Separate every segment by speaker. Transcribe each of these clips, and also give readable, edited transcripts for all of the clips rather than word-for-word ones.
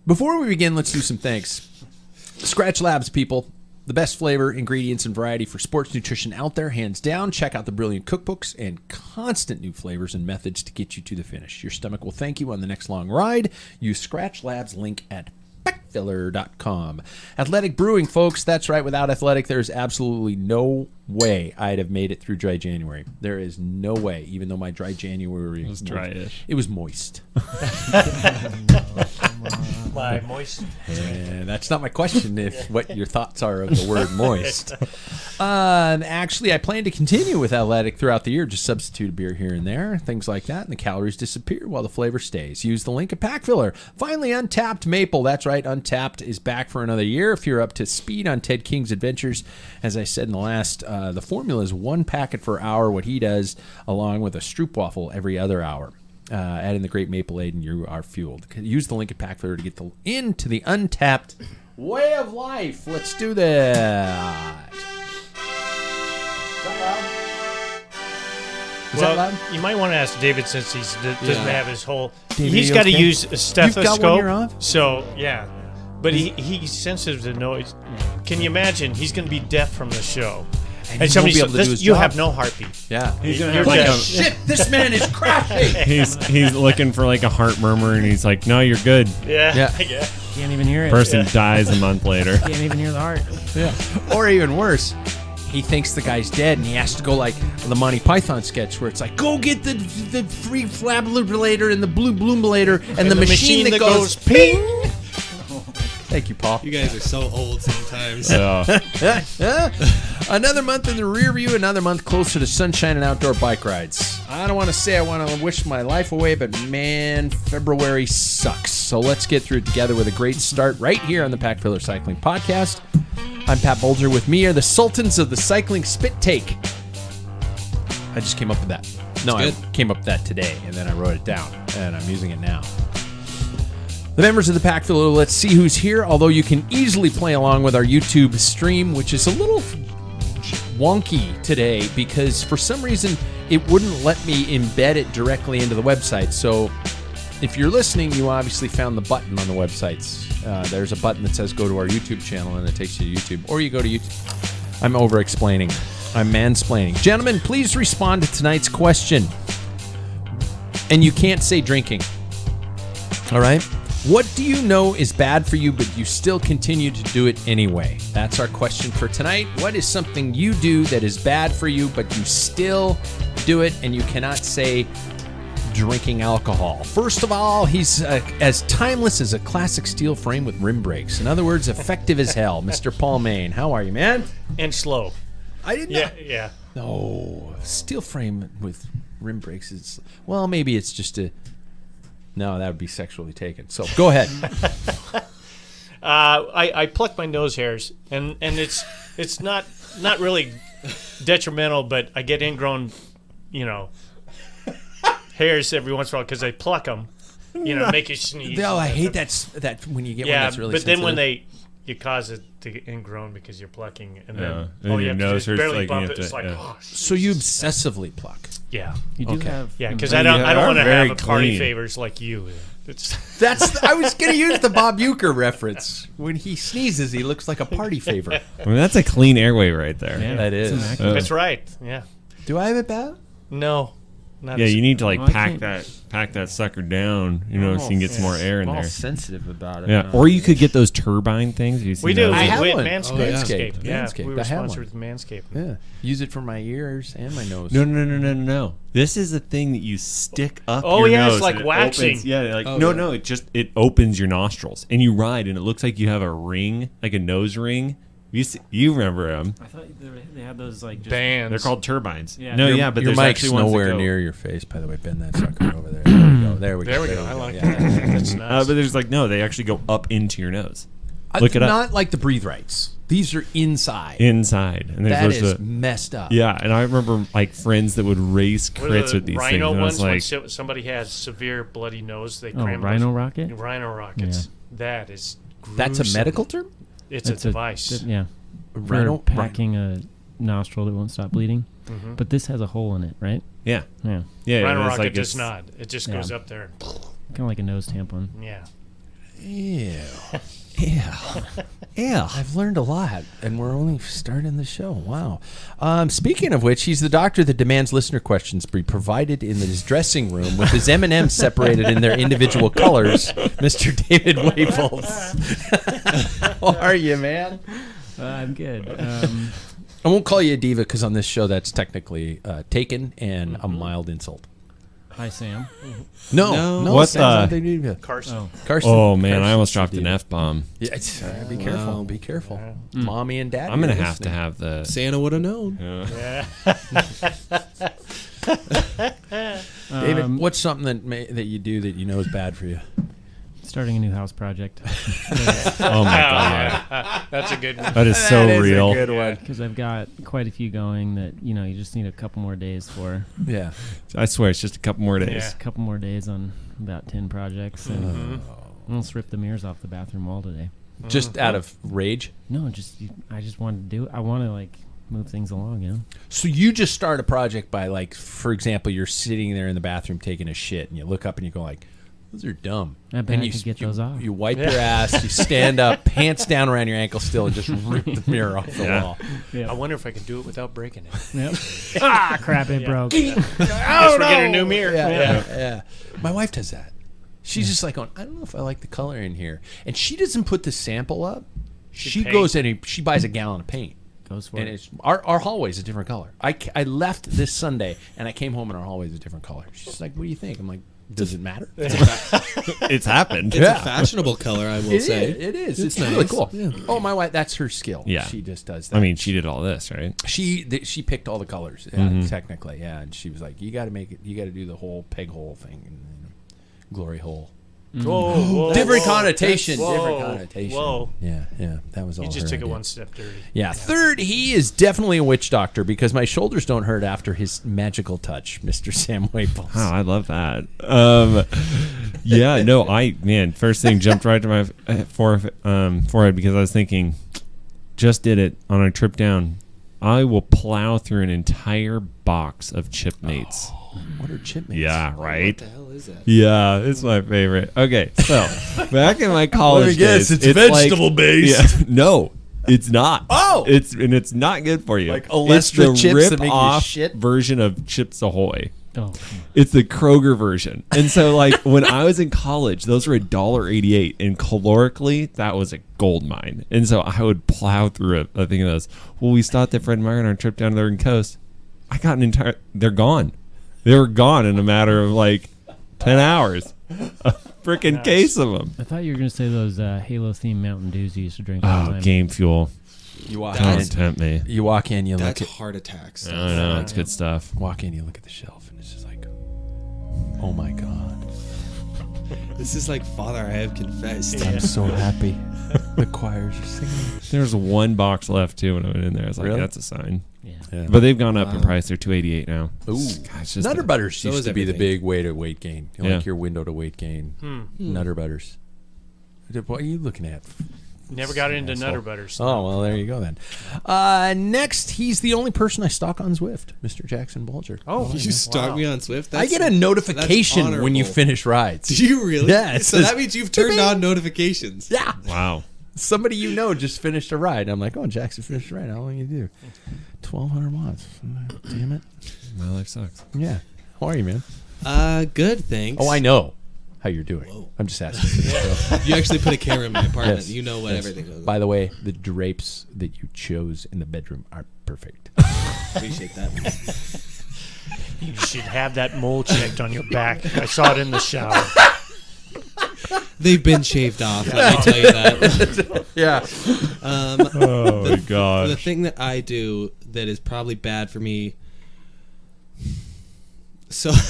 Speaker 1: Before we begin, let's do some thanks. Scratch Labs, people. The best flavor, ingredients, and variety for sports nutrition out there, hands down. Check out the brilliant cookbooks and constant new flavors and methods to get you to the finish. Your stomach will thank you on the next long ride. Use Scratch Labs link at Packfiller.com. Athletic Brewing, folks. That's right. Without Athletic, there's absolutely no way I'd have made it through dry January. There is no way, even though my dry January
Speaker 2: was dryish.
Speaker 1: It was moist.
Speaker 3: My moist.
Speaker 1: And that's not my question. If what your thoughts are of the word moist. Actually, I plan to continue with Athletic throughout the year. Just substitute a beer here and there, things like that, and the calories disappear while the flavor stays. Use the link at Packfiller. Finally, Untapped Maple. That's right. Untapped is back for another year. If you're up to speed on Ted King's adventures, as I said in the last, the formula is 1 packet per hour. What he does, along with a stroopwafel every other hour. Add in the great maple aid and you are fueled. Use the link at Packfiller to get into the Untapped way of life. Let's do that. Is that loud?
Speaker 3: You might want to ask David since he doesn't have his whole.
Speaker 1: David,
Speaker 3: he's got to use a stethoscope.
Speaker 1: You've got one ear off?
Speaker 3: So yeah, but he's sensitive to noise. Can you imagine? He's going to be deaf from the show. And somebody says, "You have no heartbeat."
Speaker 1: Yeah,
Speaker 2: he's gonna
Speaker 3: You're
Speaker 2: have like
Speaker 1: shit. This man is crashing.
Speaker 2: he's looking for like a heart murmur, and he's like, "No, you're good."
Speaker 3: Yeah.
Speaker 4: Can't even hear it.
Speaker 2: Person dies a month later.
Speaker 4: Can't even hear the heart.
Speaker 1: Yeah. Or even worse, he thinks the guy's dead, and he has to go like the Monty Python sketch where it's like, go get the free flabulator and the blue bloomulator and the machine that goes ping. Thank you, Paul.
Speaker 5: You guys are so old sometimes.
Speaker 1: Another month in the rear view, another month closer to sunshine and outdoor bike rides. I don't want to say I want to wish my life away, but man, February sucks. So let's get through it together with a great start right here on the Packfiller Cycling Podcast. I'm Pat Bolger. With me are the Sultans of the Cycling Spit Take. I just came up with that. No, I came up with that today, and then I wrote it down, and I'm using it now. The members of the Packfiller, let's see who's here, although you can easily play along with our YouTube stream, which is a little wonky today because for some reason it wouldn't let me embed it directly into the website. So if you're listening, you obviously found the button on the websites. There's a button that says go to our YouTube channel and it takes you to YouTube. Or you go to YouTube. I'm over-explaining. I'm mansplaining. Gentlemen, please respond to tonight's question. And you can't say drinking. All right? What do you know is bad for you, but you still continue to do it anyway? That's our question for tonight. What is something you do that is bad for you, but you still do it, and you cannot say drinking alcohol? First of all, he's as timeless as a classic steel frame with rim brakes. In other words, effective as hell. Mr. Paul Main, how are you, man?
Speaker 3: And slow.
Speaker 1: I didn't know.
Speaker 3: Yeah.
Speaker 1: No, steel frame with rim brakes is, well, maybe it's just a... No, that would be sexually taken. So go ahead.
Speaker 3: I pluck my nose hairs, and it's not really detrimental, but I get ingrown, hairs every once in a while because I pluck them, make you sneeze.
Speaker 1: No, I hate that when you get one that's really sensitive.
Speaker 3: Then when you cause it to get ingrown because you're plucking, and then
Speaker 2: your nose hurts,
Speaker 3: barely
Speaker 2: like,
Speaker 3: bump
Speaker 2: you
Speaker 3: it.
Speaker 2: have
Speaker 3: It's
Speaker 2: to,
Speaker 3: like,
Speaker 2: yeah.
Speaker 1: So you obsessively pluck.
Speaker 3: Yeah.
Speaker 4: You do have.
Speaker 3: Yeah, because I don't want to
Speaker 2: very
Speaker 3: have a party
Speaker 2: clean.
Speaker 3: favors like you.
Speaker 1: I was going to use the Bob Uecker reference. When he sneezes, he looks like a party favor.
Speaker 2: I mean, that's a clean airway right there.
Speaker 4: Yeah,
Speaker 1: That is.
Speaker 3: That's right. Yeah.
Speaker 1: Do I have it bad?
Speaker 3: No. Not
Speaker 2: Yeah,
Speaker 3: as-
Speaker 2: you need to
Speaker 4: Well, I
Speaker 2: pack that sucker down, so you can get some more air in
Speaker 1: I'm all
Speaker 2: there.
Speaker 1: sensitive about it.
Speaker 2: Yeah, or you could get those turbine things. Have you seen
Speaker 3: We do.
Speaker 2: those?
Speaker 1: I have
Speaker 3: we
Speaker 1: one.
Speaker 3: Manscaped.
Speaker 5: Oh, yeah.
Speaker 3: Manscaped. Yeah,
Speaker 1: Manscaped.
Speaker 3: we were
Speaker 1: I have
Speaker 3: sponsored with Manscaped.
Speaker 1: Yeah. Use it for my ears and my nose.
Speaker 2: No. This is a thing that you stick up
Speaker 3: Oh,
Speaker 2: your
Speaker 3: yeah, it's
Speaker 2: nose.
Speaker 3: like
Speaker 2: and it
Speaker 3: waxing.
Speaker 2: opens- yeah, like
Speaker 5: Oh,
Speaker 2: no,
Speaker 5: yeah.
Speaker 2: it opens your nostrils and you ride and it looks like you have a ring, like a nose ring. You remember them?
Speaker 4: I thought they had those like just
Speaker 3: Bands.
Speaker 2: They're called turbines.
Speaker 4: Yeah.
Speaker 2: No,
Speaker 4: Your-
Speaker 2: but
Speaker 1: Your
Speaker 2: there's
Speaker 1: mic's
Speaker 2: actually ones that
Speaker 1: nowhere
Speaker 2: go-
Speaker 1: near your face, by the way. Bend that sucker over there. There we go.
Speaker 3: There we go. I like
Speaker 1: Yeah.
Speaker 3: that. That's nice.
Speaker 2: But there's they actually go up into your nose. Look it up.
Speaker 1: Not like the breathe rights. These are inside.
Speaker 2: Inside, and
Speaker 1: That
Speaker 2: there's
Speaker 1: is messed up.
Speaker 2: yeah. And I remember friends that would race
Speaker 3: What are
Speaker 2: crits
Speaker 3: the
Speaker 2: with these
Speaker 3: rhino
Speaker 2: things. And I was
Speaker 3: ones
Speaker 2: like,
Speaker 3: when somebody has severe bloody nose, they
Speaker 4: Oh,
Speaker 3: cram
Speaker 4: Rhino
Speaker 3: those-
Speaker 4: Rocket?
Speaker 3: Rhino rockets. That is
Speaker 1: That's a
Speaker 3: gruesome.
Speaker 1: medical term?
Speaker 3: It's a device.
Speaker 4: Yeah.
Speaker 1: Rhino
Speaker 4: For packing a nostril that won't stop bleeding.
Speaker 3: Mhm.
Speaker 4: But this has a hole in it, right?
Speaker 2: yeah,
Speaker 4: Yeah.
Speaker 3: Rhino
Speaker 2: it's
Speaker 3: rocket
Speaker 2: like
Speaker 3: does
Speaker 2: it's-
Speaker 3: not. It just goes up there.
Speaker 4: Kind of like a nose tampon.
Speaker 3: Yeah.
Speaker 1: Ew.
Speaker 2: Yeah.
Speaker 1: I've learned a lot, and we're only starting the show. Wow. Speaking of which, he's the doctor that demands listener questions be provided in his dressing room with his M&Ms separated in their individual colors, Mr. David Waples. How are you, man?
Speaker 4: I'm good.
Speaker 1: I won't call you a diva because on this show that's technically taken and a mild insult.
Speaker 4: Hi, Sam.
Speaker 1: No.
Speaker 2: What's
Speaker 1: Sam's not a diva.
Speaker 3: Carson.
Speaker 1: Carson.
Speaker 2: Oh man, I
Speaker 1: Carson's
Speaker 2: almost dropped
Speaker 1: a
Speaker 2: an
Speaker 1: diva.
Speaker 2: F-bomb.
Speaker 1: Yeah, be careful. Be careful. Mommy and Daddy.
Speaker 2: I'm gonna
Speaker 1: are
Speaker 2: have to
Speaker 1: listening.
Speaker 2: have the.
Speaker 5: Santa would have known.
Speaker 1: David, what's something that you do that you know is bad for you?
Speaker 4: Starting a new house project.
Speaker 2: Oh my god,
Speaker 3: That's a good one.
Speaker 2: that is so
Speaker 1: That is
Speaker 2: real.
Speaker 1: a good one.
Speaker 4: Because I've got quite a few going that, you just need a couple more days for.
Speaker 1: Yeah.
Speaker 2: I swear, it's just a couple more days.
Speaker 3: Yeah.
Speaker 4: A couple more days on about 10 projects. And I almost ripped the mirrors off the bathroom wall today.
Speaker 1: Just out of rage.
Speaker 4: No, I just wanted to do it. I want to, move things along,
Speaker 1: So you just start a project by, for example, you're sitting there in the bathroom taking a shit, and you look up and you go those are dumb.
Speaker 4: I bet
Speaker 1: and
Speaker 4: I
Speaker 1: you
Speaker 4: could get those off.
Speaker 1: You wipe your ass, you stand up, pants down around your ankle still, and just rip the mirror off the wall.
Speaker 4: Yeah.
Speaker 3: I wonder if I can do it without breaking it.
Speaker 4: Yep. Crap, it broke.
Speaker 3: Guess we're getting a new mirror.
Speaker 1: Yeah. My wife does that. She's just like, I don't know if I like the color in here. And she doesn't put the sample up. She
Speaker 3: paint.
Speaker 1: goes in and she buys a gallon of paint.
Speaker 4: Goes for
Speaker 1: And
Speaker 4: it.
Speaker 1: it's our hallway is a different color. I left this Sunday and I came home and our hallway is a different color. She's like, "What do you think?" I'm like, "Does it matter?"
Speaker 2: It's happened.
Speaker 5: It's
Speaker 1: Yeah.
Speaker 5: a fashionable color, I will say.
Speaker 1: It is. It's
Speaker 5: nice.
Speaker 1: really cool.
Speaker 5: Yeah.
Speaker 1: Oh, my wife, that's her skill.
Speaker 2: Yeah.
Speaker 1: She just does that.
Speaker 2: I mean, she did all this, right?
Speaker 1: She picked all the colors, technically, yeah. And she was like, "You got to make it. You got to do the whole peg hole thing, and glory hole."
Speaker 3: Whoa,
Speaker 1: Different connotation.
Speaker 3: Whoa.
Speaker 1: Different connotation.
Speaker 3: Whoa.
Speaker 1: Yeah. That was all.
Speaker 3: You just
Speaker 1: her
Speaker 3: took it
Speaker 1: idea.
Speaker 3: one step dirty.
Speaker 1: Yeah. Third, he is definitely a witch doctor because my shoulders don't hurt after his magical touch, Mr. Sam Waples.
Speaker 2: Oh, I love that. Yeah, no, first thing jumped right to my forehead because I was thinking, just did it on a trip down. I will plow through an entire box of Chipmates.
Speaker 1: What are chipmates?
Speaker 2: Yeah, right.
Speaker 5: What the hell is that?
Speaker 2: Yeah, it's my favorite. Okay, so back in my college
Speaker 1: Let me guess,
Speaker 2: days,
Speaker 1: it's vegetable based.
Speaker 2: Yeah, no, it's not.
Speaker 1: Oh!
Speaker 2: it's not good for you.
Speaker 1: Like
Speaker 2: it's
Speaker 1: Olestra
Speaker 2: the
Speaker 1: chips that make you
Speaker 2: rip-off
Speaker 1: shit?
Speaker 2: version of Chips Ahoy.
Speaker 4: Oh,
Speaker 2: It's the Kroger version. And so, when I was in college, those were $1.88. And calorically, that was a gold mine. And so I would plow through a thing of those. Well, we stopped at Fred Meyer on our trip down to the Oregon coast. I got an entire... They're gone. They were gone in a matter of, 10 hours. A freaking case of them.
Speaker 4: I thought you were going to say those Halo-themed Mountain Dews you used to drink all the
Speaker 2: Oh,
Speaker 4: time.
Speaker 2: Game Fuel.
Speaker 1: You walk
Speaker 2: Don't
Speaker 1: in.
Speaker 2: tempt me.
Speaker 1: You walk in. You look
Speaker 5: That's
Speaker 1: at.
Speaker 5: heart attack stuff.
Speaker 2: I know. It's good stuff.
Speaker 1: Walk in. You look at the shelf, and it's just like, oh my god.
Speaker 5: This is like, Father, I have confessed.
Speaker 1: I'm so happy. The choirs are singing.
Speaker 2: There's one box left, too, when I went in there. I was like,
Speaker 1: Really?
Speaker 2: that's a sign.
Speaker 4: Yeah.
Speaker 2: But they've gone up in price. They're $2.88 now.
Speaker 1: Ooh.
Speaker 2: God, it's just
Speaker 1: Nutter Butters
Speaker 5: So
Speaker 1: used
Speaker 5: is
Speaker 1: to be the
Speaker 5: everything.
Speaker 1: big way to weight gain.
Speaker 2: Yeah.
Speaker 1: Like your window to weight gain. Nutter Butters. What are you looking at?
Speaker 3: Never got into
Speaker 1: Asshole.
Speaker 3: Nutter Butters.
Speaker 1: Oh, well, there you go then. Next, he's the only person I stalk on Zwift, Mr. Jackson Bulger.
Speaker 3: Oh,
Speaker 5: You stalk me on Swift?
Speaker 1: I get a notification when you
Speaker 5: honorable.
Speaker 1: finish rides.
Speaker 5: Do you really?
Speaker 1: Yeah, it
Speaker 5: So
Speaker 1: says,
Speaker 5: that means you've turned on notifications.
Speaker 1: Yeah.
Speaker 2: Wow.
Speaker 1: Somebody you know just finished a ride. I'm like, oh, Jackson finished a ride. How long you do? 1,200 watts. Damn it.
Speaker 2: My life sucks.
Speaker 1: Yeah. How are you, man?
Speaker 5: Good, thanks.
Speaker 1: Oh, I know how you're doing.
Speaker 5: Whoa.
Speaker 1: I'm just asking.
Speaker 5: You actually put a camera in my apartment.
Speaker 1: Yes.
Speaker 5: You know what
Speaker 1: Yes.
Speaker 5: everything is.
Speaker 1: By the way, the drapes that you chose in the bedroom are perfect.
Speaker 5: Appreciate that.
Speaker 3: you should have that mole checked on your back. I saw it in the shower.
Speaker 5: They've been shaved off. Let me tell you that.
Speaker 1: Yeah.
Speaker 2: Oh, my God.
Speaker 5: The thing that I do that is probably bad for me. So
Speaker 2: Does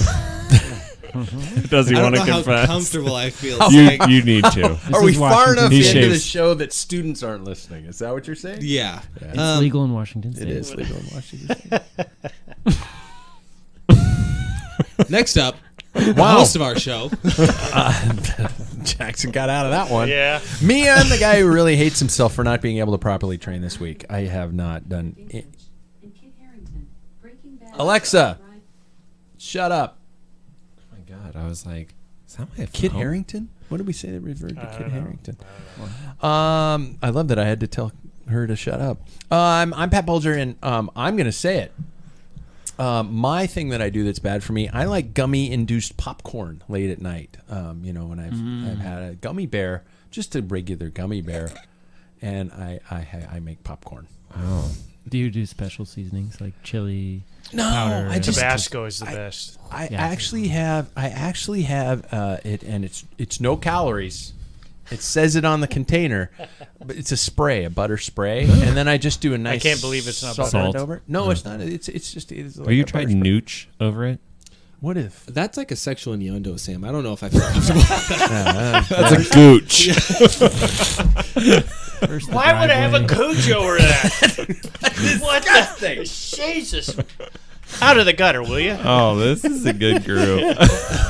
Speaker 2: he
Speaker 5: I don't
Speaker 2: want
Speaker 5: know
Speaker 2: to
Speaker 5: how
Speaker 2: confess?
Speaker 5: comfortable I feel.
Speaker 2: You need to.
Speaker 1: Are we
Speaker 4: is
Speaker 1: far
Speaker 4: Washington
Speaker 1: enough
Speaker 2: He
Speaker 1: into the
Speaker 2: shaves.
Speaker 1: show that students aren't listening? Is that what you're saying?
Speaker 5: Yeah.
Speaker 4: It's legal in Washington State.
Speaker 1: It is legal in Washington State.
Speaker 5: Next up, the host of our show.
Speaker 1: Jackson got out of that one.
Speaker 3: Yeah.
Speaker 1: Me, I'm the guy who really hates himself for not being able to properly train this week. I have not done it. Alexa, shut up.
Speaker 2: Oh my God. I was like, Is that my
Speaker 1: Kit
Speaker 2: phone?
Speaker 1: Harington? What did we say that referred to Kit Harington? I love that I had to tell her to shut up. I'm Pat Bulger, and I'm going to say it. My thing that I do that's bad for me, I like gummy-induced popcorn late at night. When I've had a gummy bear, just a regular gummy bear, and I make popcorn.
Speaker 2: Oh.
Speaker 4: Do you do special seasonings like chili?
Speaker 1: No,
Speaker 4: powder?
Speaker 1: I just
Speaker 3: Tabasco is the best.
Speaker 1: I
Speaker 4: Yeah.
Speaker 1: actually have it, and it's no calories. It says it on the container, but it's a spray, a butter spray, and then I just do a nice.
Speaker 3: I can't believe it's not
Speaker 1: salt
Speaker 2: butter.
Speaker 1: over it. No, it's not. It's just. It's like
Speaker 2: Have you
Speaker 1: a
Speaker 2: tried
Speaker 1: butter spray.
Speaker 2: Nooch over it?
Speaker 1: What if?
Speaker 5: That's like a sexual innuendo, Sam. I don't know if I feel comfortable with that.
Speaker 2: That's a gooch.
Speaker 4: First the
Speaker 3: Why would I have a
Speaker 4: driveway.
Speaker 3: gooch over that? What the? Jesus. Out of the gutter, will you?
Speaker 2: Oh, this is a good group.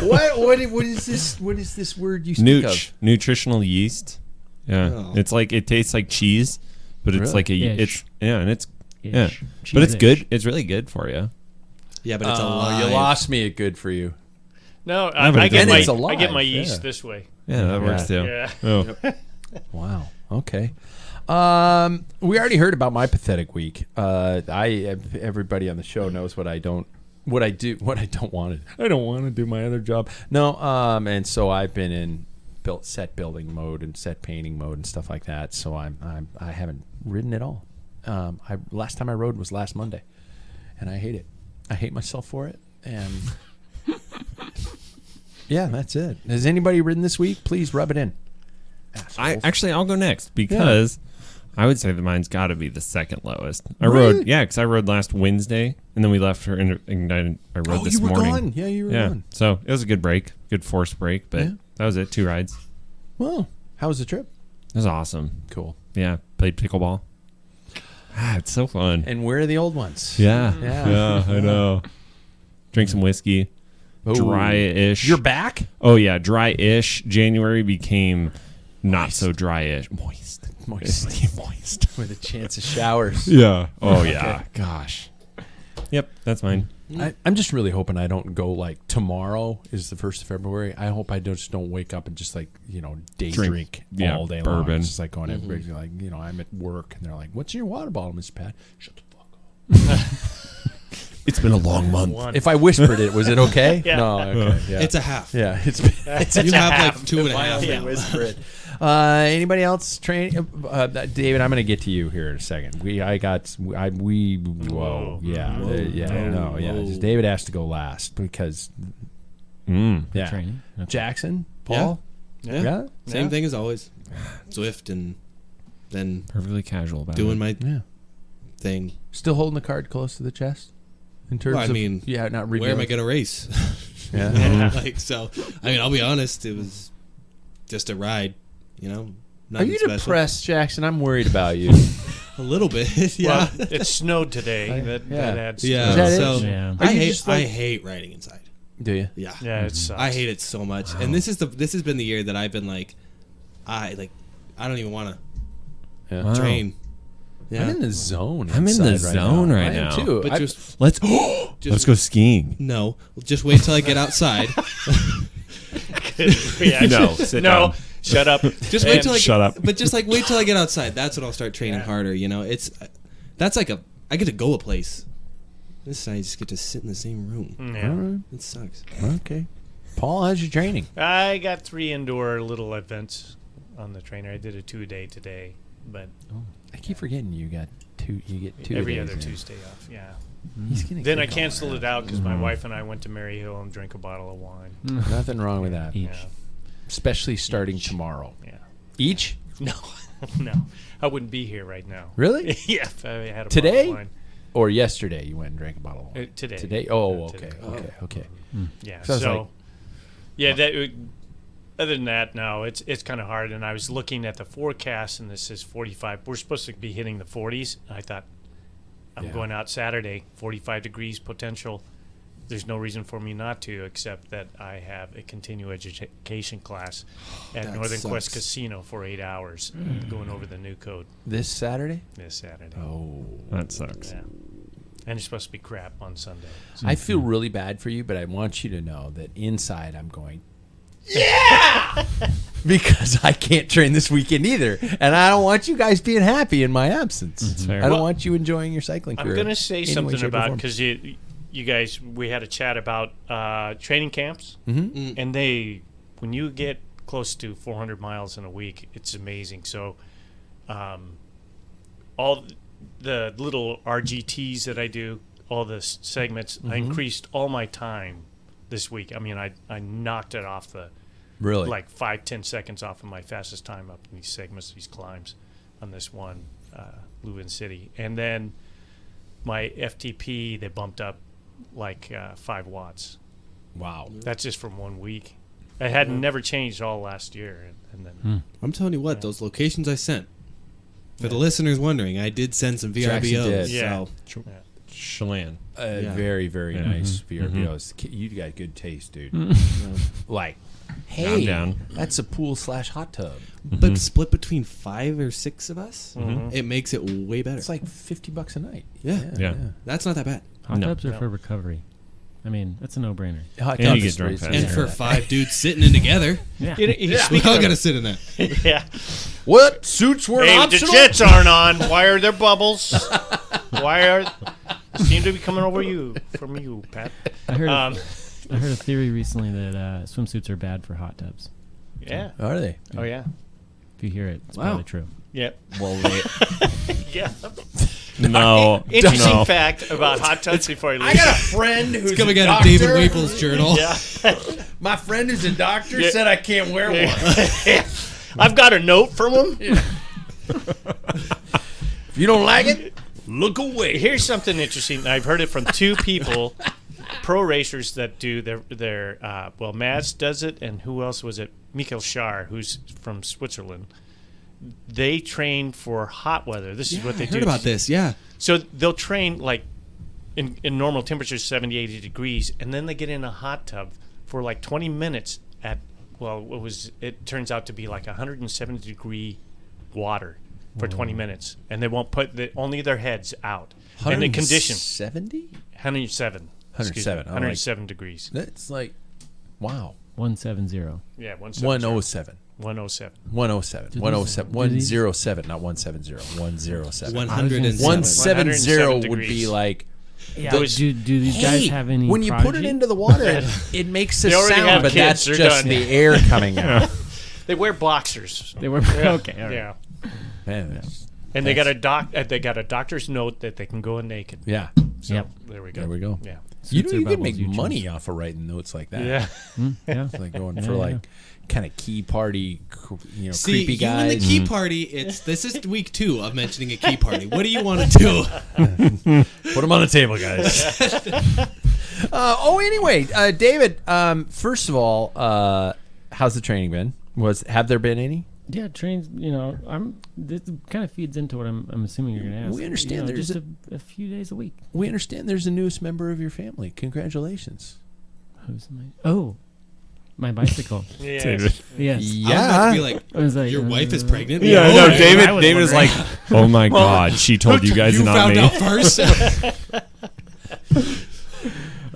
Speaker 1: What is this? What is this word you speak
Speaker 2: Nooch,
Speaker 1: of?
Speaker 2: nutritional yeast. Yeah,
Speaker 5: Oh.
Speaker 2: it's like it tastes like cheese, but it's
Speaker 1: Really?
Speaker 2: like
Speaker 4: Ish.
Speaker 2: it's
Speaker 4: Ish.
Speaker 2: yeah, but it's
Speaker 4: Cheese-ish.
Speaker 2: good. It's really good for you.
Speaker 5: Yeah, but it's
Speaker 1: Oh,
Speaker 5: alive.
Speaker 1: you lost me at good for you.
Speaker 3: No,
Speaker 2: but
Speaker 3: I
Speaker 2: it
Speaker 3: get
Speaker 2: doesn't-
Speaker 3: my
Speaker 1: And it's
Speaker 3: I get my
Speaker 1: alive,
Speaker 3: yeast
Speaker 1: yeah.
Speaker 3: this way.
Speaker 2: Yeah, that works too.
Speaker 3: Yeah.
Speaker 2: Oh,
Speaker 1: Wow. Okay. We already heard about my pathetic week. Everybody on the show knows what I don't want to. I don't want to do my other job. No. And so I've been in set building mode and set painting mode and stuff like that. So I haven't ridden at all. Last time I rode was last Monday, and I hate it. I hate myself for it. And yeah, that's it. Has anybody ridden this week? Please rub it in. Assholes.
Speaker 2: I'll go next because I would say that mine's got to be the second lowest. I
Speaker 1: Really?
Speaker 2: rode, because I rode last Wednesday, and then we left for Ignited. I rode this
Speaker 1: you were
Speaker 2: morning.
Speaker 1: gone. Yeah, you were gone.
Speaker 2: So it was a good break, good forced break, but
Speaker 1: Yeah.
Speaker 2: that was it. 2 rides.
Speaker 1: Well, how was the trip?
Speaker 2: It was awesome.
Speaker 1: Cool.
Speaker 2: Yeah, played pickleball. It's so fun.
Speaker 1: And where are the old ones?
Speaker 2: Yeah,
Speaker 1: Yeah.
Speaker 2: I know. Drink some whiskey.
Speaker 1: Ooh.
Speaker 2: Dry-ish.
Speaker 1: You're back?
Speaker 2: Oh yeah, dry-ish. January became not so dry-ish. Moist. Moist.
Speaker 1: With a chance of showers.
Speaker 2: Yeah. Oh yeah. Gosh. Yep, that's mine.
Speaker 1: I'm just really hoping I don't go like tomorrow is the 1st of February. I hope I just don't wake up and just like, day drink
Speaker 2: yeah,
Speaker 1: all day long.
Speaker 2: bourbon.
Speaker 1: It's just like going everybody's like, I'm at work and they're like, what's in your water bottle, Mr. Pat? Shut the fuck up.
Speaker 2: It's been a long month.
Speaker 3: One.
Speaker 1: If I whispered it, was it okay?
Speaker 3: Yeah.
Speaker 1: No, okay. Yeah.
Speaker 5: It's a half.
Speaker 1: yeah, it's
Speaker 5: You have like 2.5.
Speaker 1: I only whisper it. Anybody else train? David, I'm going to get to you here in a second.
Speaker 5: Whoa.
Speaker 1: David has to go last because yeah.
Speaker 4: Training. Okay.
Speaker 1: Jackson, Paul,
Speaker 5: Yeah. Same
Speaker 3: Yeah.
Speaker 5: thing as always. Zwift and then
Speaker 2: Perfectly casual about
Speaker 5: doing
Speaker 2: it.
Speaker 5: my
Speaker 1: yeah.
Speaker 5: thing.
Speaker 1: Still holding the card close to the chest. In terms
Speaker 5: Well, I mean,
Speaker 1: of not
Speaker 5: Where am I going to race?
Speaker 1: Yeah.
Speaker 5: I'll be honest. It was just a ride,
Speaker 1: Are
Speaker 5: nothing
Speaker 1: you
Speaker 5: special.
Speaker 1: depressed, Jackson? I'm worried about you.
Speaker 5: A little bit, yeah.
Speaker 3: Well, it snowed today. That adds. to
Speaker 5: Yeah.
Speaker 1: Is that it?
Speaker 5: So
Speaker 4: Yeah.
Speaker 1: Are
Speaker 5: I
Speaker 1: you
Speaker 5: hate
Speaker 1: just like-
Speaker 5: I hate riding inside.
Speaker 1: Do you?
Speaker 5: Yeah.
Speaker 3: it. Yeah, it sucks.
Speaker 5: I hate it so much. And this has been the year that I've been like I don't even want to
Speaker 1: Yeah.
Speaker 2: Wow.
Speaker 5: train. Yeah.
Speaker 1: I'm in the zone.
Speaker 2: I'm in the
Speaker 1: inside
Speaker 2: zone right
Speaker 1: I am
Speaker 2: now.
Speaker 1: too.
Speaker 5: But
Speaker 1: I-
Speaker 5: just
Speaker 2: Let's go skiing.
Speaker 5: no. Just wait till I get outside.
Speaker 3: Reaction.
Speaker 2: No, sit
Speaker 3: no.
Speaker 2: down.
Speaker 3: Shut up.
Speaker 5: Just wait till I
Speaker 2: Shut up.
Speaker 5: But just like wait till I get outside. That's when I'll start training harder. That's like I get to go a place. This I just get to sit in the same room.
Speaker 3: Yeah.
Speaker 1: All right.
Speaker 5: It sucks.
Speaker 1: Okay. Paul, how's your training?
Speaker 3: I got 3 indoor little events on the trainer. I did a 2-day today, but
Speaker 1: I keep forgetting you get two
Speaker 3: every
Speaker 1: days
Speaker 3: other
Speaker 1: in.
Speaker 3: Tuesday off. Yeah.
Speaker 1: He's gonna
Speaker 3: Then I
Speaker 1: kick all
Speaker 3: canceled
Speaker 1: around.
Speaker 3: it out because my wife and I went to Maryhill and drank a bottle of wine.
Speaker 1: Nothing wrong with that.
Speaker 4: Each.
Speaker 3: Yeah.
Speaker 1: Especially starting tomorrow.
Speaker 3: Yeah.
Speaker 1: Each?
Speaker 3: No, no, I wouldn't be here right now.
Speaker 1: Really?
Speaker 3: Yeah, if I had a
Speaker 1: Today?
Speaker 3: bottle of wine.
Speaker 1: Or yesterday you went and drank a bottle of wine?
Speaker 3: Today.
Speaker 1: Today? Oh,
Speaker 3: Yeah,
Speaker 1: okay.
Speaker 3: today.
Speaker 1: Okay.
Speaker 3: Yeah.
Speaker 1: So I was
Speaker 3: So,
Speaker 1: like-
Speaker 3: yeah. Other than that, no, it's kind of hard. And I was looking at the forecast, and this says 45. We're supposed to be hitting the 40s. I thought, I'm
Speaker 1: Yeah.
Speaker 3: going out Saturday, 45 degrees potential. There's no reason for me not to, except that I have a continuing education class at
Speaker 5: That
Speaker 3: Northern Quest
Speaker 5: sucks.
Speaker 3: Casino for 8 hours, going over the new code
Speaker 1: This Saturday?
Speaker 3: this Saturday.
Speaker 1: Oh.
Speaker 2: That sucks.
Speaker 3: Yeah. And it's supposed to be crap on Sunday.
Speaker 1: I feel really bad for you, but I want you to know that inside I'm going, Yeah! Because I can't train this weekend either. And I don't want you guys being happy in my absence.
Speaker 4: That's fair.
Speaker 1: I don't
Speaker 3: Well,
Speaker 1: want you enjoying your cycling career.
Speaker 3: I'm going to say
Speaker 1: any way,
Speaker 3: something
Speaker 1: shape, or
Speaker 3: about,
Speaker 1: form.
Speaker 3: because you guys, we had a chat about training camps.
Speaker 1: Mm-hmm.
Speaker 3: And when you get close to 400 miles in a week, it's amazing. So all the little RGTs that I do, all the segments, I increased all my time this week. I mean, I knocked it off
Speaker 1: Really?
Speaker 3: like 5-10 seconds off of my fastest time up in these segments, these climbs on this one Lewin City. And then my FTP, they bumped up like 5 watts.
Speaker 1: Wow.
Speaker 3: That's just from 1 week. It had never changed all last year. And then
Speaker 5: I'm telling you what, those locations I sent. For the listeners wondering, I did send some
Speaker 1: Jackson
Speaker 5: VRBOs.
Speaker 1: did.
Speaker 3: Yeah.
Speaker 5: So
Speaker 2: Chelan.
Speaker 5: Yeah.
Speaker 1: Very, very
Speaker 2: Yeah.
Speaker 1: nice VRBOs. You got good taste, dude. Like, hey,
Speaker 2: down.
Speaker 1: that's a pool/hot tub.
Speaker 5: But split between 5 or 6 of us, it makes it way better.
Speaker 1: It's like $50 a night.
Speaker 5: Yeah. That's not that bad.
Speaker 4: Hot
Speaker 2: No.
Speaker 4: tubs are for recovery. I mean, that's a no-brainer.
Speaker 1: Hot
Speaker 2: And
Speaker 1: tub
Speaker 2: you get
Speaker 1: is
Speaker 2: drunk
Speaker 1: raised-
Speaker 2: fast.
Speaker 5: And for 5 dudes sitting in together,
Speaker 4: Yeah.
Speaker 5: we
Speaker 3: Speaking
Speaker 5: all
Speaker 3: of-
Speaker 5: got to sit in that.
Speaker 3: yeah.
Speaker 1: What? Suits were
Speaker 3: Hey, the
Speaker 1: optional?
Speaker 3: jets aren't on. Why are there bubbles? Why are seem to be coming over you from you, Pat?
Speaker 4: I heard
Speaker 3: Um,
Speaker 4: I heard a theory recently that swimsuits are bad for hot tubs.
Speaker 3: yeah.
Speaker 1: Are they?
Speaker 3: Oh yeah.
Speaker 4: If you hear it, it's
Speaker 5: Wow.
Speaker 4: probably true.
Speaker 3: Yeah.
Speaker 1: Well, they,
Speaker 3: Yeah.
Speaker 2: No.
Speaker 3: Interesting
Speaker 2: no.
Speaker 3: fact about hot tubs before I leave.
Speaker 1: I got a friend who's
Speaker 5: It's coming
Speaker 1: a
Speaker 5: out of
Speaker 1: doctor.
Speaker 5: David Waple's journal.
Speaker 3: Yeah.
Speaker 1: My friend who's a doctor
Speaker 3: Yeah.
Speaker 1: said I can't wear one.
Speaker 3: I've got a note from him.
Speaker 1: If you don't like it, look away.
Speaker 3: Here's something interesting. I've heard it from 2 people, pro racers that do their well, Mads does it, and who else was it? Michael Schar, who's from Switzerland. They train for hot weather. This is what they
Speaker 5: I
Speaker 3: do.
Speaker 5: heard about this, yeah.
Speaker 3: So they'll train like in normal temperatures, 70, 80 degrees, and then they get in a hot tub for like 20 minutes at, well, it turns out to be like 170 degree water for 20 minutes, and they won't put only their heads out. And the condition
Speaker 1: 70?
Speaker 3: 107.
Speaker 1: 107, I like-
Speaker 3: 107 degrees.
Speaker 1: That's like, wow.
Speaker 4: 170.
Speaker 3: Yeah,
Speaker 1: 107.
Speaker 3: 107.
Speaker 1: 107.
Speaker 4: Do
Speaker 1: 107.
Speaker 4: these- do these-
Speaker 1: 107, not 170. 107.
Speaker 5: 107.
Speaker 1: 170 would be
Speaker 3: degrees.
Speaker 1: like,
Speaker 4: Yeah.
Speaker 3: Those-
Speaker 4: do these guys have any?
Speaker 1: when you put it
Speaker 4: prodigy?
Speaker 1: into the water, it makes a
Speaker 3: They already
Speaker 1: sound,
Speaker 3: have
Speaker 1: but
Speaker 3: kids,
Speaker 1: that's
Speaker 3: they're
Speaker 1: just
Speaker 3: done.
Speaker 1: the air coming out.
Speaker 3: They wear boxers.
Speaker 4: They were okay. All right.
Speaker 3: Yeah.
Speaker 1: Man, that's-
Speaker 3: And they got a doctor's note that they can go in naked.
Speaker 1: yeah.
Speaker 3: So,
Speaker 4: Yep.
Speaker 3: There we go.
Speaker 1: There we go.
Speaker 3: Yeah.
Speaker 1: You
Speaker 4: Suits
Speaker 1: know,
Speaker 4: or
Speaker 1: you can
Speaker 4: bubbles,
Speaker 1: make
Speaker 4: you choose.
Speaker 1: money off of writing notes like that.
Speaker 3: Yeah.
Speaker 4: Yeah.
Speaker 1: Like going
Speaker 4: Yeah,
Speaker 1: for
Speaker 4: yeah,
Speaker 1: like kind of key party,
Speaker 5: See,
Speaker 1: creepy
Speaker 5: you
Speaker 1: guys.
Speaker 5: and the key party, this is week 2 of mentioning a key party. What do you want to do?
Speaker 1: Put them on the table, guys. Anyway, David. First of all, how's the training been? Have there been any?
Speaker 4: Yeah, trains. You know, this kind of feeds into what I'm assuming you're going to ask.
Speaker 1: We understand
Speaker 4: You know,
Speaker 1: there's
Speaker 4: just a few days a week.
Speaker 1: We understand there's a newest member of your family. Congratulations.
Speaker 4: Who's my? Oh, my bicycle.
Speaker 3: Yes.
Speaker 4: Yes.
Speaker 5: I was about to be like,
Speaker 4: I was like,
Speaker 5: your wife is pregnant?
Speaker 2: Yeah,
Speaker 5: Oh,
Speaker 2: no,
Speaker 5: yeah.
Speaker 2: David.
Speaker 4: I was
Speaker 2: David is like,
Speaker 4: wondering.
Speaker 2: oh my God, she told you guys,
Speaker 5: You
Speaker 2: not
Speaker 5: found
Speaker 2: me.
Speaker 5: out first?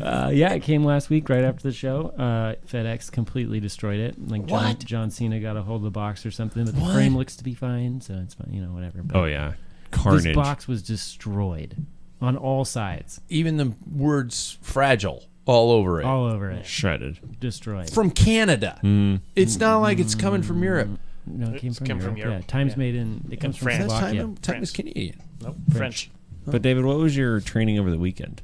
Speaker 4: Yeah, it came last week right after the show. FedEx completely destroyed it. Like John Cena got a hold of the box or something, but the frame looks to be fine, so it's fine. You know, whatever. But
Speaker 2: Oh yeah, carnage.
Speaker 4: this box was destroyed on all sides,
Speaker 1: Even the words "fragile" all over it.
Speaker 4: all over it,
Speaker 2: Shredded.
Speaker 4: destroyed.
Speaker 1: From Canada. It's not like it's coming from Europe.
Speaker 4: No, it came
Speaker 3: It's
Speaker 4: from
Speaker 3: come
Speaker 4: Europe.
Speaker 3: from Europe.
Speaker 4: Yeah, Times
Speaker 3: Yeah.
Speaker 4: made in. It comes from
Speaker 3: France.
Speaker 1: That's
Speaker 4: Slovakia.
Speaker 1: time is Canadian.
Speaker 3: Nope. French.
Speaker 2: But David, what was your training over the weekend?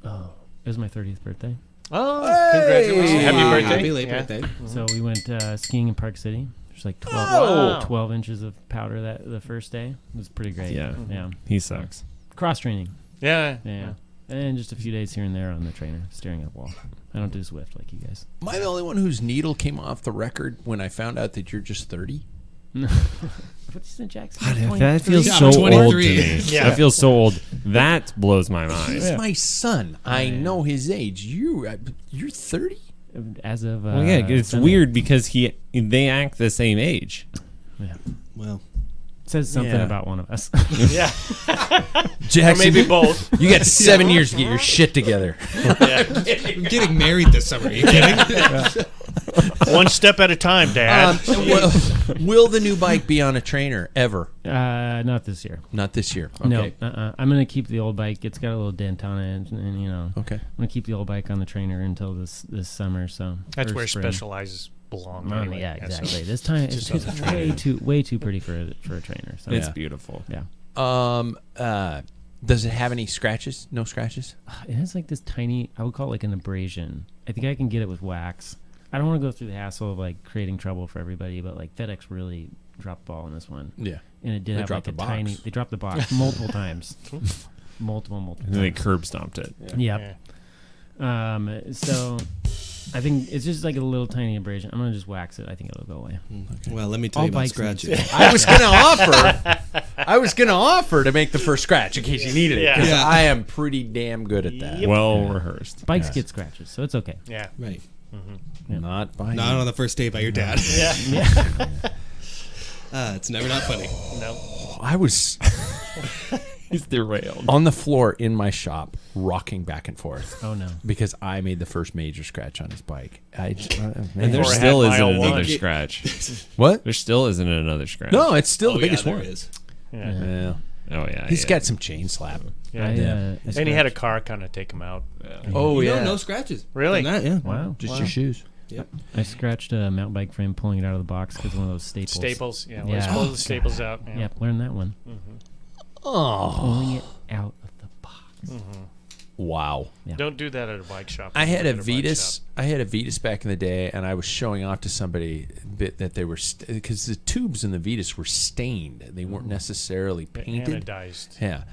Speaker 4: Oh, it was my 30th birthday,
Speaker 3: Oh, congratulations. Happy
Speaker 5: Wow.
Speaker 3: birthday.
Speaker 5: Happy late
Speaker 3: Yeah.
Speaker 5: birthday.
Speaker 4: so we went skiing in Park City. There's like 12,
Speaker 3: Wow.
Speaker 4: 12 inches of powder the first day. It was pretty great.
Speaker 2: Yeah.
Speaker 4: yeah.
Speaker 2: He sucks.
Speaker 4: Cross training.
Speaker 3: Yeah.
Speaker 4: Yeah. And just a few days here and there on the trainer, staring at a wall. I don't do Zwift like you guys.
Speaker 1: Am I the only one whose needle came off the record when I found out that you're just 30?
Speaker 4: What's the Jackson?
Speaker 2: That feels
Speaker 5: Yeah,
Speaker 2: so
Speaker 5: I'm
Speaker 2: old to
Speaker 5: 23.
Speaker 2: me.
Speaker 3: Yeah.
Speaker 2: That feels so old. That blows my mind.
Speaker 1: He's my son. I know his age. You're 30?
Speaker 4: As of
Speaker 2: Well, yeah, it's
Speaker 4: Sunday.
Speaker 2: weird because they act the same age.
Speaker 4: Yeah.
Speaker 5: Well,
Speaker 4: It says something
Speaker 1: Yeah.
Speaker 4: about one of us.
Speaker 3: Yeah.
Speaker 1: Jackson,
Speaker 3: Or maybe both.
Speaker 1: you got 7 years to get your shit together.
Speaker 3: Yeah.
Speaker 5: I'm getting married this summer. Are you kidding?
Speaker 3: One step at a time, Dad.
Speaker 1: Will the new bike be on a trainer ever?
Speaker 4: Not this year.
Speaker 1: Not this year. Okay.
Speaker 4: No, I'm gonna keep the old bike. It's got a little dent on it, and you know,
Speaker 1: Okay.
Speaker 4: I'm gonna keep the old bike on the trainer until this summer. So
Speaker 3: That's
Speaker 4: or
Speaker 3: where
Speaker 4: spring.
Speaker 3: Specializes belong.
Speaker 4: Oh,
Speaker 3: Anyway.
Speaker 4: yeah,
Speaker 3: so-
Speaker 4: exactly. This time it's
Speaker 3: Just on the
Speaker 4: way too pretty for a trainer. So
Speaker 2: It's
Speaker 1: Yeah.
Speaker 2: beautiful.
Speaker 4: yeah.
Speaker 1: Does it have any scratches? No scratches?
Speaker 4: It has like this tiny, I would call it like an abrasion. I think I can get it with wax. I don't want to go through the hassle of like creating trouble for everybody, but like FedEx really dropped the ball on this one.
Speaker 1: Yeah.
Speaker 4: And it did
Speaker 1: They
Speaker 4: have
Speaker 1: dropped
Speaker 4: like a
Speaker 1: the box.
Speaker 4: tiny, they dropped the box multiple times. multiple
Speaker 2: And then they
Speaker 4: times.
Speaker 2: curb stomped it.
Speaker 4: Yep. So I think it's just like a little tiny abrasion. I'm going to just wax it. I think it'll go away.
Speaker 5: Well, let me tell
Speaker 4: All
Speaker 5: you about
Speaker 4: bikes need
Speaker 5: scratches.
Speaker 1: I was gonna offer to make the first scratch in case you needed it. 'Cause
Speaker 5: Yeah.
Speaker 1: I am pretty damn good at that.
Speaker 3: Yep.
Speaker 2: Well rehearsed.
Speaker 4: Bikes get scratches, so it's okay.
Speaker 3: Yeah.
Speaker 5: Right.
Speaker 1: Not by
Speaker 5: Not on the first date by your dad.
Speaker 3: Yeah.
Speaker 5: It's never not funny.
Speaker 3: No.
Speaker 1: I was
Speaker 2: He's derailed.
Speaker 1: on the floor in my shop, rocking back and forth
Speaker 4: Oh, no.
Speaker 1: because I made the first major scratch on his bike.
Speaker 2: And
Speaker 1: Man.
Speaker 2: there
Speaker 3: Or I
Speaker 2: still
Speaker 3: had
Speaker 2: isn't
Speaker 3: mile
Speaker 2: another
Speaker 3: one.
Speaker 2: scratch.
Speaker 1: What?
Speaker 2: There still isn't another scratch.
Speaker 1: No, it's still the
Speaker 5: Oh, yeah,
Speaker 1: biggest
Speaker 5: there
Speaker 1: one.
Speaker 5: is.
Speaker 3: Yeah.
Speaker 1: Yeah.
Speaker 2: Oh yeah.
Speaker 1: He's
Speaker 2: yeah.
Speaker 1: got some chain slap.
Speaker 3: Yeah.
Speaker 4: I
Speaker 3: And he had a car kind of take him out.
Speaker 1: Oh
Speaker 5: No, no scratches.
Speaker 3: Really?
Speaker 5: From that, yeah.
Speaker 4: Wow.
Speaker 1: Just your shoes.
Speaker 5: Yep.
Speaker 4: I scratched a mountain bike frame pulling it out of the box because one of those staples.
Speaker 3: Staples. Yeah.
Speaker 4: Yeah.
Speaker 3: Let's pull the staples out. Yeah.
Speaker 4: Yep, learned that one.
Speaker 1: Oh,
Speaker 4: Pulling it out of the box.
Speaker 1: wow.
Speaker 4: Yeah.
Speaker 3: Don't do that at a bike shop.
Speaker 1: I had a
Speaker 3: Don't do it at bike
Speaker 1: Vetus.
Speaker 3: shop.
Speaker 1: I had a Vetus back in the day, and I was showing off to somebody that they were because the tubes in the Vetus were stained. They weren't necessarily painted.
Speaker 3: Anodized.
Speaker 1: Yeah,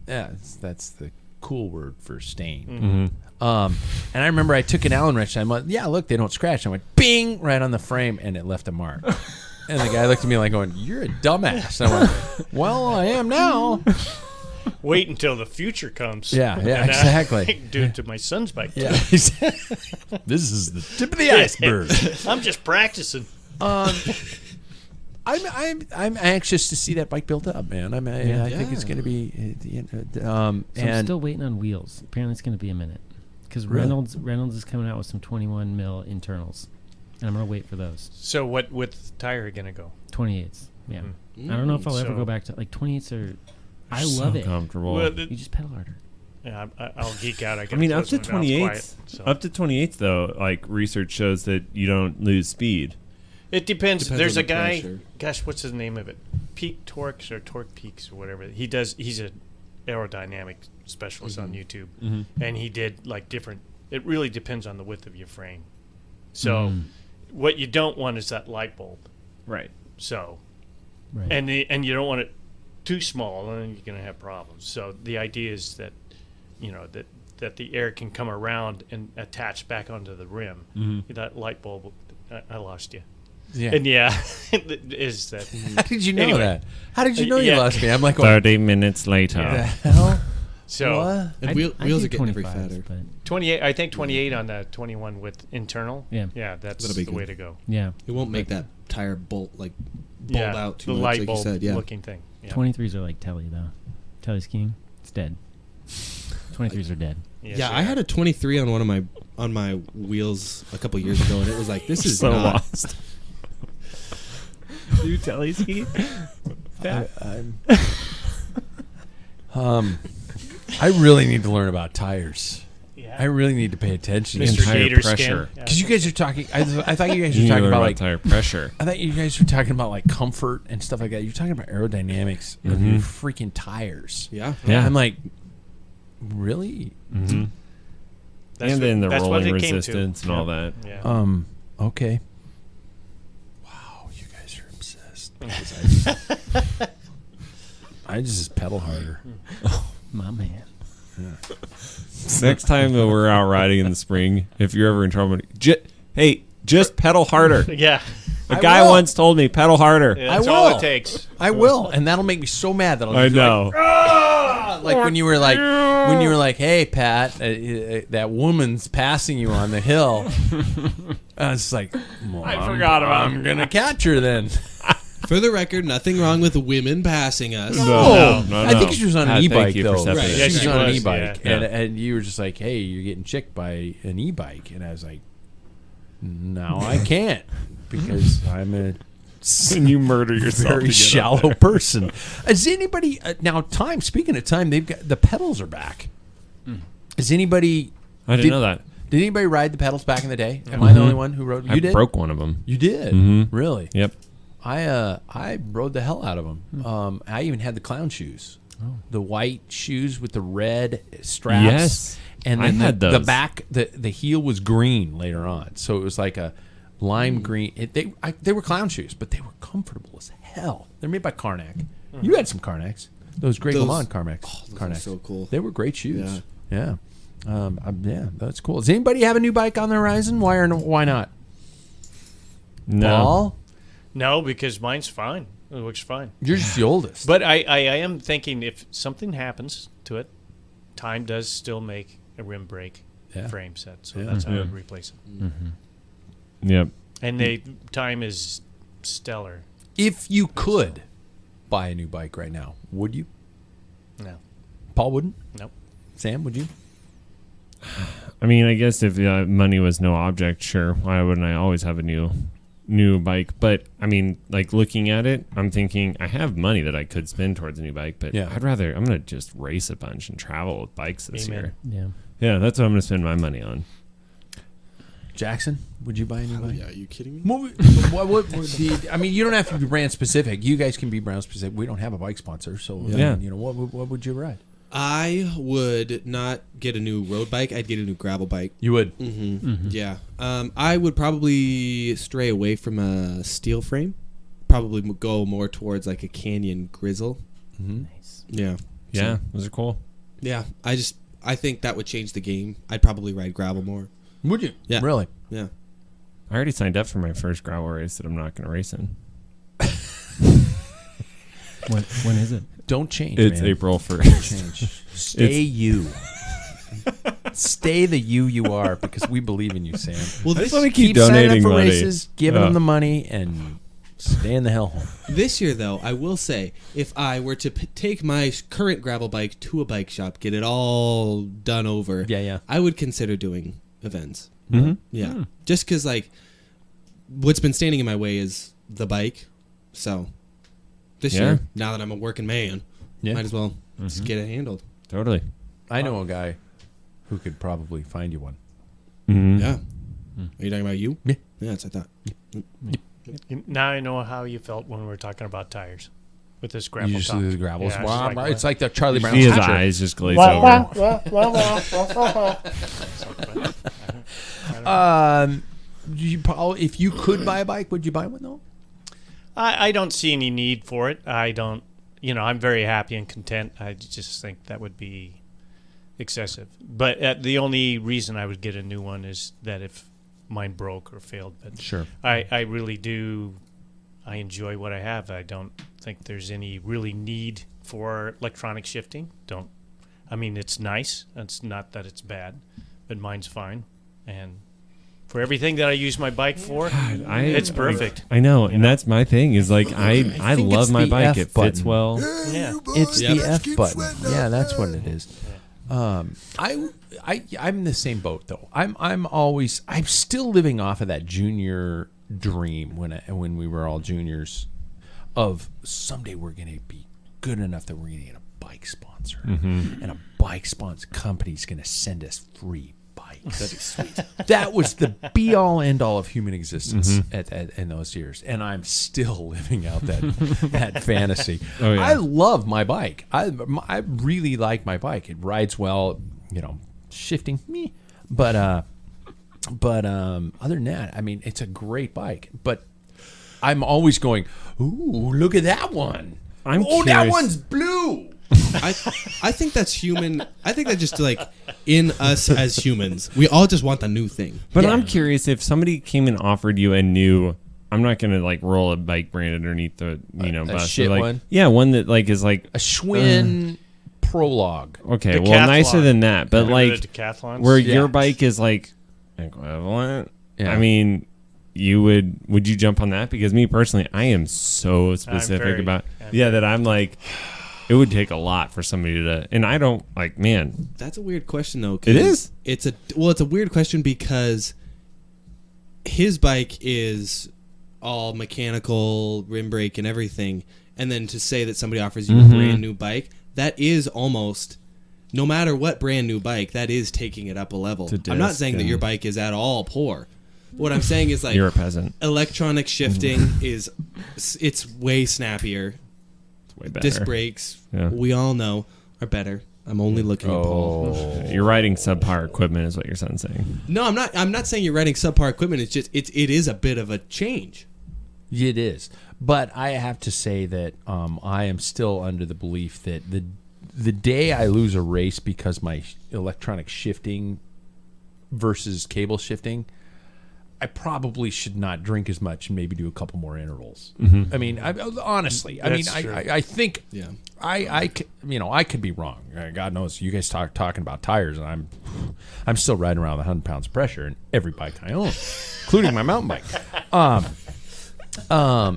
Speaker 1: yeah. That's the cool word for stain.
Speaker 2: Mm-hmm.
Speaker 1: And I remember I took an Allen wrench. And I went, yeah, look, they don't scratch. I went, bing, right on the frame, and it left a mark. And the guy looked at me like, going, "You're a dumbass." And I went, "Well, I am now."
Speaker 3: Wait until the future comes.
Speaker 1: Yeah, yeah,
Speaker 3: And,
Speaker 1: exactly.
Speaker 3: do it to my son's bike.
Speaker 1: Yeah, this is the tip of the iceberg.
Speaker 3: I'm just practicing.
Speaker 1: I'm anxious to see that bike built up, man. I think it's going to be,
Speaker 4: So I'm
Speaker 1: and
Speaker 4: still waiting on wheels. Apparently, it's going to be a minute because
Speaker 1: Really?
Speaker 4: Reynolds is coming out with some 21 mil internals, and I'm going to wait for those
Speaker 3: So what with tire are you gonna go?
Speaker 4: 28s. Yeah, I don't know if I'll ever
Speaker 3: So-
Speaker 4: go back to like 28s are. I
Speaker 2: So
Speaker 4: love it.
Speaker 2: comfortable.
Speaker 3: Well,
Speaker 4: You just pedal harder.
Speaker 3: Yeah, I'll geek out.
Speaker 2: I mean, up to 28.
Speaker 3: So.
Speaker 2: Up to 28 though, like research shows that you don't lose speed.
Speaker 3: It depends.
Speaker 5: Depends
Speaker 3: There's
Speaker 5: on
Speaker 3: a
Speaker 5: the
Speaker 3: guy.
Speaker 5: pressure.
Speaker 3: Gosh, what's the name of it? Peak Torques or Torque Peaks or whatever. He's an aerodynamic specialist on YouTube, and he did like different. It really depends on the width of your frame. So, what you don't want is that light bulb.
Speaker 2: Right.
Speaker 3: So,
Speaker 4: Right.
Speaker 3: and you don't want it too small, and then you're going to have problems. So the idea is that, that the air can come around and attach back onto the rim. That light bulb, I lost you.
Speaker 1: yeah.
Speaker 3: And is that
Speaker 1: How did you know
Speaker 3: Anyway.
Speaker 1: that? How did you know you
Speaker 3: Yeah.
Speaker 1: lost me? I'm like, what
Speaker 2: 30 minutes later.
Speaker 1: the hell?
Speaker 3: so?
Speaker 1: What?
Speaker 5: And
Speaker 4: I
Speaker 5: wheels
Speaker 4: do
Speaker 5: are getting every
Speaker 4: 25s,
Speaker 5: fatter.
Speaker 4: but
Speaker 3: 28. I think 28 on the 21 with internal.
Speaker 4: Yeah.
Speaker 3: yeah, that's
Speaker 5: That'll be
Speaker 3: the
Speaker 5: good.
Speaker 3: way to go.
Speaker 4: yeah,
Speaker 5: It won't make that tire bulb bulb
Speaker 3: Yeah,
Speaker 5: out too
Speaker 3: the
Speaker 5: much,
Speaker 3: light
Speaker 5: like
Speaker 3: bulb
Speaker 5: you said. Yeah.
Speaker 3: looking thing. Yeah.
Speaker 4: 23s are like telly though. Telly skiing, it's dead. 23s are dead.
Speaker 3: Yes,
Speaker 5: Yeah,
Speaker 3: they
Speaker 5: I
Speaker 3: are.
Speaker 5: had a 23 on one of my wheels a couple years ago, and it was like, this is
Speaker 2: So
Speaker 5: not.
Speaker 2: lost.
Speaker 4: Do telly ski?
Speaker 1: I really need to learn about tires.
Speaker 3: Yeah.
Speaker 1: I really need to pay attention.
Speaker 3: Mr.
Speaker 2: tire
Speaker 3: Gator
Speaker 2: pressure.
Speaker 3: Skin.
Speaker 1: Because you guys are talking. I thought you guys were
Speaker 2: You
Speaker 1: talking
Speaker 2: learn
Speaker 1: about like.
Speaker 2: tire pressure.
Speaker 1: I thought you guys were talking about like comfort and stuff like that. You're talking about aerodynamics of your freaking tires.
Speaker 5: Yeah.
Speaker 2: Yeah.
Speaker 1: I'm like, really?
Speaker 3: That's
Speaker 2: and
Speaker 3: what-
Speaker 2: then the
Speaker 3: that's what
Speaker 2: rolling
Speaker 3: it came to.
Speaker 2: resistance and all that.
Speaker 3: Yeah.
Speaker 1: Okay. Wow, you guys are obsessed. Because I just pedal harder.
Speaker 4: My man.
Speaker 2: Next time that we're out riding in the spring, if you're ever in trouble, just pedal harder.
Speaker 3: Yeah.
Speaker 2: A
Speaker 1: I
Speaker 2: guy
Speaker 1: will.
Speaker 2: once told me pedal harder.
Speaker 3: Yeah, that's
Speaker 1: I
Speaker 3: all
Speaker 1: will.
Speaker 3: it takes.
Speaker 1: I will, and that'll make me so mad that I'll
Speaker 2: I
Speaker 1: just be
Speaker 2: know.
Speaker 1: like when you were like, hey Pat, that woman's passing you on the hill. I was like, well, I
Speaker 2: forgot about
Speaker 1: I'm gonna catch her then.
Speaker 5: For the record, nothing wrong with women passing us.
Speaker 2: No.
Speaker 1: I think she was on an
Speaker 2: Thank
Speaker 1: e-bike
Speaker 2: you for
Speaker 1: though.
Speaker 2: stepping
Speaker 5: Right.
Speaker 2: in.
Speaker 3: Yeah,
Speaker 1: she was
Speaker 3: she
Speaker 1: on an
Speaker 3: was,
Speaker 1: e-bike,
Speaker 2: yeah.
Speaker 1: and you were just like, hey, you're getting chicked by an e-bike, and I was like, Now I can't because I'm a
Speaker 2: And you murder yourself. to
Speaker 1: very
Speaker 2: get up
Speaker 1: shallow
Speaker 2: there.
Speaker 1: person. Is anybody now? Time. Speaking of time, they've got the pedals are back. Is anybody?
Speaker 2: I didn't know that.
Speaker 1: Did anybody ride the pedals back in the day? Am I the only one who rode? You
Speaker 2: I
Speaker 1: did.
Speaker 2: broke one of them.
Speaker 1: You did. Really?
Speaker 2: Yep.
Speaker 1: I rode the hell out of them. I even had the clown shoes, the white shoes with the red straps.
Speaker 2: Yes.
Speaker 1: and
Speaker 2: I
Speaker 1: then
Speaker 2: had
Speaker 1: the
Speaker 2: those.
Speaker 1: back, the heel was green later on, so it was like a lime green. They were clown shoes, but they were comfortable as hell. They're made by Karnak. You had some Karnaks. Those Grey
Speaker 5: Those-
Speaker 1: Gourmand Karnaks.
Speaker 5: those are
Speaker 1: Karnaks.
Speaker 5: so cool.
Speaker 1: They were great shoes. Yeah. Yeah, that's cool. Does anybody have a new bike on the horizon? Why not?
Speaker 2: No.
Speaker 1: Paul?
Speaker 3: No, because mine's fine. It looks fine.
Speaker 1: You're just the oldest.
Speaker 3: But I am thinking if something happens to it, time does still make a rim brake frame set. So that's how I would replace it.
Speaker 2: Yep.
Speaker 3: And time is stellar.
Speaker 1: If you could buy a new bike right now, would you?
Speaker 3: No.
Speaker 1: Paul wouldn't?
Speaker 3: Nope.
Speaker 1: Sam, would you?
Speaker 2: I mean, I guess if money was no object, sure. Why wouldn't I always have a new bike? But I mean, like looking at it, I'm thinking I have money that I could spend towards a new bike, but
Speaker 1: Yeah.
Speaker 2: I'm gonna just race a bunch and travel with bikes this
Speaker 3: Amen.
Speaker 2: year.
Speaker 4: Yeah.
Speaker 2: Yeah, that's what I'm gonna spend my money on.
Speaker 1: Jackson, would you buy a new bike?
Speaker 5: Yeah, are you kidding me?
Speaker 1: I mean, you don't have to be brand specific. You guys can be brand specific. We don't have a bike sponsor, so
Speaker 2: Yeah.
Speaker 1: what would you ride?
Speaker 5: I would not get a new road bike. I'd get a new gravel bike.
Speaker 1: You would.
Speaker 5: Yeah. I would probably stray away from a steel frame. Probably go more towards like a Canyon Grizzle.
Speaker 4: Nice.
Speaker 5: Yeah.
Speaker 2: Yeah, those are cool.
Speaker 5: Yeah. I think that would change the game. I'd probably ride gravel more.
Speaker 1: Would you?
Speaker 5: Yeah.
Speaker 1: Really?
Speaker 5: Yeah.
Speaker 2: I already signed up for my first gravel race that I'm not gonna race in.
Speaker 4: When is it?
Speaker 1: Don't change.
Speaker 2: It's
Speaker 1: man.
Speaker 2: April 1st.
Speaker 1: Change. Stay you. Stay the you are because we believe in you, Sam.
Speaker 5: Well,
Speaker 2: I just
Speaker 5: this,
Speaker 2: want to keep
Speaker 1: signing up
Speaker 2: donating
Speaker 1: for
Speaker 2: money.
Speaker 1: races, giving them the money, and staying the hell home.
Speaker 5: this year, though, I will say, if I were to take my current gravel bike to a bike shop, get it all done over,
Speaker 1: Yeah.
Speaker 5: I would consider doing events.
Speaker 2: Mhm.
Speaker 5: Yeah. Just because, like, what's been standing in my way is the bike. So, this
Speaker 2: Yeah.
Speaker 5: year, now that I'm a working man,
Speaker 1: Yeah.
Speaker 5: might as well just get it handled.
Speaker 2: Totally.
Speaker 1: I know a guy who could probably find you one.
Speaker 2: Mhm.
Speaker 5: Yeah. Are you talking about you?
Speaker 1: Yeah.
Speaker 5: Yeah, that's what I thought.
Speaker 3: Now I know how you felt when we were talking about tires with this gravel
Speaker 1: You just
Speaker 3: top.
Speaker 1: do the gravels.
Speaker 3: Yeah,
Speaker 1: Wow,
Speaker 3: it's like,
Speaker 1: it's like the Charlie Brown
Speaker 2: See his
Speaker 1: picture.
Speaker 2: eyes just glaze over.
Speaker 1: Paul, if you could buy a bike, would you buy one though?
Speaker 3: I don't see any need for it. I don't, I'm very happy and content. I just think that would be excessive. But the only reason I would get a new one is that if mine broke or failed. But
Speaker 1: Sure.
Speaker 3: I really do. I enjoy what I have. I don't think there's any really need for electronic shifting. I mean, it's nice. It's not that it's bad, but mine's fine. And for everything that I use my bike for, it's perfect.
Speaker 2: I know, and that's my thing. Is like I
Speaker 1: think
Speaker 2: love
Speaker 1: it's
Speaker 2: my
Speaker 1: the
Speaker 2: bike.
Speaker 1: F
Speaker 2: It fits
Speaker 1: button.
Speaker 2: well.
Speaker 3: Yeah.
Speaker 1: It's
Speaker 5: Yep.
Speaker 1: the F button. Yeah, that's what it is. I'm in the same boat though. I'm still living off of that junior dream when we were all juniors of someday we're going to be good enough that we're going to get a bike sponsor, and a bike sponsor company's going to send us free bikes. That'd be sweet. That was the be all end all of human existence in those years, and I'm still living out that fantasy.
Speaker 2: Oh, yeah.
Speaker 1: I love my bike. I really like my bike. It rides well, shifting me, but other than that, I mean, it's a great bike. But I'm always going, ooh, look at that one.
Speaker 2: I'm
Speaker 1: that
Speaker 2: curious.
Speaker 1: one's blue.
Speaker 5: I think that's human. I think that's just like in us as humans. We all just want the new thing.
Speaker 2: But
Speaker 1: Yeah.
Speaker 2: I'm curious if somebody came and offered you a new. I'm not gonna like roll a bike brand underneath the bus.
Speaker 1: shit
Speaker 2: But, like,
Speaker 1: one?
Speaker 2: Yeah, one that like is like
Speaker 1: A Schwinn Prologue.
Speaker 2: okay, well
Speaker 3: Decathlon.
Speaker 2: nicer than that, but
Speaker 3: Remember
Speaker 2: like
Speaker 3: the decathlons?
Speaker 2: where
Speaker 1: Yeah.
Speaker 2: your bike is like equivalent.
Speaker 1: Yeah.
Speaker 2: I mean, would you jump on that? Because me personally, I am so specific
Speaker 3: very-
Speaker 2: about
Speaker 3: I'm
Speaker 2: that I'm like, it would take a lot for somebody to, and I don't like, man.
Speaker 5: That's a weird question though. 'cause
Speaker 2: It is?
Speaker 5: It's a weird question because his bike is all mechanical, rim brake, and everything, and then to say that somebody offers you a brand new bike, that is almost, no matter what brand new bike, that is taking it up a level. I'm not saying that your bike is at all poor. What I'm saying is, like,
Speaker 2: You're a peasant.
Speaker 5: electronic shifting it's way snappier.
Speaker 2: It's way better.
Speaker 5: Disc brakes,
Speaker 2: Yeah.
Speaker 5: we all know, are better. I'm only looking at Paul.
Speaker 2: You're riding subpar equipment, is what your son's saying.
Speaker 5: No, I'm not. I'm not saying you're riding subpar equipment. It's just it is a bit of a change.
Speaker 1: It is, but I have to say that I am still under the belief that the day I lose a race because my electronic shifting versus cable shifting, I probably should not drink as much and maybe do a couple more intervals. I mean, honestly,
Speaker 3: That's true.
Speaker 1: I think
Speaker 5: Yeah.
Speaker 1: I could be wrong. God knows, you guys talking about tires, and I'm still riding around with 100 pounds of pressure in every bike I own, including my mountain bike.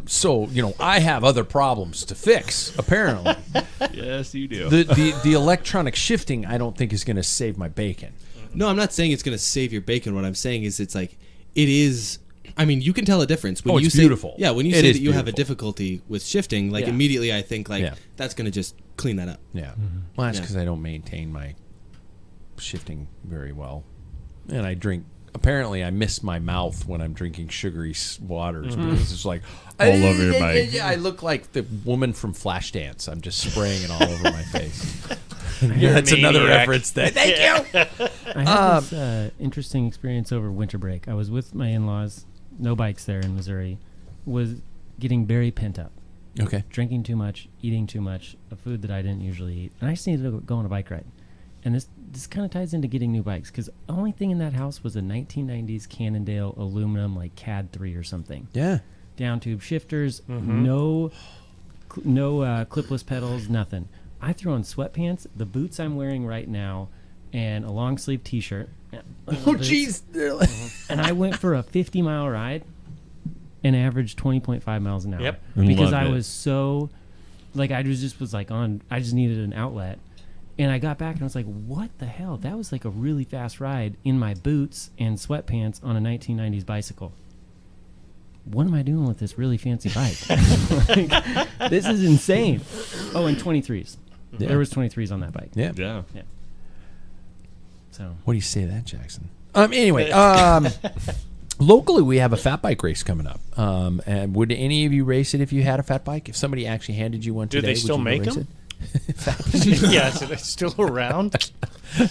Speaker 1: So I have other problems to fix. Apparently,
Speaker 2: Yes, you do.
Speaker 1: the electronic shifting I don't think is going to save my bacon.
Speaker 5: No, I'm not saying it's going to save your bacon. What I'm saying is it's like it is. I mean, you can tell a difference when
Speaker 1: Oh,
Speaker 5: you
Speaker 1: it's
Speaker 5: say
Speaker 1: beautiful.
Speaker 5: Yeah, when you
Speaker 1: It
Speaker 5: say
Speaker 1: is
Speaker 5: that you have a
Speaker 1: beautiful.
Speaker 5: difficulty with shifting, like
Speaker 1: Yeah.
Speaker 5: immediately I think like
Speaker 1: Yeah.
Speaker 5: that's going to just clean that up.
Speaker 1: Yeah. Well, that's
Speaker 5: Yeah.
Speaker 1: because I don't maintain my shifting very well, and I drink. Apparently, I miss my mouth when I'm drinking sugary waters because it's like
Speaker 2: All over your bike.
Speaker 1: Yeah, I look like the woman from Flashdance. I'm just spraying it all over my face.
Speaker 3: You're a
Speaker 1: That's another
Speaker 3: maniac.
Speaker 1: reference. Thank you.
Speaker 4: I had this interesting experience over winter break. I was with my in-laws, no bikes there in Missouri, was getting very pent up,
Speaker 1: Okay.
Speaker 4: drinking too much, eating too much, of food that I didn't usually eat, and I just needed to go on a bike ride. And this kind of ties into getting new bikes, because the only thing in that house was a 1990s Cannondale aluminum, like CAD 3 or something.
Speaker 1: Yeah.
Speaker 4: Down tube shifters, no clipless pedals, nothing. I threw on sweatpants, the boots I'm wearing right now, and a long sleeve T-shirt.
Speaker 1: Oh, jeez.
Speaker 4: And I went for a 50-mile ride and averaged 20.5 miles an hour.
Speaker 3: Yep.
Speaker 4: Because
Speaker 2: Loved
Speaker 4: I
Speaker 2: it.
Speaker 4: was so, like, I was like on, I just needed an outlet. And I got back and I was like, what the hell? That was like a really fast ride in my boots and sweatpants on a 1990s bicycle. What am I doing with this really fancy bike? Like, this is insane. Oh, and 23s.
Speaker 1: Yeah.
Speaker 4: There was 23s on that bike.
Speaker 1: Yeah.
Speaker 2: Yeah.
Speaker 4: So
Speaker 1: What do you say to that, Jackson? Anyway, locally we have a fat bike race coming up. And would any of you race it if you had a fat bike? If somebody actually handed you one
Speaker 3: Do
Speaker 1: today,
Speaker 3: they
Speaker 1: would
Speaker 3: still
Speaker 1: you go
Speaker 3: make
Speaker 1: race
Speaker 3: them?
Speaker 1: it?
Speaker 3: Yeah, so they're still around.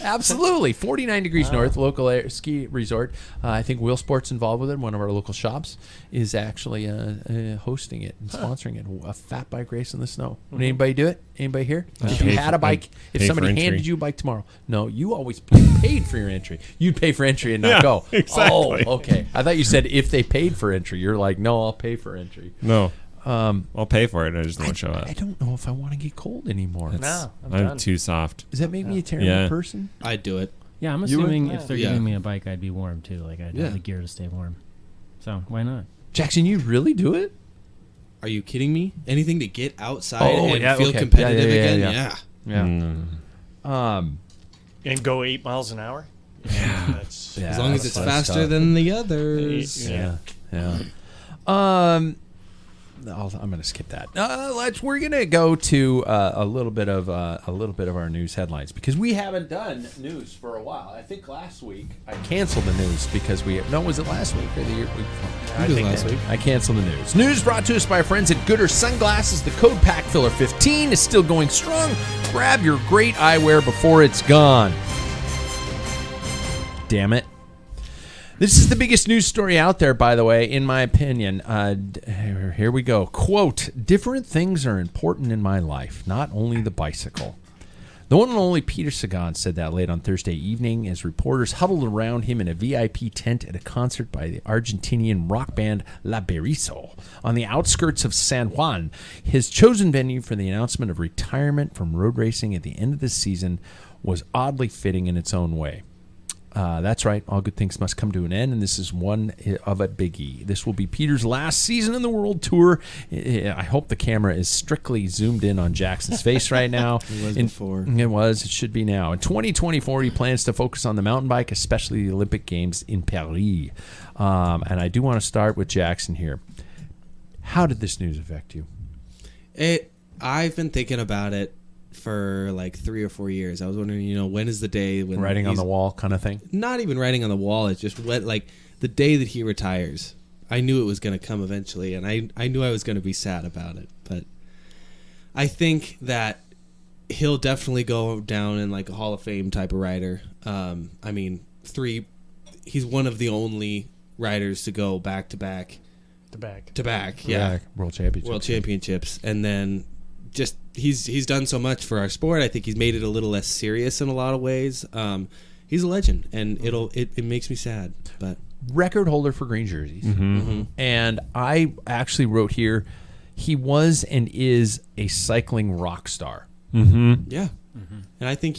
Speaker 1: Absolutely. 49 degrees north, local ski resort. I think Wheel Sports involved with it. One of our local shops is actually hosting it and sponsoring it. A fat bike race in the snow. Would anybody do it? Anybody here? If you
Speaker 2: Pay
Speaker 1: had
Speaker 2: for-
Speaker 1: a bike, if
Speaker 2: pay
Speaker 1: somebody
Speaker 2: for entry.
Speaker 1: handed you a bike tomorrow, no, you always paid for your entry. You'd pay for entry and not
Speaker 2: Yeah,
Speaker 1: go.
Speaker 2: exactly.
Speaker 1: Oh, okay. I thought you said if they paid for entry. You're like, no, I'll pay for entry.
Speaker 2: No. I'll pay for it. I just don't show up.
Speaker 1: I don't know if I want to get cold anymore.
Speaker 3: No, I'm
Speaker 2: I'm
Speaker 3: done.
Speaker 2: too soft.
Speaker 1: Does that make me a terrible
Speaker 2: Yeah.
Speaker 1: person?
Speaker 5: I'd do it.
Speaker 4: yeah, I'm
Speaker 1: You would?
Speaker 4: assuming if they're
Speaker 5: Yeah.
Speaker 4: giving me a bike, I'd be warm too. Like I'd
Speaker 5: Yeah.
Speaker 4: have the gear to stay warm. So why not?
Speaker 1: Jackson, you really do it?
Speaker 5: Are you kidding me? Anything to get outside
Speaker 1: Oh,
Speaker 5: and
Speaker 1: yeah,
Speaker 5: feel
Speaker 1: okay.
Speaker 5: competitive
Speaker 1: Yeah, yeah, yeah,
Speaker 5: again?
Speaker 1: yeah.
Speaker 5: Yeah.
Speaker 1: Yeah.
Speaker 3: And go 8 miles an hour. Yeah, that's
Speaker 1: Yeah,
Speaker 5: As long as
Speaker 1: that's
Speaker 5: it's
Speaker 1: fun
Speaker 5: faster
Speaker 1: stuff.
Speaker 5: than the others.
Speaker 3: Yeah.
Speaker 1: Yeah. I'm going to skip that. We're going to go to a little bit of our news headlines because we haven't done news for a while. I think last week I canceled the news because was it last week or the week before?
Speaker 5: I think last week.
Speaker 1: I canceled the news. News brought to us by our friends at Gooder Sunglasses. The code Packfiller15 is still going strong. Grab your great eyewear before it's gone. Damn it. This is the biggest news story out there, by the way, in my opinion. Here we go. Quote, different things are important in my life, not only the bicycle. The one and only Peter Sagan said that late on Thursday evening as reporters huddled around him in a VIP tent at a concert by the Argentinian rock band La Berizo on the outskirts of San Juan, his chosen venue for the announcement of retirement from road racing at the end of the season was oddly fitting in its own way. That's right. All good things must come to an end, and this is one of a biggie. This will be Peter's last season in the World Tour. I hope the camera is strictly zoomed in on Jackson's face right now.
Speaker 5: It was before.
Speaker 1: It was. It should be now. In 2024, he plans to focus on the mountain bike, especially the Olympic Games in Paris. And I do want to start with Jackson here. How did this news affect you?
Speaker 5: I've been thinking about it for like 3 or 4 years. I was wondering, when is the day when
Speaker 1: Writing on the wall kind of thing?
Speaker 5: Not even writing on the wall. It's just like the day that he retires. I knew it was going to come eventually, and I knew I was going to be sad about it. But I think that he'll definitely go down in like a Hall of Fame type of rider. He's one of the only riders to go back to back. Yeah.
Speaker 1: World
Speaker 5: Championships. And then just he's done so much for our sport. I think he's made it a little less serious in a lot of ways. He's a legend, and it makes me sad. But
Speaker 1: record holder for green jerseys.
Speaker 2: Mm-hmm.
Speaker 1: And I actually wrote here, he was and is a cycling rock star.
Speaker 2: Mm-hmm.
Speaker 5: Yeah. And I think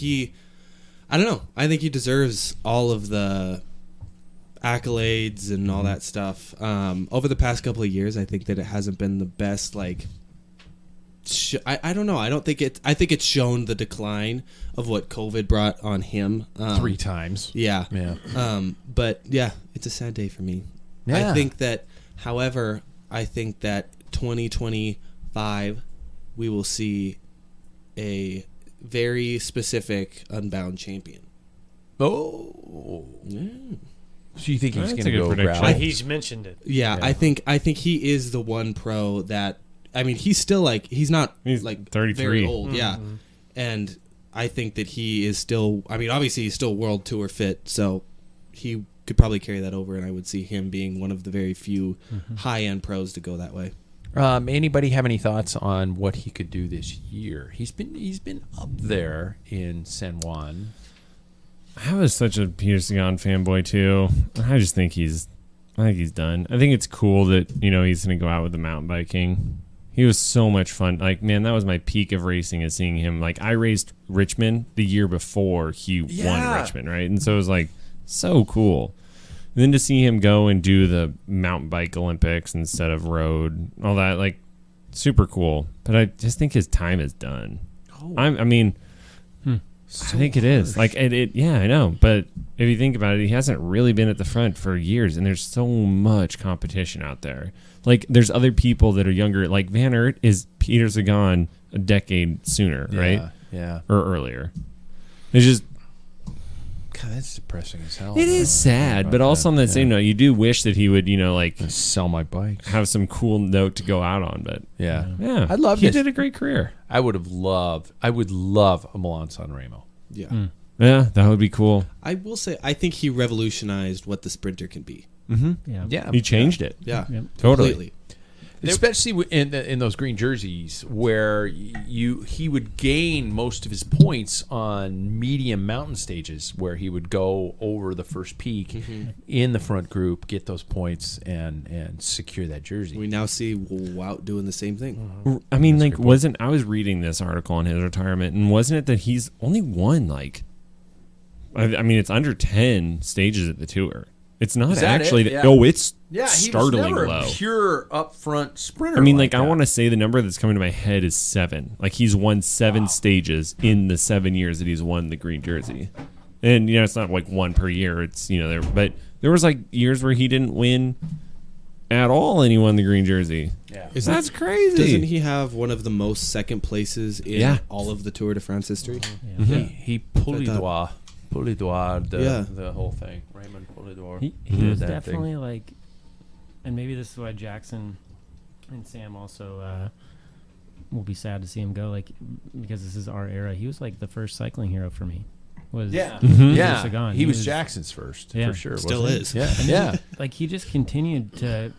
Speaker 5: I think he deserves all of the accolades and all that stuff. Over the past couple of years, I think that it hasn't been the best, like, I don't know. I think it's shown the decline of what COVID brought on him.
Speaker 1: 3 times.
Speaker 5: Yeah.
Speaker 1: Yeah.
Speaker 5: But yeah, it's a sad day for me.
Speaker 1: Yeah.
Speaker 5: I think that 2025 we will see a very specific Unbound champion.
Speaker 1: Oh.
Speaker 5: Yeah.
Speaker 1: So you think he's
Speaker 2: That's
Speaker 1: going
Speaker 2: a
Speaker 1: to
Speaker 2: good
Speaker 1: go
Speaker 2: prediction.
Speaker 1: grab?
Speaker 3: He's mentioned it.
Speaker 5: Yeah,
Speaker 1: Yeah.
Speaker 5: I think he is the one pro that. I mean, he's still he's not like
Speaker 2: 33.
Speaker 5: very old, yeah. And I think that he is still. I mean, obviously he's still World Tour fit, so he could probably carry that over, and I would see him being one of the very few high end pros to go that way.
Speaker 1: Anybody have any thoughts on what he could do this year? He's been up there in San Juan.
Speaker 2: I was such a Peter Sagan fanboy too. I think he's done. I think it's cool that he's going to go out with the mountain biking. He was so much fun. Like, man, that was my peak of racing, is seeing him. Like, I raced Richmond the year before he won Richmond, right? And so it was like so cool. And then to see him go and do the mountain bike Olympics instead of road, all that, like, super cool. But I just think his time is done. I think it is. Like, yeah, I know. But if you think about it, he hasn't really been at the front for years, and there's so much competition out there. Like, there's other people that are younger. Like, Van Aert is Peter Sagan a decade sooner, right?
Speaker 1: Yeah.
Speaker 2: Or earlier. It's just...
Speaker 1: God, that's depressing as hell.
Speaker 2: It is sad, but also on that same note, you do wish that he would,
Speaker 1: sell my bikes.
Speaker 2: have some cool note to go out on. But
Speaker 1: Yeah.
Speaker 2: yeah,
Speaker 1: I'd love
Speaker 2: he
Speaker 1: this.
Speaker 2: did a great career.
Speaker 1: I would love a Milan Sanremo.
Speaker 5: Yeah.
Speaker 2: Yeah, that would be cool.
Speaker 5: I will say, I think he revolutionized what the sprinter can be.
Speaker 4: Yeah.
Speaker 1: Yeah.
Speaker 2: He changed it.
Speaker 5: Yeah,
Speaker 4: Yep.
Speaker 2: Totally.
Speaker 5: completely.
Speaker 1: Especially in those green jerseys where he would gain most of his points on medium mountain stages where he would go over the first peak in the front group, get those points, and secure that jersey.
Speaker 5: We now see Wout doing the same thing.
Speaker 2: I mean, like, I was reading this article on his retirement, and wasn't it that he's only won, like, I mean, it's under 10 stages at the tour. It's not
Speaker 1: Is that
Speaker 2: actually
Speaker 1: it?
Speaker 2: that.
Speaker 1: Yeah.
Speaker 2: Oh, it's
Speaker 1: He was
Speaker 2: startling
Speaker 1: never
Speaker 2: low.
Speaker 1: a pure upfront sprinter.
Speaker 2: I mean, like, I
Speaker 1: that.
Speaker 2: want to say the number that's coming to my head is 7. Like, he's won 7 stages in the 7 years that he's won the green jersey. And, it's not like one per year. It's, but there was like years where he didn't win at all and he won the green jersey.
Speaker 1: Yeah.
Speaker 2: That's crazy.
Speaker 5: Doesn't he have one of the most second places in all of the Tour de France history?
Speaker 1: He Polydor, the whole thing. Raymond Polydor.
Speaker 4: He
Speaker 1: did
Speaker 4: was
Speaker 1: that
Speaker 4: definitely
Speaker 1: thing.
Speaker 4: like, and maybe this is why Jackson and Sam also will be sad to see him go, like, because this is our era. He was like the first cycling hero for me.
Speaker 1: Yeah.
Speaker 4: Sagan.
Speaker 1: He was Jackson's first, for sure.
Speaker 5: Still
Speaker 1: wasn't he?
Speaker 5: is.
Speaker 1: Yeah.
Speaker 4: Like, he just continued to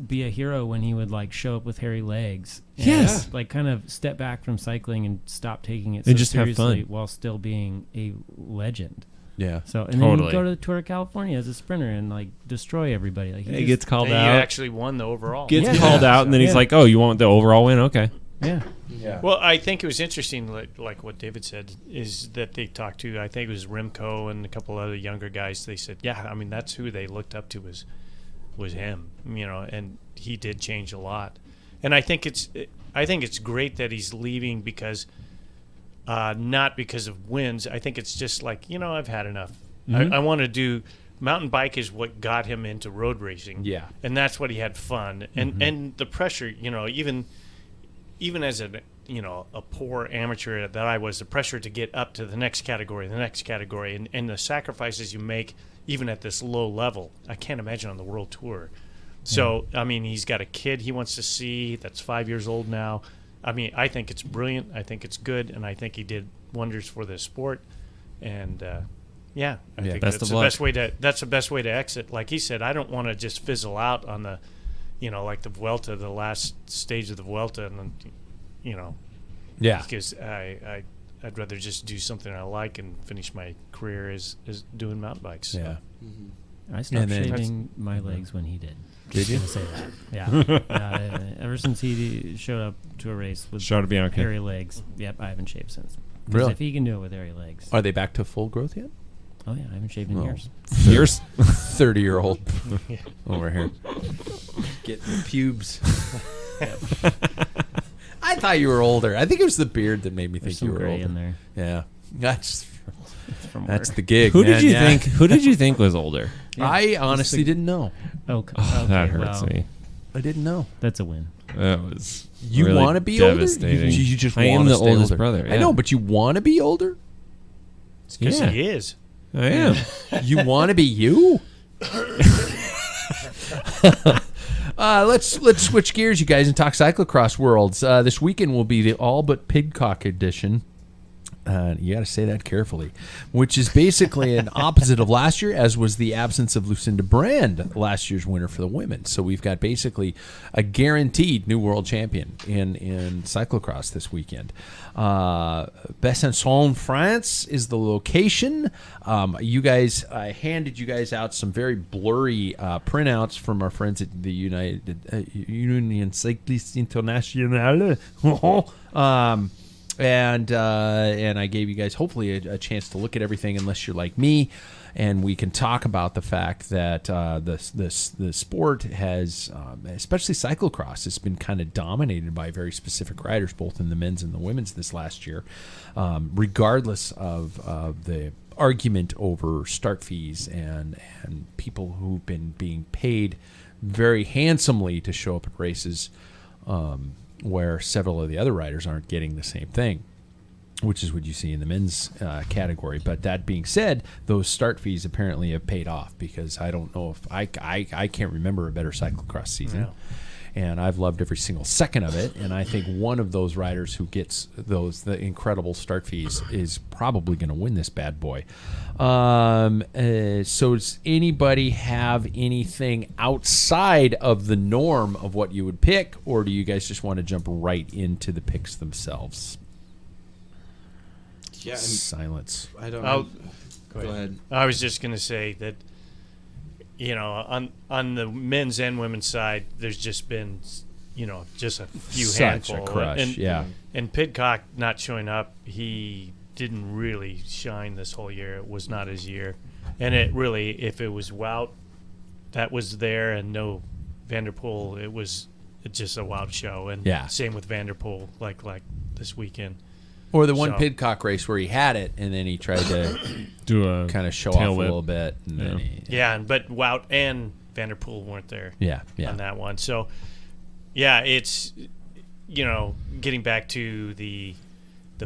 Speaker 4: be a hero when he would like show up with hairy legs. And,
Speaker 2: Yes.
Speaker 4: like, kind of step back from cycling and stop taking it so
Speaker 2: And just have
Speaker 4: seriously
Speaker 2: fun.
Speaker 4: while still being a legend.
Speaker 1: Yeah.
Speaker 4: So, and then
Speaker 2: Totally.
Speaker 4: you go to the Tour of California as a sprinter and like destroy everybody. Like,
Speaker 2: He gets called
Speaker 3: And
Speaker 2: out.
Speaker 3: he actually won the overall.
Speaker 2: Gets
Speaker 4: Yeah.
Speaker 2: called out, and then he's
Speaker 4: Yeah.
Speaker 2: like, "Oh, you want the overall win? Okay."
Speaker 4: Yeah.
Speaker 1: Yeah.
Speaker 3: Well, I think it was interesting, like what David said, is that they talked to, I think it was Rimco and a couple other younger guys. They said, yeah, I mean, that's who they looked up to was him, and he did change a lot. And I think it's great that he's leaving because, not because of wins. I think it's just like, I've had enough. I want to do. Mountain bike is what got him into road racing.
Speaker 1: Yeah.
Speaker 3: And that's what he had fun. And the pressure, even as a poor amateur that I was, the pressure to get up to the next category, and the sacrifices you make even at this low level, I can't imagine on the world tour. So, I mean, he's got a kid he wants to see that's 5 years old now. I mean, I think it's brilliant. I think it's good. And I think he did wonders for the sport. And, I think
Speaker 2: best
Speaker 3: that's
Speaker 2: of luck.
Speaker 3: That's the best way to exit. Like he said, I don't want to just fizzle out on the, like the Vuelta, the last stage of the Vuelta, and then,
Speaker 1: Yeah.
Speaker 3: because I'd rather just do something I like and finish my career as doing mountain bikes.
Speaker 1: Yeah.
Speaker 4: I stopped
Speaker 1: And then-
Speaker 4: shaving my legs when he did.
Speaker 1: Did you?
Speaker 4: I'm gonna say that. Yeah. Ever since he showed up to a race with
Speaker 2: Shout out to Bianca.
Speaker 4: hairy legs. Yep, I haven't shaved since. 'Cause
Speaker 1: Really?
Speaker 4: if he can do it with hairy legs.
Speaker 1: Are they back to full growth yet?
Speaker 4: Oh yeah, I haven't shaved in
Speaker 1: Oh.
Speaker 4: years.
Speaker 2: Years?
Speaker 1: 30-year-old over here. Getting the pubes. I thought you were older. I think it was the beard that made me
Speaker 4: There's
Speaker 1: think you
Speaker 4: some
Speaker 1: were
Speaker 4: gray
Speaker 1: older.
Speaker 4: in there.
Speaker 1: Yeah. That's
Speaker 4: From
Speaker 1: that's
Speaker 4: work.
Speaker 1: the gig.
Speaker 2: Who
Speaker 1: man.
Speaker 2: did you
Speaker 1: Yeah.
Speaker 2: think? Who did you think was older?
Speaker 1: I honestly didn't know.
Speaker 4: Okay,
Speaker 2: That hurts
Speaker 4: well,
Speaker 2: me.
Speaker 1: I didn't know.
Speaker 4: That's a win.
Speaker 2: That was
Speaker 1: You
Speaker 2: really
Speaker 1: want to be older?
Speaker 2: devastating.
Speaker 1: You just
Speaker 2: I am
Speaker 1: wanna
Speaker 2: the
Speaker 1: stay
Speaker 2: oldest
Speaker 1: older.
Speaker 2: brother.
Speaker 1: I
Speaker 2: yeah.
Speaker 1: know, but you want to be older?
Speaker 3: Because
Speaker 2: Yeah.
Speaker 3: he is.
Speaker 2: I am.
Speaker 1: You want to be you? Let's switch gears, you guys, and talk cyclocross worlds. This weekend will be the all but Pidcock edition. You got to say that carefully, which is basically an opposite of last year, as was the absence of Lucinda Brand, last year's winner for the women. So we've got basically a guaranteed new world champion in cyclocross this weekend. Besançon, France is the location. You guys, I handed you guys out some very blurry printouts from our friends at the Union Cycliste Internationale. And I gave you guys hopefully a chance to look at everything, unless you're like me, and we can talk about the fact that the sport has, especially cyclocross, it's been kind of dominated by very specific riders, both in the men's and the women's this last year, regardless of the argument over start fees and people who've been being paid very handsomely to show up at races. Where several of the other riders aren't getting the same thing, which is what you see in the men's category. But that being said, those start fees apparently have paid off, because I don't know if I can't remember a better cyclocross season.
Speaker 3: No.
Speaker 1: And I've loved every single second of it. And I think one of those riders who gets the incredible start fees is probably going to win this bad boy. So does anybody have anything outside of the norm of what you would pick, or do you guys just want to jump right into the picks themselves?
Speaker 5: Yeah,
Speaker 1: Silence.
Speaker 5: I don't
Speaker 3: I'll-
Speaker 5: know. Go ahead.
Speaker 3: I was just going to say that, on the men's and women's side, there's just been, just a few
Speaker 1: Such a
Speaker 3: handful.
Speaker 1: crush,
Speaker 3: And,
Speaker 1: yeah.
Speaker 3: And Pidcock not showing up, he didn't really shine this whole year. It was not his year. And it really, if it was Wout that was there and no Vanderpool, it was just a Wout show. And
Speaker 1: Yeah.
Speaker 3: same with Vanderpool, like this weekend.
Speaker 1: Or the one
Speaker 3: So-
Speaker 1: Pidcock race where he had it, and then he tried to
Speaker 2: Do a
Speaker 1: kind of show
Speaker 2: tail
Speaker 1: off
Speaker 2: whip.
Speaker 1: a little bit. And then
Speaker 3: Yeah, but Wout and Vanderpool weren't there.
Speaker 1: yeah.
Speaker 3: On that one. So, yeah, it's, getting back to the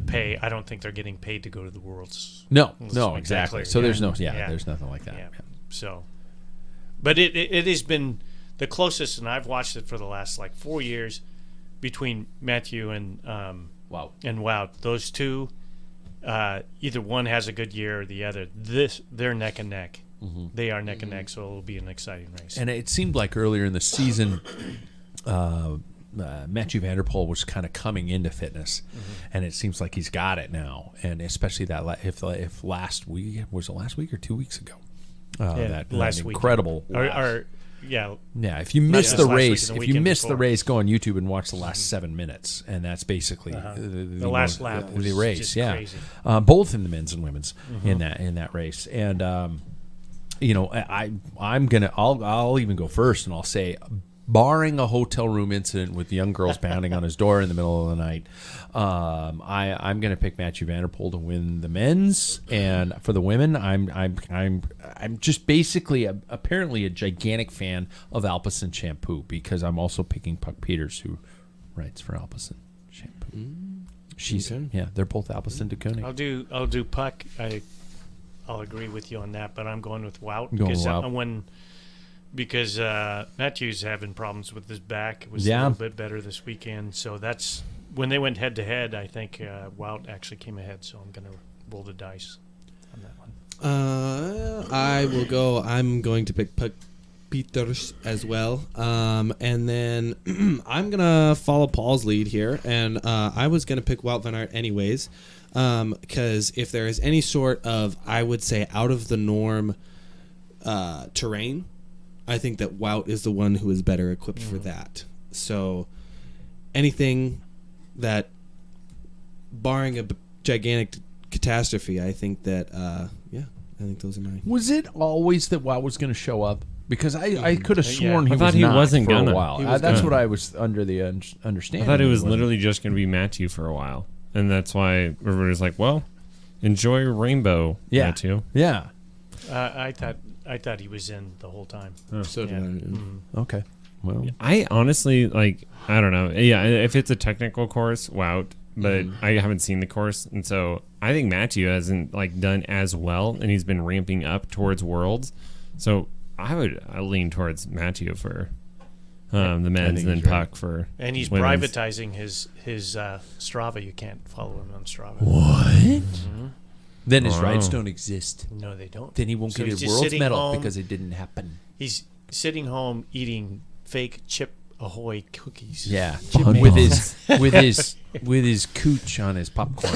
Speaker 3: pay, I don't think they're getting paid to go to the Worlds.
Speaker 1: No,
Speaker 3: Let's
Speaker 1: no,
Speaker 3: make that
Speaker 1: exactly.
Speaker 3: clear.
Speaker 1: So there's
Speaker 3: Yeah.
Speaker 1: there's nothing like that.
Speaker 3: Yeah.
Speaker 1: Yeah.
Speaker 3: So, but it has been the closest, and I've watched it for the last 4 years, between Matthew and
Speaker 1: Wow.
Speaker 3: Wout. Those two, either one has a good year or the other. They're neck and neck.
Speaker 1: Mm-hmm.
Speaker 3: They are neck and neck, so it'll be an exciting race.
Speaker 1: And it seemed like earlier in the season, Mathieu van der Poel was kind of coming into fitness, and it seems like he's got it now. And especially that if last week, was it last week or 2 weeks ago?
Speaker 3: Yeah,
Speaker 1: That
Speaker 3: last week.
Speaker 1: incredible.
Speaker 3: Or Yeah.
Speaker 1: Yeah, if you
Speaker 3: Not
Speaker 1: miss
Speaker 3: just
Speaker 1: the
Speaker 3: last week,
Speaker 1: race,
Speaker 3: the
Speaker 1: if you
Speaker 3: weekend
Speaker 1: miss the
Speaker 3: before.
Speaker 1: race, go on YouTube and watch the last 7 minutes, and that's basically
Speaker 3: The last lap was
Speaker 1: the race.
Speaker 3: just
Speaker 1: Yeah,
Speaker 3: crazy.
Speaker 1: both in the men's and women's in that race, and I'll even go first, and I'll say, barring a hotel room incident with young girls pounding on his door in the middle of the night, I'm going to pick Mathieu Van der Poel to win the men's, and for the women, I'm just basically apparently a gigantic fan of Alpecin Shampoo, because I'm also picking Puck Peters, who writes for Alpecin Shampoo. She's they're both Alpecin de Koenig.
Speaker 3: I'll do Puck. I'll agree with you on that, but I'm going with Wout
Speaker 1: Going with Wout.
Speaker 3: Because Matthew's having problems with his back. It was
Speaker 1: Yeah.
Speaker 3: a little bit better this weekend, so that's when they went head to head. I think Wout actually came ahead, so I'm going to roll the dice on that one.
Speaker 5: I will go. I'm going to pick Puck Peters as well. And then I'm going to follow Paul's lead here. And I was going to pick Wout van Aert anyways. Because if there is any sort of, I would say, out of the norm terrain, I think that Wout is the one who is better equipped for that. So anything that, barring a gigantic catastrophe, I think that, I think those are mine.
Speaker 1: Was it always that Wout was going to show up? Because I could have sworn
Speaker 2: I
Speaker 1: he
Speaker 2: thought
Speaker 1: was
Speaker 2: he
Speaker 1: not
Speaker 2: wasn't
Speaker 1: for
Speaker 2: gonna.
Speaker 1: a while.
Speaker 2: He was
Speaker 1: That's
Speaker 2: gonna.
Speaker 1: what I was under the understanding.
Speaker 2: I thought it was
Speaker 1: wasn't.
Speaker 2: literally just going to be Matthew for a while, and that's why everybody's like, "Well, enjoy Rainbow,
Speaker 1: Yeah.
Speaker 2: Matthew."
Speaker 1: Yeah.
Speaker 3: I thought he was in the whole time.
Speaker 5: So
Speaker 3: Yeah.
Speaker 5: did I.
Speaker 1: Okay. Well,
Speaker 2: I honestly I don't know. Yeah, if it's a technical course, wow. But I haven't seen the course, and so I think Matthew hasn't done as well, and he's been ramping up towards Worlds. So I lean towards Matthew for the men's, and then
Speaker 1: he's right.
Speaker 2: Puck for
Speaker 3: And he's
Speaker 2: women's.
Speaker 3: privatizing his Strava. You can't follow him on Strava.
Speaker 1: what? Then his
Speaker 2: Wow.
Speaker 1: rights don't exist.
Speaker 3: No, they don't.
Speaker 1: Then he won't
Speaker 3: So
Speaker 1: get
Speaker 3: he's
Speaker 1: his
Speaker 3: just
Speaker 1: world's
Speaker 3: sitting
Speaker 1: medal
Speaker 3: home.
Speaker 1: because it didn't happen.
Speaker 3: He's sitting home eating fake Chip Ahoy cookies.
Speaker 1: Yeah,
Speaker 4: Chipmunk.
Speaker 1: with his cooch on his popcorn.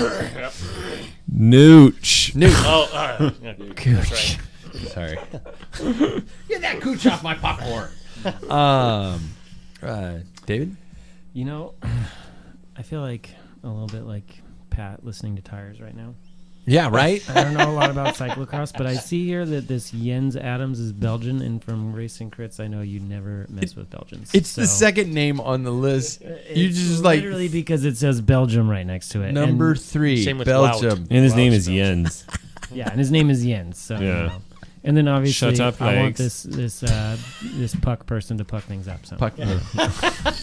Speaker 2: Nooch.
Speaker 3: Oh, that's right.
Speaker 1: Sorry. Get that cooch off my popcorn. David?
Speaker 4: You know, I feel like a little bit like Pat listening to tires right now.
Speaker 1: Yeah, right?
Speaker 4: I don't know a lot about cyclocross, but I see here that this Jens Adams is Belgian, and from Racing Crits, I know you never mess with Belgians.
Speaker 1: It's the
Speaker 4: So,
Speaker 1: second name on the list. You
Speaker 4: it's
Speaker 1: just
Speaker 4: literally because it says Belgium right next to it.
Speaker 1: number
Speaker 4: And,
Speaker 1: 3,
Speaker 3: Same with
Speaker 1: Belgium.
Speaker 3: Wout.
Speaker 2: And his name
Speaker 3: Wow,
Speaker 2: is
Speaker 3: so-
Speaker 2: Jens.
Speaker 4: yeah, and his name is Jens. So, you
Speaker 2: Yeah.
Speaker 4: know. And then obviously,
Speaker 2: Shut up,
Speaker 4: I want
Speaker 2: legs.
Speaker 4: this Puck person to puck things up. So,
Speaker 1: Puck,
Speaker 4: but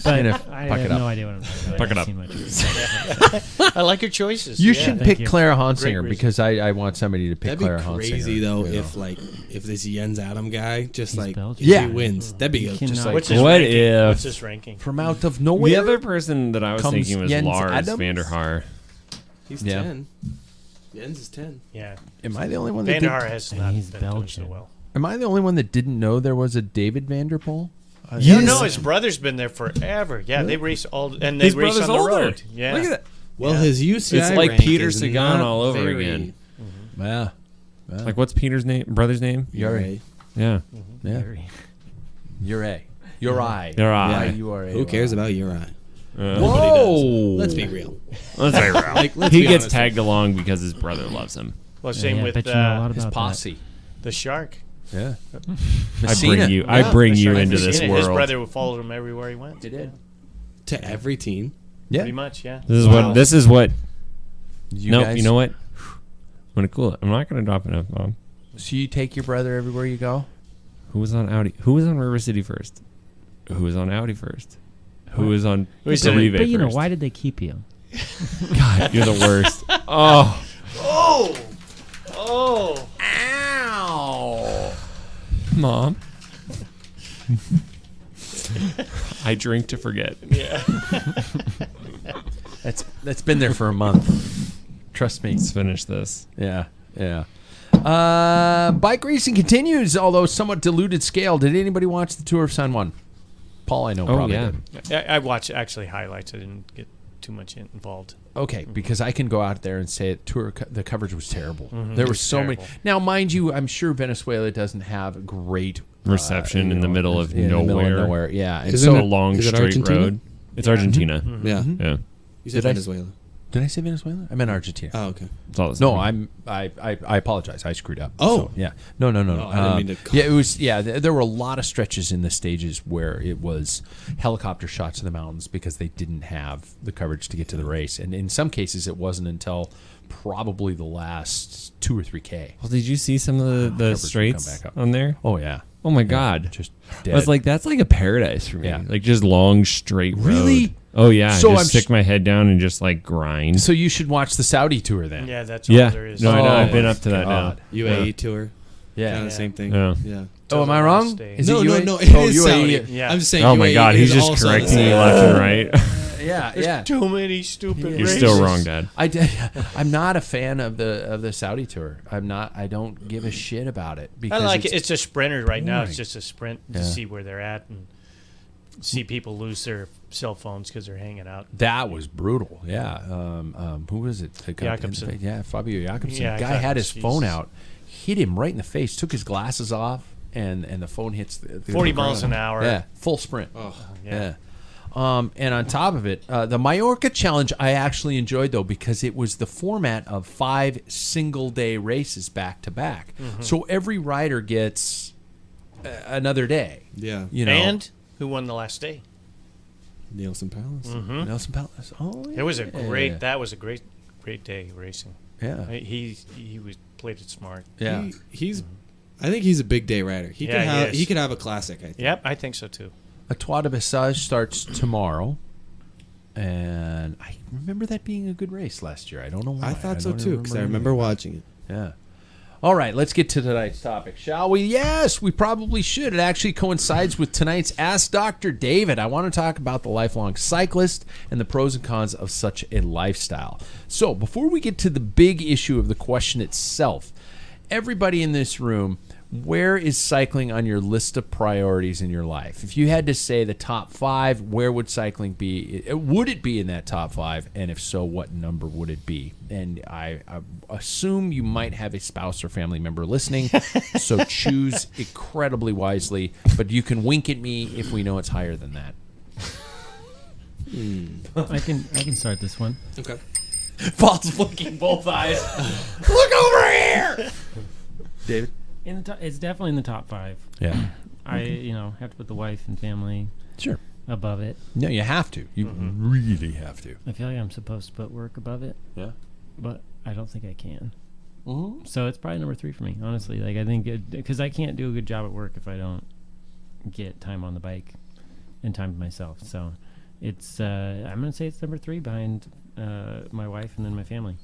Speaker 1: Gonna
Speaker 4: I
Speaker 1: puck
Speaker 4: have
Speaker 1: it up.
Speaker 4: no idea what I'm talking about.
Speaker 2: Puck it
Speaker 4: I
Speaker 2: up.
Speaker 4: haven't seen much.
Speaker 3: I like your choices.
Speaker 1: You
Speaker 3: Yeah.
Speaker 1: should
Speaker 4: thank
Speaker 1: pick
Speaker 4: you.
Speaker 1: Clara
Speaker 3: Great
Speaker 1: Honsinger
Speaker 3: reason.
Speaker 1: because I want somebody to pick
Speaker 5: That'd be
Speaker 1: Clara
Speaker 5: crazy
Speaker 1: Honsinger.
Speaker 5: though
Speaker 1: you know.
Speaker 5: if this Jens Adam guy just
Speaker 4: He's Belgian.
Speaker 5: if
Speaker 1: Yeah.
Speaker 5: he wins. That'd be
Speaker 4: You
Speaker 5: just
Speaker 4: cannot-
Speaker 5: like
Speaker 3: What's his
Speaker 2: What
Speaker 3: ranking?
Speaker 2: if-
Speaker 3: What's his ranking?
Speaker 1: From out of nowhere.
Speaker 2: The other person that I was
Speaker 1: Comes
Speaker 2: thinking was
Speaker 1: Jens
Speaker 2: Lars
Speaker 1: Adams?
Speaker 2: van der Haar.
Speaker 5: he's
Speaker 1: Yeah.
Speaker 5: 10. Jens is 10.
Speaker 3: Yeah.
Speaker 1: Am I the only one that
Speaker 3: Van der
Speaker 1: did,
Speaker 3: Haar has
Speaker 4: And
Speaker 3: not
Speaker 4: he's
Speaker 3: been doing
Speaker 4: Belgian.
Speaker 3: so well.
Speaker 1: Am I the only one that didn't know there was a David Vanderpool?
Speaker 3: You know, his brother's been there forever. Yeah, they race all and they
Speaker 2: His
Speaker 3: race
Speaker 2: brother's
Speaker 3: on the
Speaker 2: older.
Speaker 3: road. Yeah.
Speaker 2: Look at that.
Speaker 5: Well,
Speaker 3: Yeah.
Speaker 5: his UCI
Speaker 2: It's like
Speaker 5: rank
Speaker 2: Peter
Speaker 5: is
Speaker 2: Sagan
Speaker 5: not
Speaker 2: all over
Speaker 5: very-
Speaker 2: again.
Speaker 1: Yeah.
Speaker 2: Like, what's Peter's name? Brother's name?
Speaker 1: Yuri.
Speaker 2: Yeah.
Speaker 1: Yeah.
Speaker 4: Very-
Speaker 1: Uri. Uri.
Speaker 2: Uri.
Speaker 1: Uri.
Speaker 5: Who cares about Uri?
Speaker 1: Whoa.
Speaker 5: Let's be real.
Speaker 2: Let's be real.
Speaker 5: Let's
Speaker 2: He
Speaker 5: be
Speaker 2: gets
Speaker 5: honest.
Speaker 2: tagged along because his brother loves him.
Speaker 3: Well, same
Speaker 4: yeah, I
Speaker 3: with
Speaker 4: bet you know a lot
Speaker 1: His
Speaker 4: about
Speaker 1: posse.
Speaker 3: the shark.
Speaker 1: Yeah.
Speaker 2: I bring you. I bring you into this
Speaker 3: His
Speaker 2: world.
Speaker 3: brother followed him everywhere he went.
Speaker 1: He did.
Speaker 5: To every team.
Speaker 1: Yeah.
Speaker 3: Pretty much, yeah.
Speaker 2: This is
Speaker 5: Wow.
Speaker 2: what. This is what.
Speaker 1: You
Speaker 2: No,
Speaker 1: guys,
Speaker 2: you know what? I'm gonna cool it. I'm not gonna drop an F-bomb.
Speaker 1: So you take your brother everywhere you go?
Speaker 2: Who was on Audi? Who was on River City first? Who was on Audi first? Who was on
Speaker 3: Who's
Speaker 2: Derive
Speaker 4: But you know,
Speaker 2: first?
Speaker 4: why did they keep you?
Speaker 2: God, you're the worst. Oh,
Speaker 3: Oh!
Speaker 1: Ow.
Speaker 2: Mom. I drink to forget.
Speaker 3: Yeah.
Speaker 1: That's been there for a month. Trust me.
Speaker 2: Let's finish this.
Speaker 1: Yeah. Yeah. Bike racing continues, although somewhat diluted scale. Did anybody watch the Tour of San Juan? Paul, I know
Speaker 2: Oh
Speaker 1: probably
Speaker 2: yeah.
Speaker 1: did.
Speaker 3: I watched actually highlights. I didn't get too much involved.
Speaker 1: Okay, because I can go out there and say the coverage was terrible. There
Speaker 3: It
Speaker 1: were
Speaker 3: was
Speaker 1: so many.
Speaker 3: terrible.
Speaker 1: Now, mind you, I'm sure Venezuela doesn't have great
Speaker 2: Reception in the middle of
Speaker 1: in the middle of
Speaker 2: nowhere.
Speaker 1: nowhere. Yeah, and
Speaker 2: It's
Speaker 5: Isn't
Speaker 2: a
Speaker 5: it-
Speaker 2: long
Speaker 5: is it
Speaker 2: straight
Speaker 5: Argentina?
Speaker 2: road. It's Argentina.
Speaker 5: Yeah.
Speaker 2: Yeah.
Speaker 5: You said
Speaker 1: Did I-
Speaker 5: Venezuela.
Speaker 1: did I say Venezuela? I meant Argentina.
Speaker 5: Oh, okay.
Speaker 2: It's all the same.
Speaker 1: No, I apologize. I screwed up.
Speaker 5: Oh.
Speaker 1: So, yeah. No.
Speaker 5: I didn't mean to-
Speaker 1: Yeah, it was. Yeah, there were a lot of stretches in the stages where it was helicopter shots of the mountains because they didn't have the coverage to get to the race, and in some cases, it wasn't until probably the last 2 or 3K.
Speaker 2: Well, did you see some of the
Speaker 1: Coverage will come
Speaker 2: straights
Speaker 1: back up.
Speaker 2: on there?
Speaker 1: Oh yeah.
Speaker 2: Oh my God.
Speaker 1: Just
Speaker 2: I
Speaker 1: dead.
Speaker 2: was like, that's like a paradise for me.
Speaker 1: Yeah.
Speaker 2: Like just long straight road.
Speaker 1: Really?
Speaker 2: Oh yeah.
Speaker 1: So
Speaker 2: just
Speaker 1: I'm
Speaker 2: stick my head down and just like grind.
Speaker 1: so you should watch the Saudi tour then.
Speaker 3: Yeah, that's all
Speaker 2: Yeah.
Speaker 3: there is.
Speaker 2: No, I know.
Speaker 1: Oh
Speaker 2: I've been
Speaker 1: my
Speaker 2: up to that
Speaker 1: God.
Speaker 5: UAE tour.
Speaker 1: Yeah.
Speaker 5: Kind of the same thing.
Speaker 2: Yeah.
Speaker 5: Yeah.
Speaker 1: Oh, am I
Speaker 3: Doesn't
Speaker 1: wrong?
Speaker 3: stay.
Speaker 1: Is
Speaker 5: No,
Speaker 1: it
Speaker 5: no,
Speaker 1: UAE?
Speaker 5: no. It
Speaker 1: Oh,
Speaker 5: is
Speaker 1: UAE.
Speaker 5: Saudi.
Speaker 3: Yeah.
Speaker 5: I'm just saying.
Speaker 2: Oh my
Speaker 5: UAE
Speaker 2: God. He's
Speaker 5: is
Speaker 2: just
Speaker 5: also the
Speaker 2: correcting me
Speaker 5: same.
Speaker 2: left and right.
Speaker 1: Yeah.
Speaker 3: Too many stupid
Speaker 1: You're
Speaker 2: You're
Speaker 3: races.
Speaker 2: still wrong, Dad.
Speaker 1: I'm not a fan of the Saudi tour. I'm not. I don't give a shit about it
Speaker 3: I
Speaker 1: because
Speaker 3: like it. It's a sprinter right now.
Speaker 1: boring.
Speaker 3: It's just a sprint
Speaker 1: Yeah.
Speaker 3: to see where they're at and see people lose their cell phones because they're hanging out.
Speaker 1: That was brutal. Yeah. Who was it? that got in the
Speaker 3: Jakobsen.
Speaker 1: face? Yeah, Fabio Jakobsen.
Speaker 3: Yeah,
Speaker 1: Guy had his
Speaker 3: Jesus.
Speaker 1: phone out, hit him right in the face, took his glasses off, and the phone hits the
Speaker 3: 40
Speaker 1: ground.
Speaker 3: miles an hour.
Speaker 1: Yeah, full sprint.
Speaker 5: Oh.
Speaker 1: Yeah. And on top of it, the Mallorca Challenge I actually enjoyed, though, because it was the format of 5 single-day races back-to-back. So every rider gets another day.
Speaker 5: Yeah.
Speaker 1: You know,
Speaker 3: And who won the last day?
Speaker 5: Nielsen Palace.
Speaker 1: Nelson Palace. Oh,
Speaker 3: It was a
Speaker 1: yeah.
Speaker 3: great. That was a great day racing.
Speaker 1: Yeah.
Speaker 3: He played it smart.
Speaker 1: Yeah.
Speaker 5: He's. I think he's a big day rider. He
Speaker 3: Yeah,
Speaker 5: could
Speaker 3: he
Speaker 5: have.
Speaker 3: is.
Speaker 5: He could have a classic. I think.
Speaker 3: Yep, I think so too.
Speaker 1: A Trois de Bessage starts tomorrow. And I remember that being a good race last year. I don't know why.
Speaker 5: I thought so
Speaker 1: don't
Speaker 5: too because I remember watching it.
Speaker 1: Yeah. All right, let's get to tonight's topic, shall we? Yes, we probably should. It actually coincides with tonight's Ask Dr. David. I want to talk about the lifelong cyclist and the pros and cons of such a lifestyle. So, before we get to the big issue of the question itself, everybody in this room, where is cycling on your list of priorities in your life? If you had to say the top 5, where would cycling be? Would it be in that top 5? And if so, what number would it be? And I assume you might have a spouse or family member listening, so choose incredibly wisely. But you can wink at me if we know it's higher than that.
Speaker 4: I can start this one.
Speaker 5: Okay.
Speaker 1: Paul's blinking both eyes. Look over here, David.
Speaker 4: It's definitely in the top 5.
Speaker 1: Yeah,
Speaker 4: I have to put the wife and family
Speaker 1: sure.
Speaker 4: above it.
Speaker 1: No, you have to. You really have to.
Speaker 4: I feel like I'm supposed to put work above it,
Speaker 1: Yeah.
Speaker 4: but I don't think I can.
Speaker 1: Mm-hmm.
Speaker 4: So it's probably number 3 for me, honestly. Like I think because I can't do a good job at work if I don't get time on the bike and time to myself. So it's I'm gonna say it's number 3 behind my wife and then my family.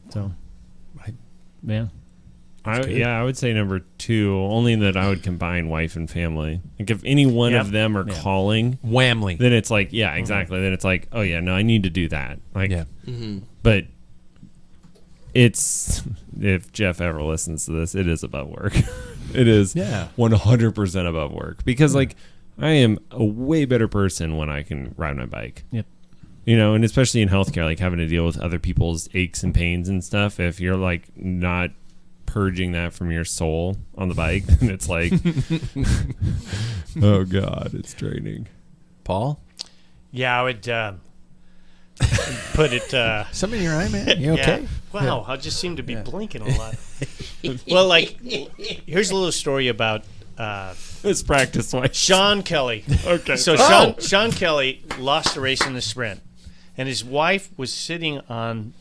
Speaker 4: So yeah.
Speaker 2: I would say number 2, only that I would combine wife and family. Like if any one
Speaker 3: Yep.
Speaker 2: of them are
Speaker 4: Yeah.
Speaker 2: calling,
Speaker 1: Whamly.
Speaker 2: then it's like, yeah, exactly. Then it's like, oh yeah, no, I need to do that. Like,
Speaker 1: Yeah.
Speaker 2: but it's, if Jeff ever listens to this, it is above work. It is
Speaker 1: Yeah.
Speaker 2: 100% above work because like I am a way better person when I can ride my bike.
Speaker 4: Yep.
Speaker 2: You know, and especially in healthcare, like having to deal with other people's aches and pains and stuff. If you're like not purging that from your soul on the bike, then it's like, oh God, it's draining.
Speaker 1: Paul?
Speaker 3: Yeah, I would put it.
Speaker 1: Something in your eye, man? You okay?
Speaker 3: Yeah. Wow, I just seem to be blinking a lot. Well, like, here's a little story about
Speaker 2: It's practice wise.
Speaker 3: Sean Kelly.
Speaker 2: Okay.
Speaker 3: So Sean Kelly lost a race in the sprint, and his wife was sitting on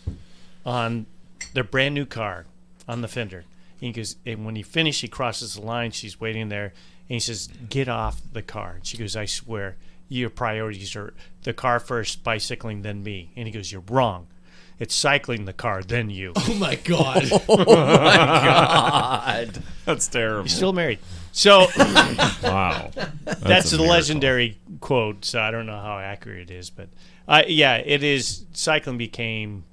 Speaker 3: their brand new car on the fender. He goes, and when he finished, he crosses the line. She's waiting there, and he says, "Get off the car." And she goes, "I swear, your priorities are the car first, bicycling, then me." And he goes, "You're wrong. It's cycling the car, then you."
Speaker 5: Oh my God.
Speaker 1: God.
Speaker 2: That's terrible.
Speaker 3: He's still married. So
Speaker 2: Wow.
Speaker 3: that's
Speaker 2: a
Speaker 3: a
Speaker 2: miracle.
Speaker 3: legendary quote. So I don't know how accurate it is, but yeah, it is. Cycling became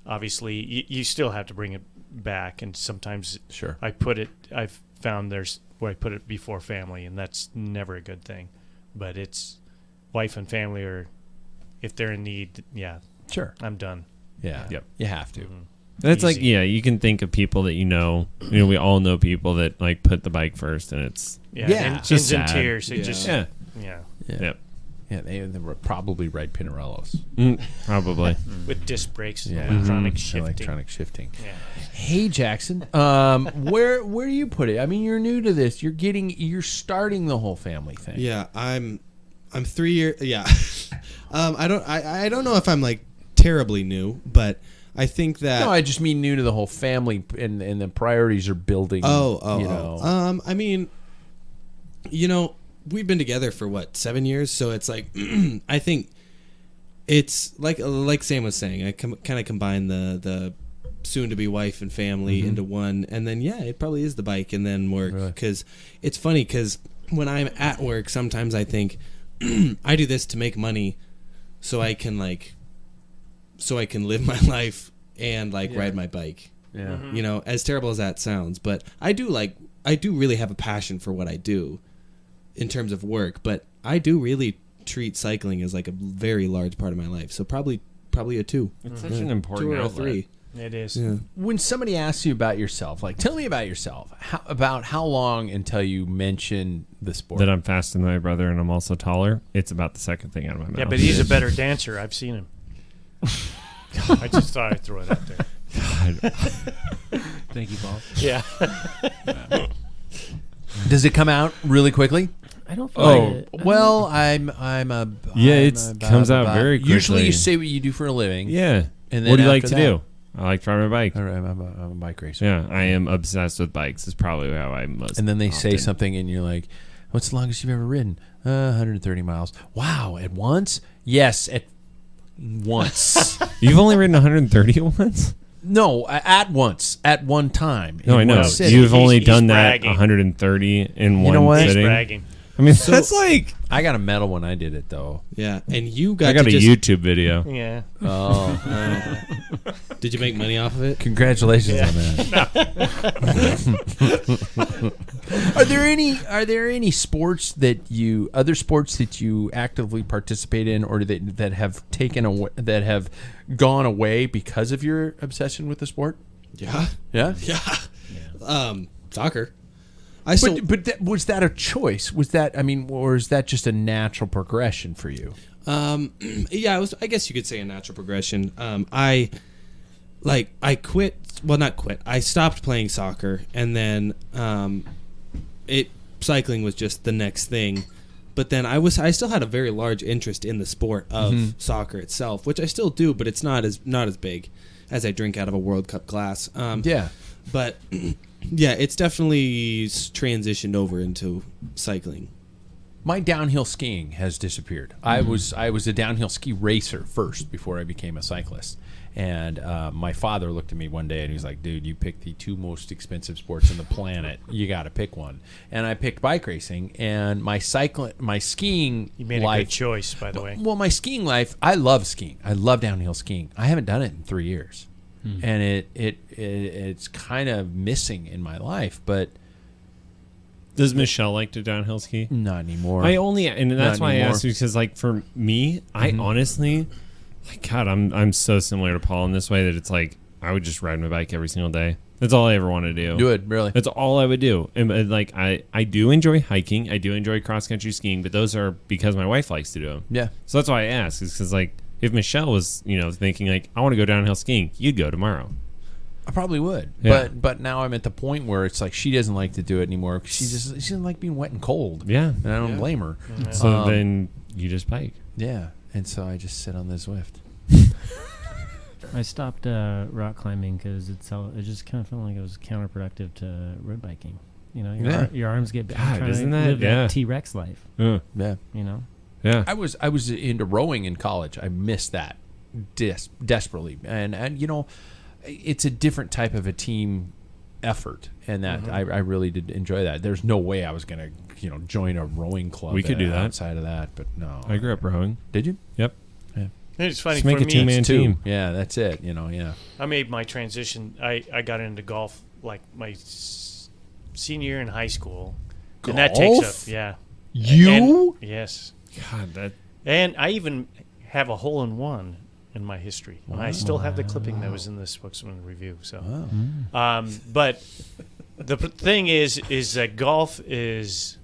Speaker 3: obviously you still have to bring it back, and sometimes
Speaker 1: Sure.
Speaker 3: I've found there's where I put it before family, and that's never a good thing. But it's wife and family are if they're in need,
Speaker 1: Sure.
Speaker 3: I'm done.
Speaker 1: Yeah.
Speaker 2: Yep.
Speaker 1: You have to.
Speaker 2: That's like,
Speaker 3: Easy.
Speaker 2: you can think of people that we all know people that like put the bike first, and it's
Speaker 3: Yeah,
Speaker 1: Yeah.
Speaker 3: and
Speaker 2: It's just
Speaker 3: ends in
Speaker 2: sad.
Speaker 3: tears. It
Speaker 5: Yeah.
Speaker 3: just
Speaker 2: yeah,
Speaker 3: yeah,
Speaker 2: yep,
Speaker 1: Yeah, they were probably ride Pinarellos.
Speaker 2: probably.
Speaker 3: with disc brakes,
Speaker 1: Yeah.
Speaker 3: electronic shifting.
Speaker 1: Electronic shifting.
Speaker 3: Yeah.
Speaker 1: Hey Jackson, where do you put it? I mean, you're new to this. You're starting the whole family thing.
Speaker 5: Yeah, I'm 3 years. Yeah, I don't know if I'm like terribly new, but I think that.
Speaker 1: No, I just mean new to the whole family, and the priorities are building.
Speaker 5: I mean, we've been together for 7 years, so it's like I think it's like Sam was saying. I kind of combine the soon-to-be wife and family into one, and then it probably is the bike and then work.
Speaker 1: Really?
Speaker 5: Because it's funny because when I'm at work, sometimes I think I do this to make money, so I can live my life and ride my bike.
Speaker 1: Yeah.
Speaker 5: As terrible as that sounds, but I do really have a passion for what I do in terms of work, but I do really treat cycling as like a very large part of my life. So probably a 2.
Speaker 2: It's such an important
Speaker 5: 2 or a
Speaker 2: outlet.
Speaker 5: 3.
Speaker 3: It is.
Speaker 5: Yeah.
Speaker 1: When somebody asks you about yourself, tell me about yourself. About how long until you mention the sport?
Speaker 2: That I'm faster than my brother and I'm also taller. It's about the second thing out of my mouth.
Speaker 3: Yeah, but he's a better dancer. I've seen him. I just thought I'd throw it out there.
Speaker 2: God.
Speaker 4: Thank you, Paul.
Speaker 3: Yeah.
Speaker 1: Does it come out really quickly?
Speaker 4: I don't feel
Speaker 2: Oh,
Speaker 4: like it.
Speaker 1: Well, I'm a.
Speaker 2: Yeah,
Speaker 1: I'm
Speaker 2: it's
Speaker 1: a
Speaker 2: comes out very
Speaker 1: Usually,
Speaker 2: quickly.
Speaker 1: you say what you do for a living.
Speaker 2: Yeah.
Speaker 1: And then
Speaker 2: What do you like
Speaker 1: after
Speaker 2: to
Speaker 1: that-
Speaker 2: do? I like to ride my bike.
Speaker 1: All right, I'm a bike racer.
Speaker 2: Yeah, I am obsessed with bikes. Is probably how I'm most.
Speaker 1: And then they say
Speaker 2: often.
Speaker 1: something, and you're like, "What's the longest you've ever ridden?" 130 miles. Wow, at once? Yes, at once.
Speaker 2: You've only ridden 130 once?
Speaker 1: No, at once, at one time.
Speaker 2: No, I
Speaker 1: in
Speaker 2: know.
Speaker 1: one sitting.
Speaker 2: You've only
Speaker 3: He's
Speaker 2: done that
Speaker 3: bragging.
Speaker 2: 130 in
Speaker 1: You know
Speaker 2: one
Speaker 1: what?
Speaker 3: He's
Speaker 2: sitting.
Speaker 3: bragging.
Speaker 2: I mean, that's like
Speaker 1: I got a medal when I did it, though.
Speaker 5: Yeah, and you got.
Speaker 2: I got
Speaker 5: to
Speaker 2: a
Speaker 5: just,
Speaker 2: YouTube video.
Speaker 3: Yeah.
Speaker 1: Oh,
Speaker 5: Did you make money off of it?
Speaker 1: congratulations on that. Are there any sports other sports that you actively participate in, or that have taken away, that have gone away because of your obsession with the sport?
Speaker 5: Yeah.
Speaker 1: Yeah.
Speaker 5: Soccer. I still.
Speaker 1: Was that a choice? Was that, or is that just a natural progression for you?
Speaker 5: Yeah, it was. I guess you could say a natural progression. I quit. Well, not quit. I stopped playing soccer, and then cycling was just the next thing. But then I still had a very large interest in the sport of soccer itself, which I still do, but it's not as big as I drink out of a World Cup glass.
Speaker 1: Yeah.
Speaker 5: But yeah, it's definitely transitioned over into cycling.
Speaker 1: My downhill skiing has disappeared. I was a downhill ski racer first before I became a cyclist. And my father looked at me one day and he was like, "Dude, you picked the 2 most expensive sports on the planet. You got to pick one." And I picked bike racing. And my skiing
Speaker 3: You made
Speaker 1: life,
Speaker 3: a good choice, by the way.
Speaker 1: Well, my skiing life, I love skiing. I love downhill skiing. I haven't done it in 3 years, and it's kind of missing in my life, but
Speaker 2: Does Michelle like to downhill ski?
Speaker 1: not anymore.
Speaker 2: And that's
Speaker 1: Not
Speaker 2: why
Speaker 1: anymore.
Speaker 2: I asked you, because like for me, I honestly, God, I'm so similar to Paul in this way that it's like I would just ride my bike every single day. That's all I ever want to do.
Speaker 1: do it really.
Speaker 2: That's all I would do. And like I do enjoy hiking. I do enjoy cross country skiing, but those are because my wife likes to do them.
Speaker 1: Yeah.
Speaker 2: So that's why I asked, is because like if Michelle was thinking like I want to go downhill skiing, you'd go tomorrow.
Speaker 1: I probably would,
Speaker 2: Yeah.
Speaker 1: but now I'm at the point where it's like she doesn't like to do it anymore. 'Cause she doesn't like being wet and cold.
Speaker 2: Yeah.
Speaker 1: And I don't blame her.
Speaker 2: So then you just bike.
Speaker 1: Yeah, and so I just sit on the Zwift.
Speaker 4: I stopped rock climbing because it just kind of felt like it was counterproductive to road biking. Your arms get bad.
Speaker 2: God,
Speaker 4: Trying
Speaker 2: isn't
Speaker 4: to
Speaker 2: that-
Speaker 4: live
Speaker 2: yeah.
Speaker 4: that T-Rex life?
Speaker 2: Yeah.
Speaker 1: Yeah,
Speaker 2: Yeah.
Speaker 1: I was into rowing in college. I missed that desperately, and it's a different type of a team effort, and that I really did enjoy that. There's no way I was gonna join a rowing club.
Speaker 2: We could do that.
Speaker 1: outside of that, but no.
Speaker 2: I grew up rowing.
Speaker 1: Did you?
Speaker 2: Yep.
Speaker 3: It's funny
Speaker 2: Just
Speaker 3: for
Speaker 2: make a
Speaker 3: me.
Speaker 2: two-man
Speaker 1: Two.
Speaker 2: team.
Speaker 1: Yeah, that's it. Yeah.
Speaker 3: I made my transition. I got into golf like my senior year in high school, and that takes
Speaker 1: Golf?
Speaker 3: up. Yeah.
Speaker 1: You?
Speaker 3: Yes.
Speaker 2: God, that
Speaker 3: And I even have a hole-in-one in my history. And I still have the clipping that was in the Spokesman Review. So, but the thing is that golf is...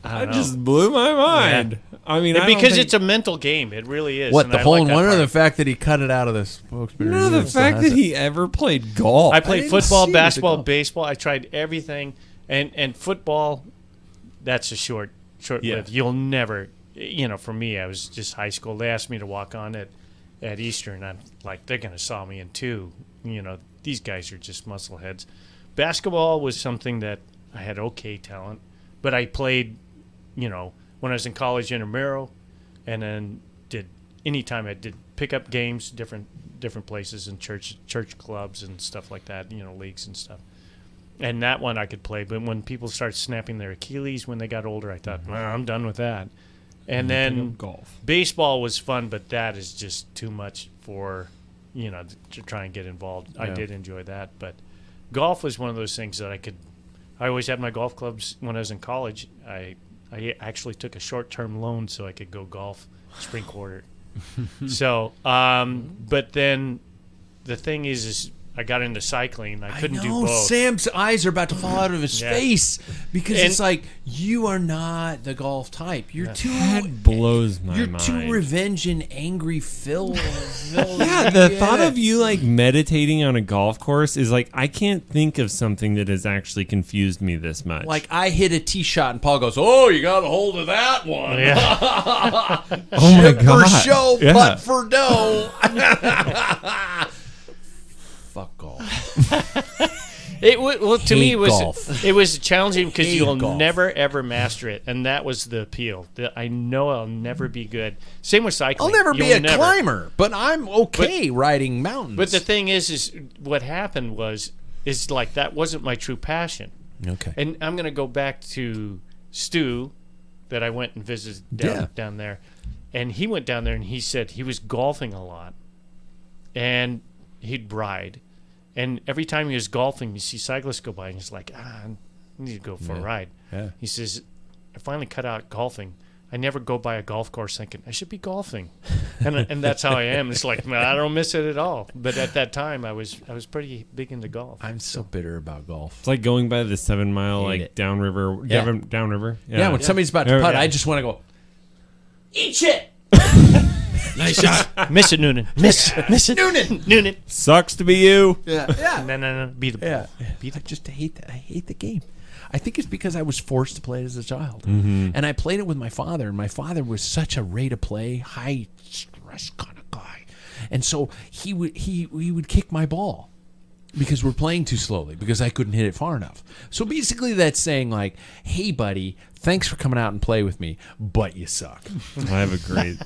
Speaker 3: I don't know.
Speaker 2: just blew my mind. I mean,
Speaker 3: because it's a mental game. It really is.
Speaker 1: What,
Speaker 3: and
Speaker 1: the
Speaker 3: I
Speaker 1: hole
Speaker 3: like
Speaker 1: in
Speaker 3: that
Speaker 1: one, or
Speaker 3: part.
Speaker 1: the fact that he cut it out of the Spokesman?
Speaker 2: no,
Speaker 1: Review
Speaker 2: the
Speaker 1: and still
Speaker 2: fact
Speaker 1: has
Speaker 2: that
Speaker 1: it?
Speaker 2: he ever played golf.
Speaker 3: I played
Speaker 1: didn't
Speaker 3: football,
Speaker 1: see
Speaker 3: basketball,
Speaker 1: the golf.
Speaker 3: baseball. I tried everything, and football. That's a short lived. You'll never, For me, I was just high school. They asked me to walk on at Eastern. I'm like, they're gonna saw me in two. These guys are just muscleheads. Basketball was something that I had okay talent, but I played, when I was in college, intramural, and then anytime I did pickup games, different places in church clubs and stuff like that, leagues and stuff. And that one I could play, but when people started snapping their Achilles when they got older, I thought, well, I'm done with that. And then
Speaker 2: golf.
Speaker 3: baseball was fun, but that is just too much for, to try and get involved. I did enjoy that, but golf was one of those things that I always had my golf clubs when I was in college. I actually took a short-term loan so I could go golf spring quarter. So, but then the thing is I got into cycling. I couldn't do both.
Speaker 1: Sam's eyes are about to fall out of his
Speaker 3: Yeah.
Speaker 1: face because
Speaker 3: And-
Speaker 1: it's like, you are not the golf type. You're too.
Speaker 2: That blows my
Speaker 1: You're
Speaker 2: mind.
Speaker 1: too revenge and angry, Phil.
Speaker 2: Yeah, the thought of you like meditating on a golf course is like, I can't think of something that has actually confused me this much.
Speaker 1: Like, I hit a tee shot and Paul goes, "Oh, you got a hold of that one."
Speaker 3: Yeah.
Speaker 2: oh my
Speaker 1: Ship for
Speaker 2: god,
Speaker 1: show,
Speaker 2: Yeah.
Speaker 1: putt for dough. Fuck golf.
Speaker 3: To me,
Speaker 1: Hate golf.
Speaker 3: it was challenging because
Speaker 1: Hate
Speaker 3: you'll
Speaker 1: golf.
Speaker 3: never ever master it, and that was the appeal. That I know I'll never be good. Same with cycling.
Speaker 1: I'll never be
Speaker 3: You'll
Speaker 1: a climber, but I'm okay riding mountains.
Speaker 3: But the thing is what happened is like that wasn't my true passion.
Speaker 1: okay.
Speaker 3: And I'm going to go back to Stu, that I went and visited down there, and he went down there and he said he was golfing a lot, and he'd ride, and every time he was golfing, you see cyclists go by, and he's like, I need to go for a ride.
Speaker 1: Yeah.
Speaker 3: He says, I finally cut out golfing. I never go by a golf course thinking I should be golfing, and that's how I am. It's like, man, I don't miss it at all. But at that time, I was pretty big into golf.
Speaker 1: I'm so bitter about golf.
Speaker 2: It's like going by the 7 mile
Speaker 1: Hate
Speaker 2: like
Speaker 1: it.
Speaker 2: downriver,
Speaker 1: Yeah.
Speaker 2: downriver.
Speaker 1: Yeah, when somebody's about to putt,
Speaker 2: Yeah.
Speaker 1: I just want to go, eat shit.
Speaker 5: Nice shot.
Speaker 3: Miss it, Noonan. Miss it, Noonan.
Speaker 2: sucks to be you.
Speaker 1: Yeah.
Speaker 3: No. Be the ball.
Speaker 1: Yeah. I just hate that. I hate the game. I think it's because I was forced to play it as a child. And I played it with my father, and my father was such a rate of play, high stress kind of guy. And so he would kick my ball because we're playing too slowly, because I couldn't hit it far enough. So basically that's saying like, hey buddy, thanks for coming out and play with me, but you suck.
Speaker 2: I have a great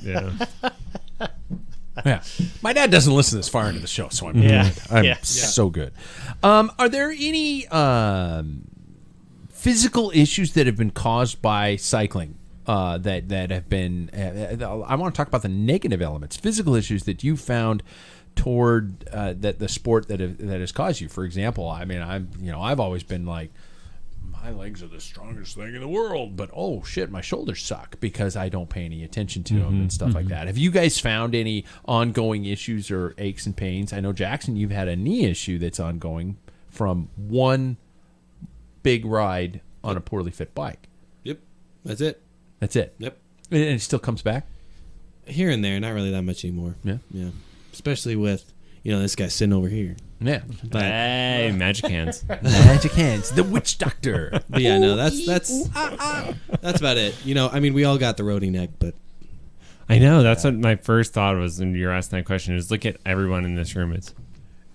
Speaker 1: Yeah. My dad doesn't listen this far into the show, so I'm
Speaker 3: Yeah.
Speaker 1: good. I'm
Speaker 3: Yeah.
Speaker 1: so good. Are there any physical issues that have been caused by cycling that have been? I want to talk about the negative elements, physical issues that you found toward that the sport that has caused you. For example, I mean, I've always been like, my legs are the strongest thing in the world, but oh shit, my shoulders suck because I don't pay any attention to them and stuff like that. Have you guys found any ongoing issues or aches and pains? I know, Jackson, you've had a knee issue that's ongoing from one big ride on a poorly fit bike.
Speaker 5: Yep. That's it.
Speaker 1: That's it.
Speaker 5: Yep.
Speaker 1: And it still comes back?
Speaker 5: Here and there, not really that much anymore.
Speaker 1: Yeah.
Speaker 5: Yeah. Especially with, this guy sitting over here.
Speaker 1: Yeah.
Speaker 5: But,
Speaker 2: Hey, magic hands.
Speaker 1: Magic hands. The witch doctor.
Speaker 5: but yeah, no, that's about it. We all got the roadie neck, but
Speaker 2: I know. That's what my first thought was when you were asking that question. Is look at everyone in this room. It's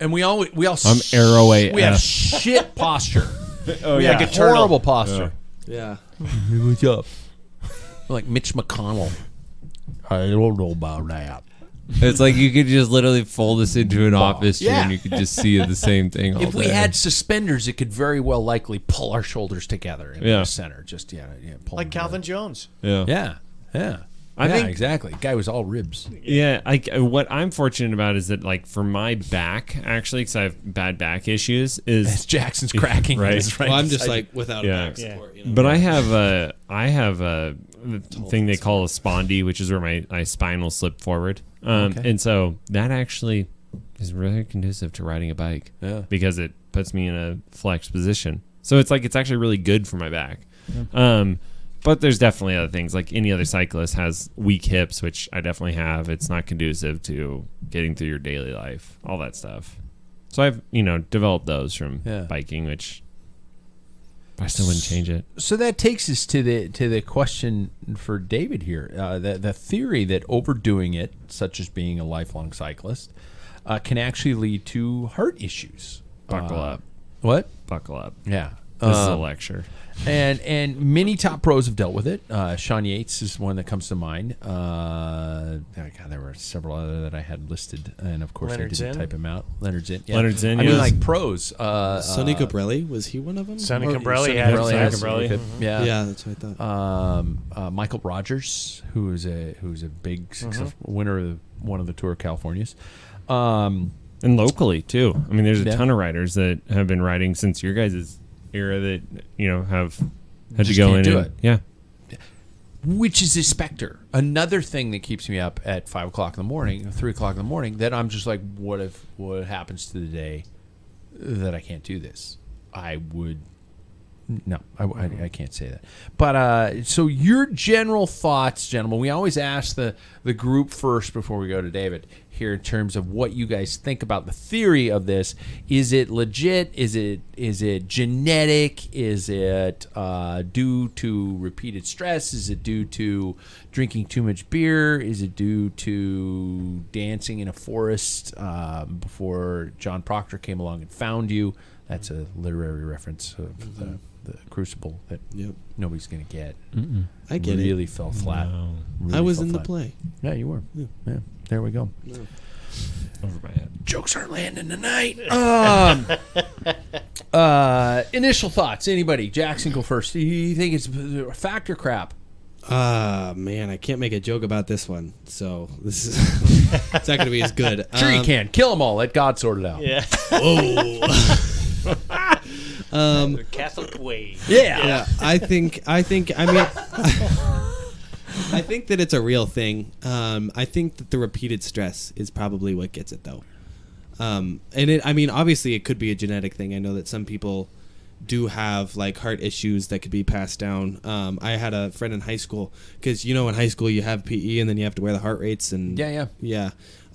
Speaker 1: And we all
Speaker 2: I'm arrow AF.
Speaker 1: we have shit posture.
Speaker 2: oh
Speaker 1: We have horrible posture.
Speaker 5: yeah.
Speaker 1: What's up? Like Mitch McConnell. I don't know about that.
Speaker 2: It's like you could just literally fold this into an office chair
Speaker 1: Yeah.
Speaker 2: and you could just see the same thing all
Speaker 1: If we
Speaker 2: day.
Speaker 1: had suspenders, it could very well likely pull our shoulders together in
Speaker 2: Yeah.
Speaker 1: the center. Just pull
Speaker 3: Like
Speaker 1: them
Speaker 3: Calvin
Speaker 1: together.
Speaker 3: Jones.
Speaker 2: yeah.
Speaker 1: Yeah.
Speaker 2: I
Speaker 1: yeah,
Speaker 2: think
Speaker 1: exactly. Guy was all ribs.
Speaker 2: Yeah, what I'm fortunate about is that like for my back, actually, because I have bad back issues,
Speaker 1: As
Speaker 2: is
Speaker 1: Jackson's cracking.
Speaker 2: Right.
Speaker 1: His right
Speaker 5: Well, I'm just
Speaker 1: beside
Speaker 5: like without
Speaker 2: Yeah.
Speaker 5: a back support. You know?
Speaker 2: But I have a thing they call a spondy, which is where my spine will slip forward,
Speaker 1: Okay.
Speaker 2: and so that actually is really conducive to riding a bike.
Speaker 1: Yeah.
Speaker 2: Because it puts me in a flex position. So it's actually really good for my back. But there's definitely other things. Like any other cyclist has weak hips, which I definitely have. It's not conducive to getting through your daily life, all that stuff. So I've, developed those from biking, which I still wouldn't change it.
Speaker 1: So that takes us to the question for David here. The theory that overdoing it, such as being a lifelong cyclist, can actually lead to heart issues.
Speaker 2: Buckle up.
Speaker 1: What?
Speaker 2: Buckle up.
Speaker 1: Yeah.
Speaker 2: This is a lecture.
Speaker 1: And many top pros have dealt with it. Sean Yates is one that comes to mind. There were several other that I had listed, and of course
Speaker 3: Leonard
Speaker 1: I didn't
Speaker 3: Zinn?
Speaker 1: type him out. Leonard Zinn. Yeah.
Speaker 2: Leonard Zinn,
Speaker 1: I mean,
Speaker 2: yes.
Speaker 1: like pros.
Speaker 5: Sonny Cabrelli, was he one of them?
Speaker 3: Sonny
Speaker 1: Or-
Speaker 3: Cabrelli
Speaker 1: Sonny
Speaker 3: had
Speaker 1: Cabrelli
Speaker 3: it.
Speaker 1: has
Speaker 2: Cabrelli.
Speaker 1: it. Yeah.
Speaker 5: Yeah, that's what I thought.
Speaker 1: Michael Rogers, who's a big successful winner of one of the Tour of Californias.
Speaker 2: And locally, too. I mean, there's a
Speaker 1: Yeah.
Speaker 2: ton of riders that have been riding since your guys' era that, have had to
Speaker 1: Just
Speaker 2: go
Speaker 1: can't
Speaker 2: in
Speaker 1: do
Speaker 2: and,
Speaker 1: it.
Speaker 2: Yeah.
Speaker 1: Which is a specter. Another thing that keeps me up at 5 o'clock in the morning, or 3 o'clock in the morning, that I'm just like, what happens to the day that I can't do this? I can't say that. But so your general thoughts, gentlemen, we always ask the group first before we go to David here in terms of what you guys think about the theory of this. Is it legit? Is it genetic? Is it due to repeated stress? Is it due to drinking too much beer? Is it due to dancing in a forest before John Proctor came along and found you? That's a literary reference of the Crucible that nobody's going to get.
Speaker 5: I get it.
Speaker 1: Really fell flat.
Speaker 2: No.
Speaker 1: Really
Speaker 5: I was
Speaker 1: fell
Speaker 5: in the
Speaker 1: flat.
Speaker 5: play.
Speaker 1: Yeah, you were. Yeah, there we go.
Speaker 2: Over my head.
Speaker 1: Jokes aren't landing tonight. Initial thoughts. Anybody? Jackson, go first. Do you think it's a fact or crap?
Speaker 5: Man, I can't make a joke about this one, so this is it's not going to be as good.
Speaker 1: Sure you can. Kill them all. Let God sort it out.
Speaker 3: Yeah.
Speaker 5: Oh.
Speaker 3: Catholic way.
Speaker 1: Yeah.
Speaker 5: I think. I mean, I think that it's a real thing. I think that the repeated stress is probably what gets it, though. And obviously, it could be a genetic thing. I know that some people do have like heart issues that could be passed down. I had a friend in high school because in high school you have PE and then you have to wear the heart rates and yeah.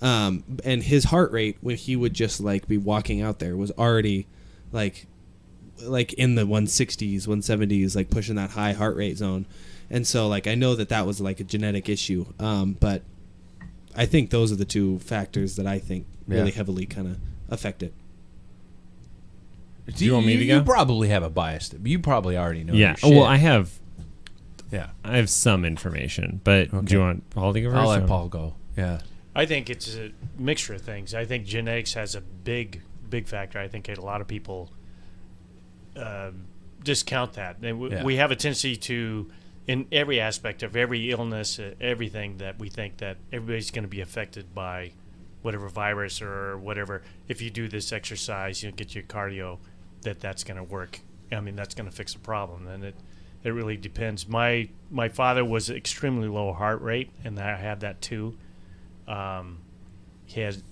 Speaker 5: And his heart rate when he would just like be walking out there was already like in the 160s, 170s, like pushing that high heart rate zone. And so like I know that was like a genetic issue. But I think those are the two factors that I think really heavily kind of affect it.
Speaker 2: Do you want me to go?
Speaker 1: You probably have a bias. You probably already know.
Speaker 2: Yeah.
Speaker 1: Your shit.
Speaker 2: Well, I have
Speaker 1: Yeah.
Speaker 2: I have some information, but do you want Paul to go first?
Speaker 1: I'll let Paul go. Yeah.
Speaker 3: I think it's a mixture of things. I think genetics has a big factor. I think a lot of people discount that. We have a tendency to, in every aspect of every illness, everything, that we think that everybody's going to be affected by whatever virus or whatever. If you do this exercise, get your cardio, that's going to work. I mean, that's going to fix the problem. And it really depends. My father was extremely low heart rate, and I had that too. He had,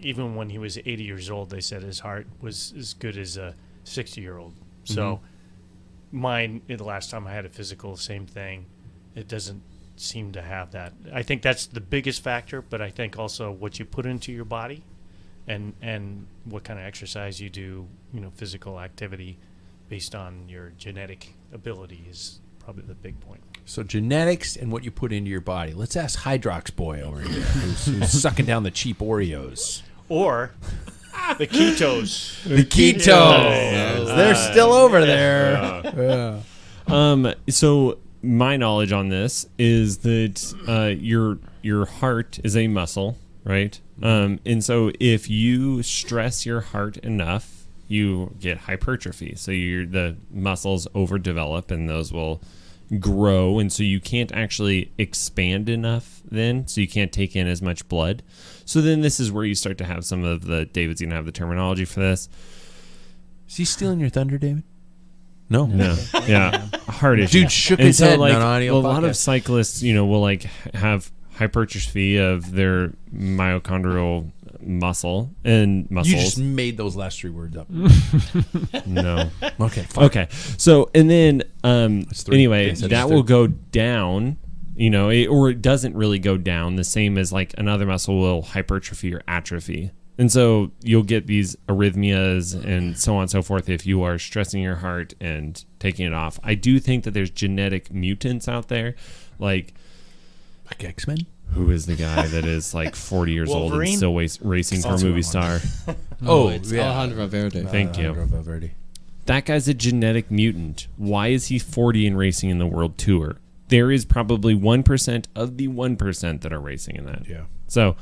Speaker 3: even when he was 80 years old, they said his heart was as good as a 60-year-old. So mine, the last time I had a physical, same thing. It doesn't seem to have that. I think that's the biggest factor, but I think also what you put into your body and what kind of exercise you do, physical activity based on your genetic ability is probably the big point.
Speaker 1: So genetics and what you put into your body. Let's ask Hydrox Boy over here, who's sucking down the cheap Oreos.
Speaker 3: Or the ketos.
Speaker 1: The ketos. They're still over there.
Speaker 2: So my knowledge on this is that your heart is a muscle, right? And so if you stress your heart enough, you get hypertrophy. So the muscles overdevelop, and those will grow, and so you can't actually expand enough then, so you can't take in as much blood. So then this is where you start to have some of the, David's going to have the terminology for this.
Speaker 1: Is he stealing your thunder, David? No.
Speaker 2: No. Yeah. Heart issue.
Speaker 1: Dude shook
Speaker 2: And
Speaker 1: his
Speaker 2: so,
Speaker 1: head
Speaker 2: like,
Speaker 1: on audio
Speaker 2: a lot of
Speaker 1: podcast.
Speaker 2: cyclists, will like have hypertrophy of their myochondrial muscle and muscles.
Speaker 1: You just made those last 3 words up.
Speaker 2: No.
Speaker 1: Okay. Fine.
Speaker 2: Okay. So, and then,
Speaker 1: three.
Speaker 2: anyway,
Speaker 1: Yes, that
Speaker 2: that
Speaker 1: is
Speaker 2: will
Speaker 1: three.
Speaker 2: go down, or it doesn't really go down, the same as like another muscle will hypertrophy or atrophy. And so you'll get these arrhythmias and so on and so forth if you are stressing your heart and taking it off. I do think that there's genetic mutants out there, like
Speaker 1: X-Men?
Speaker 2: who is the guy that is like 40 years old and
Speaker 3: Wolverine?
Speaker 2: still racing for a movie star?
Speaker 5: It's
Speaker 1: yeah.
Speaker 5: Alejandro Valverde.
Speaker 2: Thank you.
Speaker 1: Valverde.
Speaker 2: That guy's a genetic mutant. Why is he 40 and racing in the World Tour? There is probably 1% of the 1% that are racing in that.
Speaker 1: Yeah.
Speaker 2: So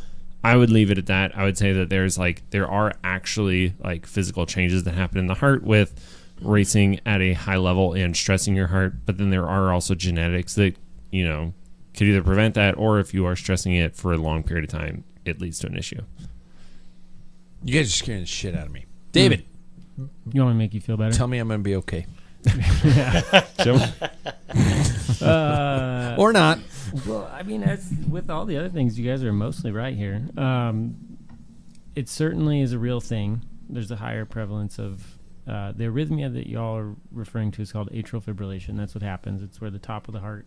Speaker 2: I would leave it at that. I would say that there are actually like physical changes that happen in the heart with racing at a high level and stressing your heart, but then there are also genetics that, could either prevent that, or if you are stressing it for a long period of time, it leads to an issue.
Speaker 1: You guys are scaring the shit out of me. David,
Speaker 4: You want me to make you feel better?
Speaker 1: tell me I'm going to be okay.
Speaker 4: Uh,
Speaker 1: Or not.
Speaker 4: Well, I mean, as with all the other things, you guys are mostly right here. It certainly is a real thing. There's a higher prevalence of the arrhythmia that y'all are referring to is called atrial fibrillation. That's what happens. It's where the top of the heart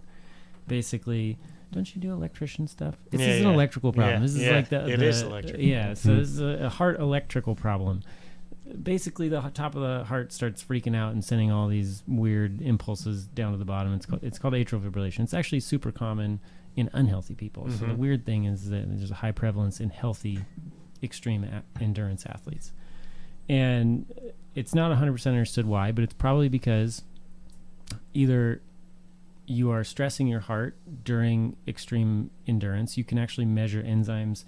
Speaker 4: basically. Don't you do electrician stuff? This
Speaker 3: Yeah,
Speaker 4: is an
Speaker 3: yeah.
Speaker 4: electrical problem.
Speaker 3: Yeah,
Speaker 4: This is
Speaker 3: yeah.
Speaker 4: like the.
Speaker 3: It is electrical.
Speaker 4: Yeah, so this is a heart electrical problem. Basically, the top of the heart starts freaking out and sending all these weird impulses down to the bottom. It's called atrial fibrillation. It's actually super common in unhealthy people. So the weird thing is that there's a high prevalence in healthy, extreme endurance athletes. And it's not 100% understood why, but it's probably because either you are stressing your heart during extreme endurance. You can actually measure enzymes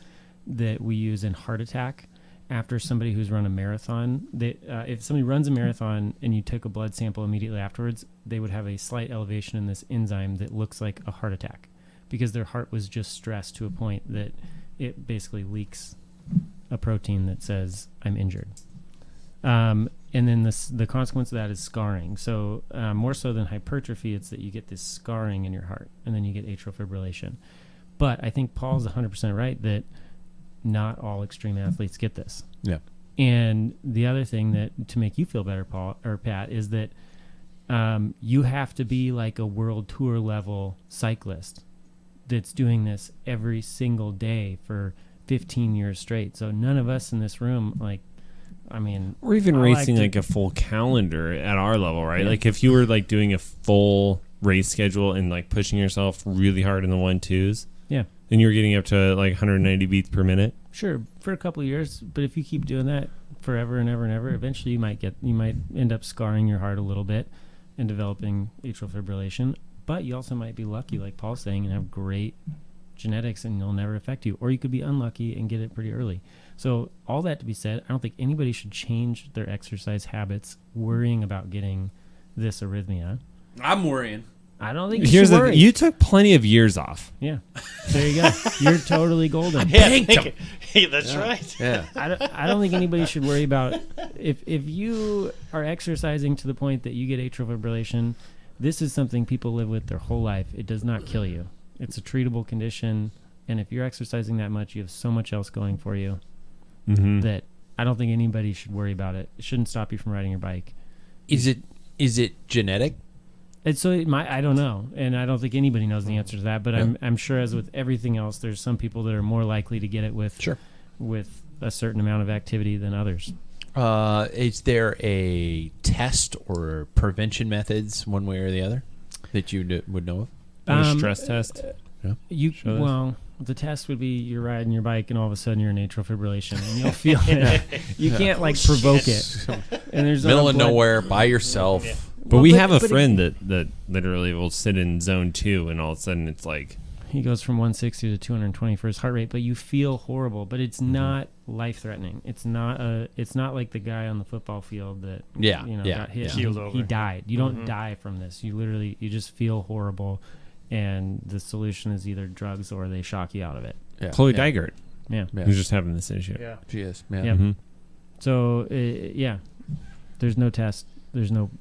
Speaker 4: that we use in heart attack. After somebody who's run a marathon, if somebody runs a marathon and you took a blood sample immediately afterwards, they would have a slight elevation in this enzyme that looks like a heart attack because their heart was just stressed to a point that it basically leaks a protein that says, I'm injured. And then the consequence of that is scarring. So more so than hypertrophy, it's that you get this scarring in your heart, and then you get atrial fibrillation. But I think Paul's 100% right that not all extreme athletes get this.
Speaker 1: Yeah.
Speaker 4: And the other thing that to make you feel better, Paul or Pat, is that you have to be like a world tour level cyclist that's doing this every single day for 15 years straight. So none of us in this room,
Speaker 2: Or even
Speaker 4: I
Speaker 2: racing
Speaker 4: like
Speaker 2: like a full calendar at our level, right?
Speaker 4: Yeah.
Speaker 2: Like if you were like doing a full race schedule and like pushing yourself really hard in the 1-2s,
Speaker 4: yeah,
Speaker 2: and you're getting up to like 190 beats per minute.
Speaker 4: sure, for a couple of years. But if you keep doing that forever and ever and ever, eventually you might end up scarring your heart a little bit and developing atrial fibrillation. But you also might be lucky, like Paul's saying, and have great genetics and it'll never affect you. Or you could be unlucky and get it pretty early. So all that to be said, I don't think anybody should change their exercise habits worrying about getting this arrhythmia.
Speaker 1: I'm worrying.
Speaker 4: I don't think you
Speaker 2: Here's
Speaker 4: should
Speaker 2: the
Speaker 4: worry.
Speaker 2: you took plenty of years off.
Speaker 4: Yeah, there you go. You're totally golden.
Speaker 3: Hey, that's right.
Speaker 1: Yeah.
Speaker 4: I don't think anybody should worry about if you are exercising to the point that you get atrial fibrillation. This is something people live with their whole life. It does not kill you. It's a treatable condition, and if you're exercising that much, you have so much else going for you that I don't think anybody should worry about it. It shouldn't stop you from riding your bike.
Speaker 1: Is it genetic?
Speaker 4: And so I don't know, and I don't think anybody knows the answer to that. But I'm sure, as with everything else, there's some people that are more likely to get it with a certain amount of activity than others.
Speaker 1: Is there a test or prevention methods, one way or the other, that you would know of?
Speaker 2: A stress test.
Speaker 4: The test would be you're riding your bike and all of a sudden you're in atrial fibrillation and you'll feel it. You can't provoke it. And there's
Speaker 1: Middle of
Speaker 4: blood-
Speaker 1: nowhere by yourself.
Speaker 2: But we have a friend that literally will sit in zone 2 and all of a sudden it's like
Speaker 4: he goes from 160 to 220 for his heart rate, but you feel horrible. But it's not life threatening. It's not like the guy on the football field that got hit.
Speaker 3: Keeled over.
Speaker 4: He died. You don't die from this. You just feel horrible, and the solution is either drugs or they shock you out of it.
Speaker 1: Yeah.
Speaker 2: Chloe Dygert,
Speaker 4: Yeah.
Speaker 2: who's just having this issue.
Speaker 3: Yeah.
Speaker 1: She is. Yeah.
Speaker 4: Yeah.
Speaker 2: Mm-hmm.
Speaker 4: So there's no test. There's no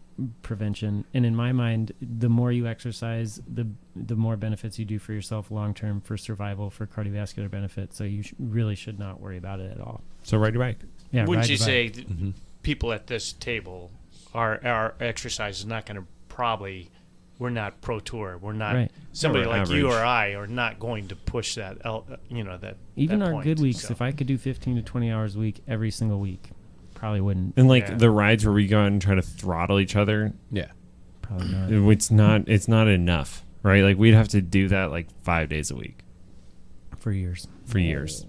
Speaker 4: prevention, and in my mind, the more you exercise, the more benefits you do for yourself long term, for survival, for cardiovascular benefits. So you really should not worry about it at all.
Speaker 2: So ride your bike.
Speaker 4: Yeah,
Speaker 3: Wouldn't
Speaker 4: ride
Speaker 3: you
Speaker 4: your
Speaker 3: say
Speaker 4: bike.
Speaker 3: people at this table, our exercise is not going to probably, we're not pro tour. We're not
Speaker 4: Right.
Speaker 3: somebody
Speaker 2: We're
Speaker 3: like you
Speaker 2: average.
Speaker 3: or I are not going to push that. That
Speaker 4: Even
Speaker 3: that
Speaker 4: our
Speaker 3: point,
Speaker 4: good weeks,
Speaker 3: so.
Speaker 4: if I could do 15 to 20 hours a week every single week, probably wouldn't.
Speaker 2: And like
Speaker 3: Yeah.
Speaker 2: the rides where we go out and try to throttle each other,
Speaker 1: Yeah.
Speaker 4: Probably not.
Speaker 2: it's not enough, right? Like we'd have to do that like 5 days a week
Speaker 4: For years.
Speaker 2: for years.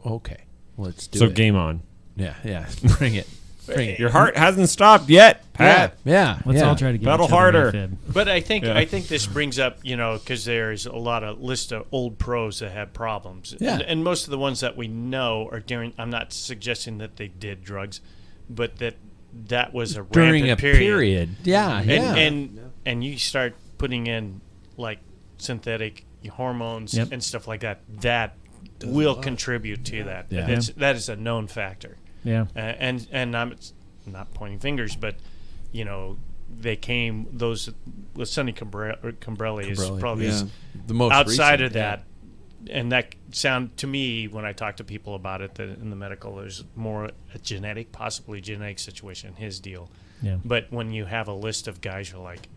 Speaker 1: Okay. Let's do
Speaker 2: So
Speaker 1: it.
Speaker 2: game on.
Speaker 1: Yeah. Yeah. Bring it. Bring it.
Speaker 2: Your heart hasn't stopped yet, Pat.
Speaker 1: Yeah.
Speaker 4: Let's
Speaker 1: yeah.
Speaker 4: all try to get
Speaker 2: Pedal
Speaker 4: each other
Speaker 2: harder.
Speaker 4: AFib.
Speaker 3: But I think
Speaker 2: Yeah.
Speaker 3: this brings up, because there's a lot of list of old pros that have problems.
Speaker 1: Yeah.
Speaker 3: And most of the ones that we know are during, I'm not suggesting that they did drugs, but that was a
Speaker 1: During a
Speaker 3: rampant
Speaker 1: period. Yeah. Yeah.
Speaker 3: And you start putting in like synthetic hormones
Speaker 4: Yep.
Speaker 3: and stuff like that will contribute to that.
Speaker 1: Yeah.
Speaker 3: That is a known factor.
Speaker 4: Yeah.
Speaker 3: And I'm not pointing fingers, but they came those with Sonny Cambrelli is
Speaker 1: Cambrelli,
Speaker 3: probably
Speaker 5: yeah.
Speaker 1: the most
Speaker 3: outside
Speaker 1: recent,
Speaker 3: of that. And that sound to me when I talk to people about it that in the medical there's more a possibly genetic situation, his deal.
Speaker 4: Yeah.
Speaker 3: But when you have a list of guys you're like,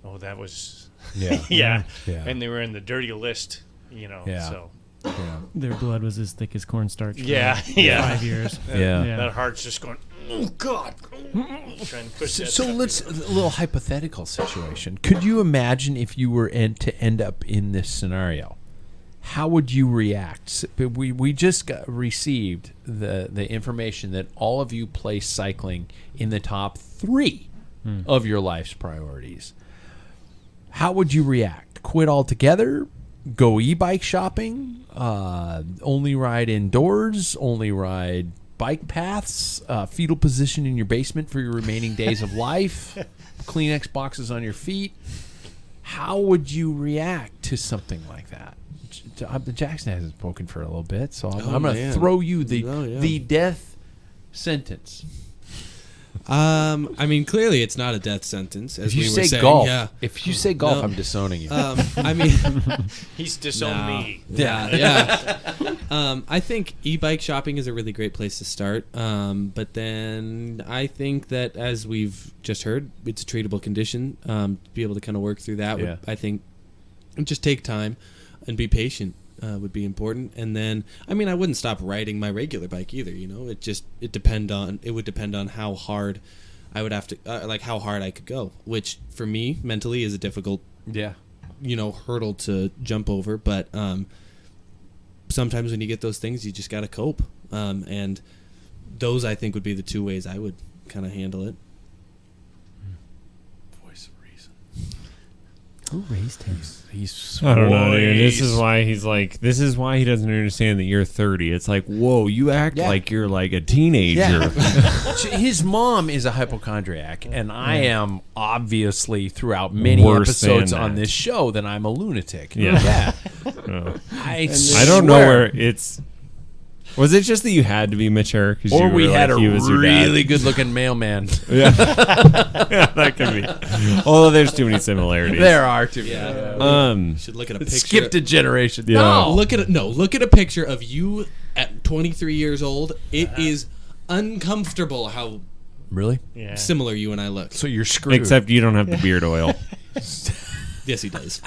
Speaker 3: oh, that was
Speaker 1: Yeah.
Speaker 3: yeah.
Speaker 1: Yeah.
Speaker 3: And they were in the dirty list,
Speaker 1: Yeah.
Speaker 3: so
Speaker 1: Yeah.
Speaker 4: Their blood was as thick as cornstarch. For
Speaker 3: Yeah,
Speaker 4: like
Speaker 3: yeah.
Speaker 4: 5 years.
Speaker 1: Yeah.
Speaker 4: Yeah.
Speaker 3: that heart's just going, oh God, trying to push that
Speaker 1: So
Speaker 3: stuff
Speaker 1: let's
Speaker 3: in.
Speaker 1: a little hypothetical situation. Could you imagine if you were to end up in this scenario? How would you react? We just received the information that all of you place cycling in the top 3 of your life's priorities. How would you react? Quit altogether? Go e-bike shopping? Only ride indoors? Only ride bike paths? Fetal position in your basement for your remaining days of life? Kleenex boxes on your feet? How would you react to something like that? Jackson hasn't spoken for a little bit, so I'm going to
Speaker 5: man.
Speaker 1: throw you the
Speaker 5: Oh, yeah.
Speaker 1: the death sentence.
Speaker 5: I mean, clearly it's not a death sentence, as
Speaker 1: If you
Speaker 5: we were
Speaker 1: say
Speaker 5: saying.
Speaker 1: golf,
Speaker 5: Yeah.
Speaker 1: if you say golf,
Speaker 5: No.
Speaker 1: I'm disowning you.
Speaker 5: I mean,
Speaker 3: He's disowned me.
Speaker 5: yeah. I think e-bike shopping is a really great place to start. But then I think that, as we've just heard, it's a treatable condition. To be able to kind of work through that,
Speaker 1: Yeah.
Speaker 5: I think, just take time and be patient. Would be important. And then, I mean, I wouldn't stop riding my regular bike either. It would depend on how hard I would have to, how hard I could go, which for me mentally is a difficult,
Speaker 1: Yeah.
Speaker 5: hurdle to jump over. But sometimes when you get those things, you just got to cope. And those, I think, would be the 2 ways I would kind of handle it.
Speaker 1: Voice of reason.
Speaker 4: Who raised him?
Speaker 1: He's
Speaker 2: I don't know, dude. This
Speaker 1: wise.
Speaker 2: is why he's like. This is why he doesn't understand that you're 30. It's like, whoa, you act
Speaker 1: Yeah.
Speaker 2: like you're like a teenager.
Speaker 1: Yeah. His mom is a hypochondriac, and I am obviously throughout many
Speaker 2: Worse than
Speaker 1: episodes on
Speaker 2: that.
Speaker 1: this show that I'm a lunatic.
Speaker 2: Yeah.
Speaker 1: Yeah.
Speaker 2: I don't know where it's. Was it just that you had to be mature? 'Cause
Speaker 1: Or
Speaker 2: you
Speaker 1: we
Speaker 2: were
Speaker 1: had
Speaker 2: like,
Speaker 1: a
Speaker 2: he was your dad?
Speaker 1: really good-looking mailman.
Speaker 2: Yeah. Yeah, that could be. Although there's too many similarities.
Speaker 1: There are two.
Speaker 5: Should look at a picture.
Speaker 1: Skipped a generation.
Speaker 2: Yeah.
Speaker 1: No.
Speaker 5: Look at a picture of you at 23 years old. It is uncomfortable how
Speaker 1: Really?
Speaker 3: Yeah.
Speaker 5: similar you and I look.
Speaker 1: So you're screwed.
Speaker 2: Except you don't have the beard oil.
Speaker 5: Yes, he does.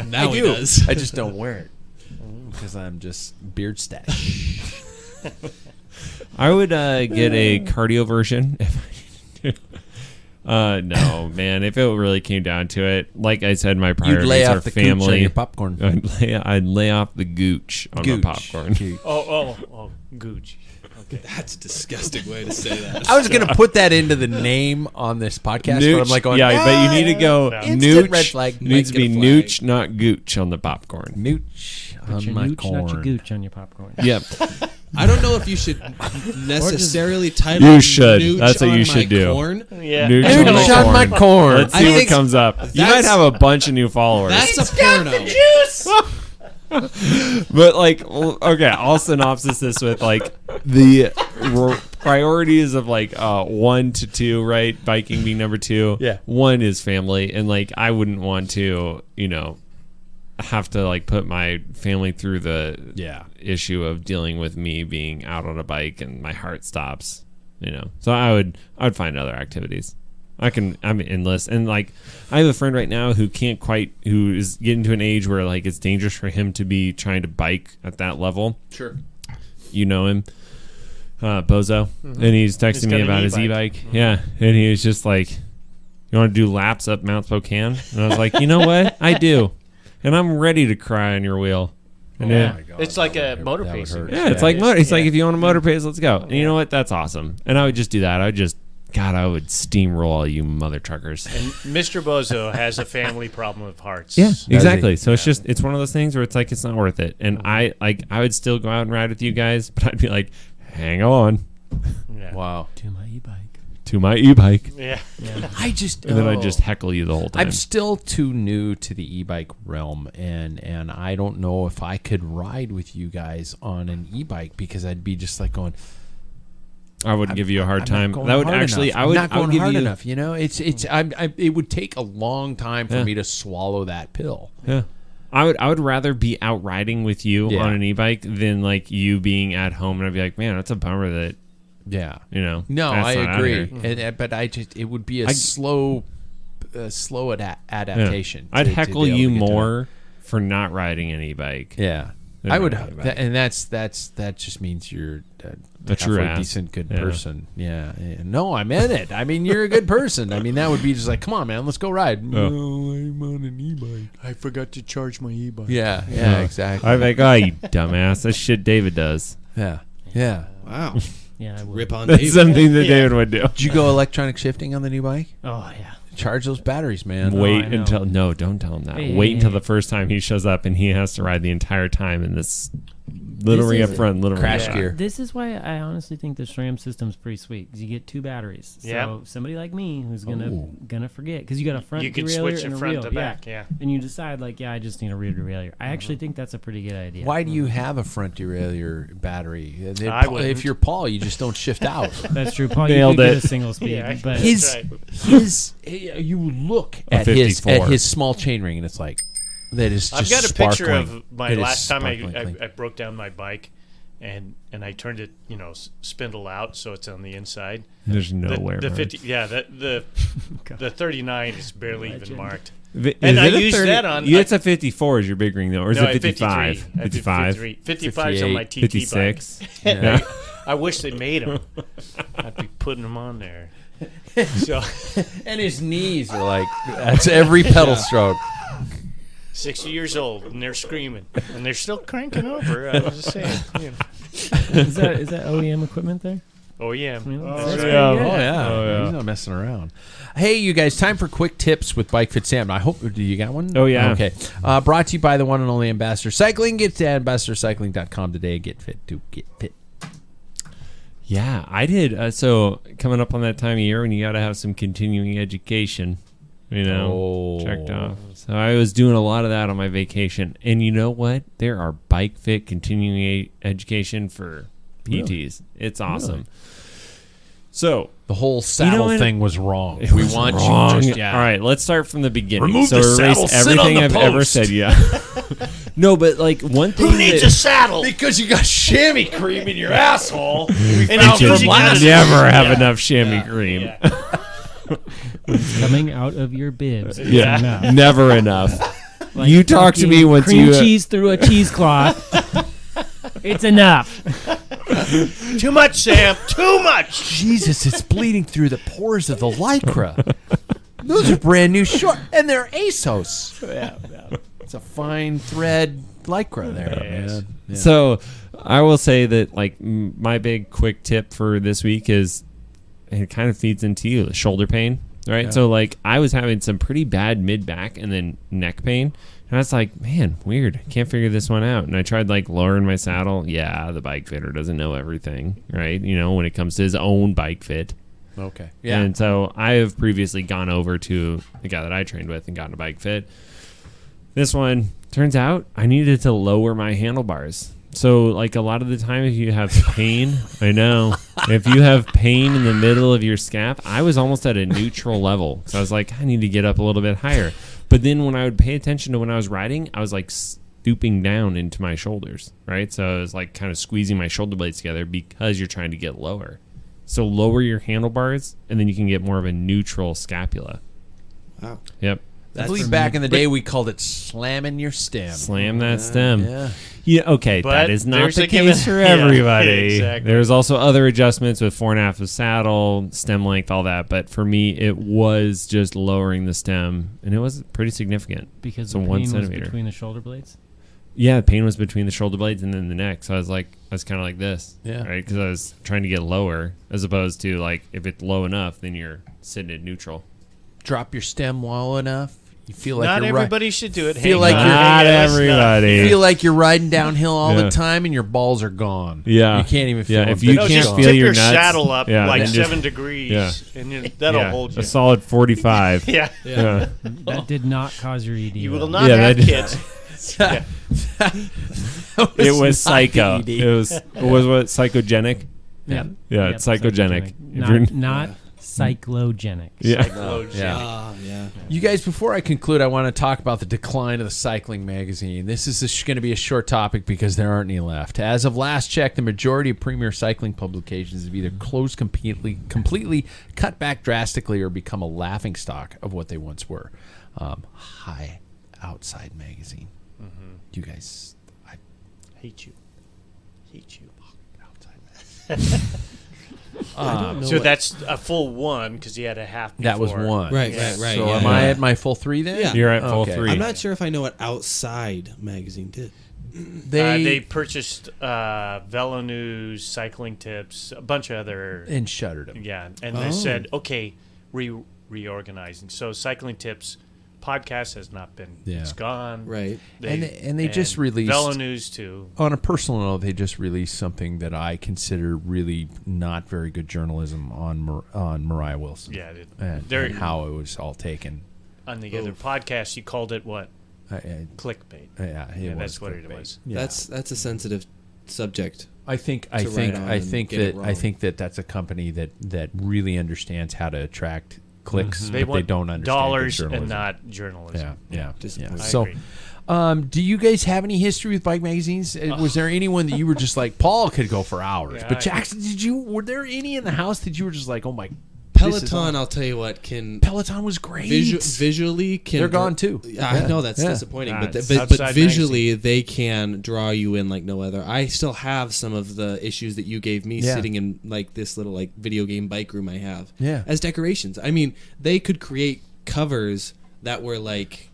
Speaker 5: Now
Speaker 1: I
Speaker 5: he
Speaker 1: do.
Speaker 5: does.
Speaker 1: I just don't wear it because I'm just beard stash.
Speaker 2: I would get a cardio version if I needed to. No, man. If it really came down to it, like I said, my
Speaker 1: You'd
Speaker 2: priorities
Speaker 1: lay
Speaker 2: are
Speaker 1: off the cooch on
Speaker 2: family.
Speaker 1: your popcorn.
Speaker 2: I'd lay off the gooch on
Speaker 1: Gooch.
Speaker 2: my popcorn.
Speaker 3: Oh, gooch.
Speaker 5: That's a disgusting way to say that.
Speaker 1: I was going to put that into the name on this podcast, but I'm like going,
Speaker 2: yeah, but you need to go
Speaker 1: instant
Speaker 2: Nooch.
Speaker 1: red flag.
Speaker 2: It needs to be
Speaker 5: Make it a flag.
Speaker 2: Nooch, not Gooch on the popcorn.
Speaker 1: Nooch
Speaker 4: Put
Speaker 1: on
Speaker 4: your
Speaker 1: my
Speaker 4: nooch,
Speaker 1: corn.
Speaker 4: not your gooch on your popcorn.
Speaker 2: Yep.
Speaker 5: I don't know if you should necessarily title
Speaker 2: You
Speaker 5: it
Speaker 2: should.
Speaker 5: Nooch
Speaker 2: That's what
Speaker 5: on
Speaker 2: you should
Speaker 5: my
Speaker 2: do.
Speaker 5: corn.
Speaker 3: Yeah.
Speaker 2: Nooch
Speaker 1: Nooch on my corn.
Speaker 2: Let's
Speaker 5: I
Speaker 2: see what
Speaker 5: think
Speaker 2: comes up. You might
Speaker 5: that's-
Speaker 2: have a bunch of new followers.
Speaker 5: That's a porno.
Speaker 2: But like, okay, I'll synopsis this with like the priorities of like 1 to 2, right? Biking being number 2.
Speaker 1: Yeah.
Speaker 2: 1 is family, and like I wouldn't want to, have to like put my family through the issue of dealing with me being out on a bike and my heart stops. So I would find other activities. I'm endless, and like I have a friend right now who who is getting to an age where like it's dangerous for him to be trying to bike at that level.
Speaker 1: Sure.
Speaker 2: You know him, Bozo, and he's texting
Speaker 3: got
Speaker 2: me
Speaker 3: an
Speaker 2: about his
Speaker 3: e-bike.
Speaker 2: e-bike. Yeah, and he was just like, "You want to do laps up Mount Spokane?" And I was like, "You know what? I do, and I'm ready to cry on your wheel." And
Speaker 3: Yeah.
Speaker 2: it-
Speaker 3: It's like a motor pacing.
Speaker 2: yeah, it's like it's like if you want a motor pace, let's go. And you know what? That's awesome. And I would just do that. I would steamroll all you mother truckers.
Speaker 3: And Mr. Bozo has a family problem with hearts.
Speaker 2: Yeah, exactly.
Speaker 1: he?
Speaker 2: So it's one of those things where it's like it's not worth it. And I would still go out and ride with you guys, but I'd be like, hang on
Speaker 3: Yeah.
Speaker 1: Wow.
Speaker 4: To my e-bike.
Speaker 2: to my e-bike,
Speaker 3: Yeah.
Speaker 1: I just
Speaker 2: and then I'd just heckle you the whole time.
Speaker 1: I'm still too new to the e-bike realm, and I don't know if I could ride with you guys on an e-bike because I'd be just like going.
Speaker 2: I would give you a hard
Speaker 1: I'm
Speaker 2: time.
Speaker 1: not going
Speaker 2: That would
Speaker 1: hard
Speaker 2: actually,
Speaker 1: enough.
Speaker 2: I would,
Speaker 1: I'm not
Speaker 2: I would
Speaker 1: going
Speaker 2: give
Speaker 1: hard
Speaker 2: you,
Speaker 1: enough. It would take a long time for
Speaker 2: Yeah.
Speaker 1: me to swallow that pill.
Speaker 2: Yeah. I would rather be out riding with you
Speaker 1: Yeah.
Speaker 2: on an e-bike than like you being at home, and I'd be like, man, that's a bummer that
Speaker 1: Yeah.
Speaker 2: No,
Speaker 1: No,
Speaker 2: that's
Speaker 1: I
Speaker 2: not out
Speaker 1: agree.
Speaker 2: here.
Speaker 1: But it would be a slow adaptation.
Speaker 2: I'd
Speaker 1: to
Speaker 2: heckle
Speaker 1: be able
Speaker 2: you
Speaker 1: to get to
Speaker 2: more for not riding an e-bike.
Speaker 1: Yeah.
Speaker 2: than
Speaker 1: I would,
Speaker 2: riding a bike.
Speaker 1: and that just means you're
Speaker 2: A true
Speaker 1: halfway
Speaker 2: ass.
Speaker 1: decent, good
Speaker 2: Yeah.
Speaker 1: person. Yeah. No, I'm in it. I mean, you're a good person. I mean, that would be just like, come on, man, let's go ride. No, I'm on an e-bike.
Speaker 3: I forgot to charge my e-bike.
Speaker 1: Yeah,
Speaker 2: Yeah.
Speaker 1: exactly.
Speaker 2: I'm like, oh, you dumbass. That's shit David does.
Speaker 1: Yeah, yeah.
Speaker 5: Wow.
Speaker 4: Yeah, I would.
Speaker 5: Rip on
Speaker 2: That's
Speaker 5: David.
Speaker 2: something that David would do.
Speaker 1: Did you go electronic shifting on the new bike?
Speaker 4: Oh yeah.
Speaker 1: Charge those batteries, man.
Speaker 2: Wait
Speaker 4: I know.
Speaker 2: until no, don't tell him that.
Speaker 4: Hey,
Speaker 2: Wait
Speaker 4: hey,
Speaker 2: until
Speaker 4: hey.
Speaker 2: the first time he shows up and he has to ride the entire time in this little
Speaker 4: This
Speaker 2: ring
Speaker 4: is
Speaker 2: up front, little
Speaker 1: Crash
Speaker 2: ring up
Speaker 1: gear.
Speaker 4: This is why I honestly think the SRAM system's pretty sweet because you get 2 batteries. So
Speaker 3: Yeah.
Speaker 4: somebody like me who's gonna
Speaker 1: Ooh.
Speaker 4: forget because you got a front
Speaker 3: You can
Speaker 4: derailleur
Speaker 3: switch
Speaker 4: and
Speaker 3: it
Speaker 4: a
Speaker 3: front
Speaker 4: reel,
Speaker 3: to back. Yeah.
Speaker 4: and you decide like, I just need a rear derailleur. I actually think that's a pretty good idea.
Speaker 1: Why do you have a front derailleur battery?
Speaker 3: I wouldn't.
Speaker 1: If you're Paul, you just don't shift out.
Speaker 4: That's true. Paul,
Speaker 2: Nailed
Speaker 4: you could
Speaker 2: it.
Speaker 4: get a single speed,
Speaker 3: Yeah.
Speaker 4: but
Speaker 1: His
Speaker 3: That's
Speaker 1: you look
Speaker 2: A
Speaker 1: at his
Speaker 2: 54.
Speaker 1: small chainring, and it's like that is just
Speaker 3: I've got a picture
Speaker 1: sparkling.
Speaker 3: of my
Speaker 1: It is
Speaker 3: last time
Speaker 1: sparkling
Speaker 3: I
Speaker 1: clean.
Speaker 3: broke down my bike, and I turned it, spindle out so it's on the inside.
Speaker 2: There's
Speaker 3: The,
Speaker 2: nowhere.
Speaker 3: the
Speaker 2: marked.
Speaker 3: 50, yeah, the 39 is barely even marked.
Speaker 2: Is
Speaker 3: And
Speaker 2: it
Speaker 3: I
Speaker 2: a
Speaker 3: used
Speaker 2: 30
Speaker 3: that on-
Speaker 2: It's a 54 is your big ring though, or is
Speaker 3: No,
Speaker 2: it 55?
Speaker 3: 55. 55 is on my TT
Speaker 2: 56.
Speaker 3: bike.
Speaker 1: Yeah.
Speaker 3: I wish they made them. I'd be putting them on there. So
Speaker 1: And his knees are like that's every pedal stroke.
Speaker 3: 60 years old and they're screaming and they're still cranking over. I was just saying.
Speaker 4: is that OEM equipment there?
Speaker 3: Oh yeah.
Speaker 4: That's pretty
Speaker 2: yeah.
Speaker 4: good.
Speaker 1: Oh yeah.
Speaker 2: Oh, yeah.
Speaker 1: He's not messing around. Hey, you guys, time for quick tips with Bike Fit Sam. I hope do you got one?
Speaker 2: Oh, yeah.
Speaker 1: Okay. Brought to you by the one and only Ambassador Cycling. Get to ambassadorcycling.com today. Get fit to get fit.
Speaker 2: Yeah, I did. So coming up on that time of year when you got to have some continuing education, checked off. So I was doing a lot of that on my vacation. And you know what? There are bike fit continuing education for PTs. It's awesome. So
Speaker 1: The whole saddle
Speaker 2: what?
Speaker 1: thing was wrong.
Speaker 2: it
Speaker 1: We
Speaker 2: was
Speaker 1: want
Speaker 2: wrong.
Speaker 1: you just
Speaker 2: All right, let's start from the beginning.
Speaker 1: Remove
Speaker 2: so
Speaker 1: the
Speaker 2: erase
Speaker 1: saddle, sit
Speaker 2: everything
Speaker 1: on the
Speaker 2: I've ever
Speaker 1: post.
Speaker 2: said. Yeah. No, but like one thing
Speaker 3: Who needs
Speaker 2: that-
Speaker 3: a saddle?
Speaker 1: Because you got chamois cream in your asshole.
Speaker 3: And
Speaker 1: found
Speaker 3: because
Speaker 1: from
Speaker 3: you
Speaker 1: last
Speaker 3: got
Speaker 2: never have enough chamois cream.
Speaker 3: Yeah.
Speaker 4: Coming out of your bibs. is
Speaker 2: Yeah,
Speaker 4: enough.
Speaker 2: never enough.
Speaker 4: Like
Speaker 2: You talk to me
Speaker 4: fucking
Speaker 2: once
Speaker 4: cream
Speaker 2: you-
Speaker 4: cheese through a cheesecloth. It's enough.
Speaker 3: Too much, Sam. Too much.
Speaker 1: Jesus, it's bleeding through the pores of the Lycra. Those are brand new short, and they're ASOS. It's a fine thread Lycra there,
Speaker 3: Yes.
Speaker 1: man. Yeah.
Speaker 2: So I will say that like my big quick tip for this week is it kind of feeds into you, shoulder pain, right?
Speaker 1: Yeah.
Speaker 2: So like I was having some pretty bad mid back and then neck pain. And I was like, man, weird. Can't figure this one out. And I tried like lowering my saddle. Yeah, the bike fitter doesn't know everything, right? You know, when it comes to his own bike fit.
Speaker 1: Okay. Yeah.
Speaker 2: And so I have previously gone over to the guy that I trained with and gotten a bike fit. This one, turns out I needed to lower my handlebars. So like a lot of the time if you have pain, I know, if you have pain in the middle of your scap, I was almost at a neutral level. So I was like, I need to get up a little bit higher. But then when I would pay attention to when I was riding, I was like stooping down into my shoulders, right? So I was like kind of squeezing my shoulder blades together because you're trying to get lower. So lower your handlebars, and then you can get more of a neutral scapula.
Speaker 5: Wow.
Speaker 2: Yep.
Speaker 1: I believe back in the day we called it slamming your stem.
Speaker 2: Slam that stem.
Speaker 1: Yeah.
Speaker 2: Yeah, okay,
Speaker 3: But
Speaker 2: that is not
Speaker 3: there's
Speaker 2: the
Speaker 3: a
Speaker 2: case for
Speaker 3: yeah,
Speaker 2: everybody.
Speaker 3: exactly.
Speaker 2: There's also other adjustments with 4.5 of saddle, stem length, all that. But for me, it was just lowering the stem, and it was pretty significant.
Speaker 4: Because
Speaker 2: So
Speaker 4: the
Speaker 2: 1
Speaker 4: pain was
Speaker 2: centimeter.
Speaker 4: between the shoulder blades.
Speaker 2: Yeah, the pain was between the shoulder blades and then the neck. So I was kind of like this,
Speaker 1: Yeah.
Speaker 2: right? Because I was trying to get lower, as opposed to like if it's low enough, then you're sitting at neutral.
Speaker 1: Drop your stem low enough. You feel like
Speaker 3: Not
Speaker 1: you're
Speaker 3: everybody should do it.
Speaker 1: Feel
Speaker 3: Hang
Speaker 1: like
Speaker 3: on,
Speaker 1: you're-
Speaker 2: Not
Speaker 3: hang on, let's not-
Speaker 2: everybody.
Speaker 1: feel like you're riding downhill all
Speaker 2: Yeah.
Speaker 1: the time and your balls are gone.
Speaker 2: Yeah.
Speaker 1: You can't even feel
Speaker 2: Yeah,
Speaker 1: them.
Speaker 2: if you
Speaker 3: No,
Speaker 2: can't
Speaker 3: just
Speaker 2: feel
Speaker 3: tip
Speaker 2: your
Speaker 3: your
Speaker 2: nuts,
Speaker 3: saddle up
Speaker 2: yeah,
Speaker 3: like
Speaker 2: then just-
Speaker 3: 7 degrees,
Speaker 2: yeah.
Speaker 3: and that'll
Speaker 2: yeah,
Speaker 3: hold you.
Speaker 2: a solid 45.
Speaker 3: Yeah.
Speaker 2: Yeah.
Speaker 4: That did not cause your ED.
Speaker 3: You
Speaker 4: though.
Speaker 3: will not
Speaker 2: Yeah,
Speaker 3: have
Speaker 2: that-
Speaker 3: kids. Yeah.
Speaker 2: It was
Speaker 1: not
Speaker 2: psycho.
Speaker 1: ED.
Speaker 2: It was what psychogenic.
Speaker 4: Yeah,
Speaker 2: Yeah, it's psychogenic. If you're-
Speaker 4: Not cyclogenic.
Speaker 2: Yeah.
Speaker 1: Yeah.
Speaker 5: Yeah.
Speaker 1: You guys, before I conclude, I want to talk about the decline of the cycling magazine. This is going to be a short topic because there aren't any left. As of last check, the majority of premier cycling publications have either closed completely, cut back drastically, or become a laughingstock of what they once were. High Outside magazine. You guys, I
Speaker 3: Hate you. Hate you.
Speaker 1: Outside.
Speaker 5: I don't know
Speaker 3: So
Speaker 5: what-
Speaker 3: that's a full one because you had a half.
Speaker 1: That was
Speaker 3: before.
Speaker 1: one.
Speaker 5: Right,
Speaker 3: Yeah.
Speaker 5: right, right.
Speaker 1: So
Speaker 5: yeah,
Speaker 1: am
Speaker 5: yeah.
Speaker 1: I at my full 3 then?
Speaker 5: Yeah.
Speaker 2: You're at full
Speaker 1: Okay.
Speaker 2: 3.
Speaker 5: I'm not sure if I know what Outside magazine did.
Speaker 3: They purchased Velo News, Cycling Tips, a bunch of other.
Speaker 1: and shuttered them.
Speaker 3: Yeah, and they said, okay, reorganizing. So Cycling Tips podcast has not been.
Speaker 1: Yeah.
Speaker 3: It's gone.
Speaker 5: Right.
Speaker 1: And they just released-
Speaker 3: Velo News too.
Speaker 1: On a personal note, they just released something that I consider really not very good journalism on Mariah Wilson.
Speaker 3: Yeah,
Speaker 1: and how it was all taken.
Speaker 3: on the other podcast, you called it what? Clickbait.
Speaker 1: Yeah, it was
Speaker 3: that's what it
Speaker 1: clickbait.
Speaker 3: was.
Speaker 1: Yeah.
Speaker 5: That's a sensitive subject.
Speaker 1: I think
Speaker 5: to write on and get it wrong.
Speaker 1: that's a company that really understands how to attract clicks,
Speaker 3: They
Speaker 1: but
Speaker 3: want
Speaker 1: they don't understand
Speaker 3: dollars
Speaker 1: good journalism.
Speaker 3: and not journalism.
Speaker 1: Yeah.
Speaker 5: Disappointing.
Speaker 3: I
Speaker 1: So,
Speaker 3: agree.
Speaker 1: do you guys have any history with bike magazines? Was there anyone that you were just like, Paul could go for hours,
Speaker 3: Yeah,
Speaker 1: but Jackson, were there any in the house that you were just like, oh my,
Speaker 5: Peloton, I'll tell you what, can
Speaker 1: Peloton was great.
Speaker 5: visually can
Speaker 1: They're gone too.
Speaker 5: I know that's
Speaker 1: Yeah.
Speaker 5: disappointing,
Speaker 3: Ah,
Speaker 5: but,
Speaker 3: it's
Speaker 5: but
Speaker 3: Outside
Speaker 5: visually they can draw you in like no other. I still have some of the issues that you gave me
Speaker 1: Yeah.
Speaker 5: sitting in like this little like video game bike room I have.
Speaker 1: Yeah.
Speaker 5: As decorations. I mean, they could create covers that were like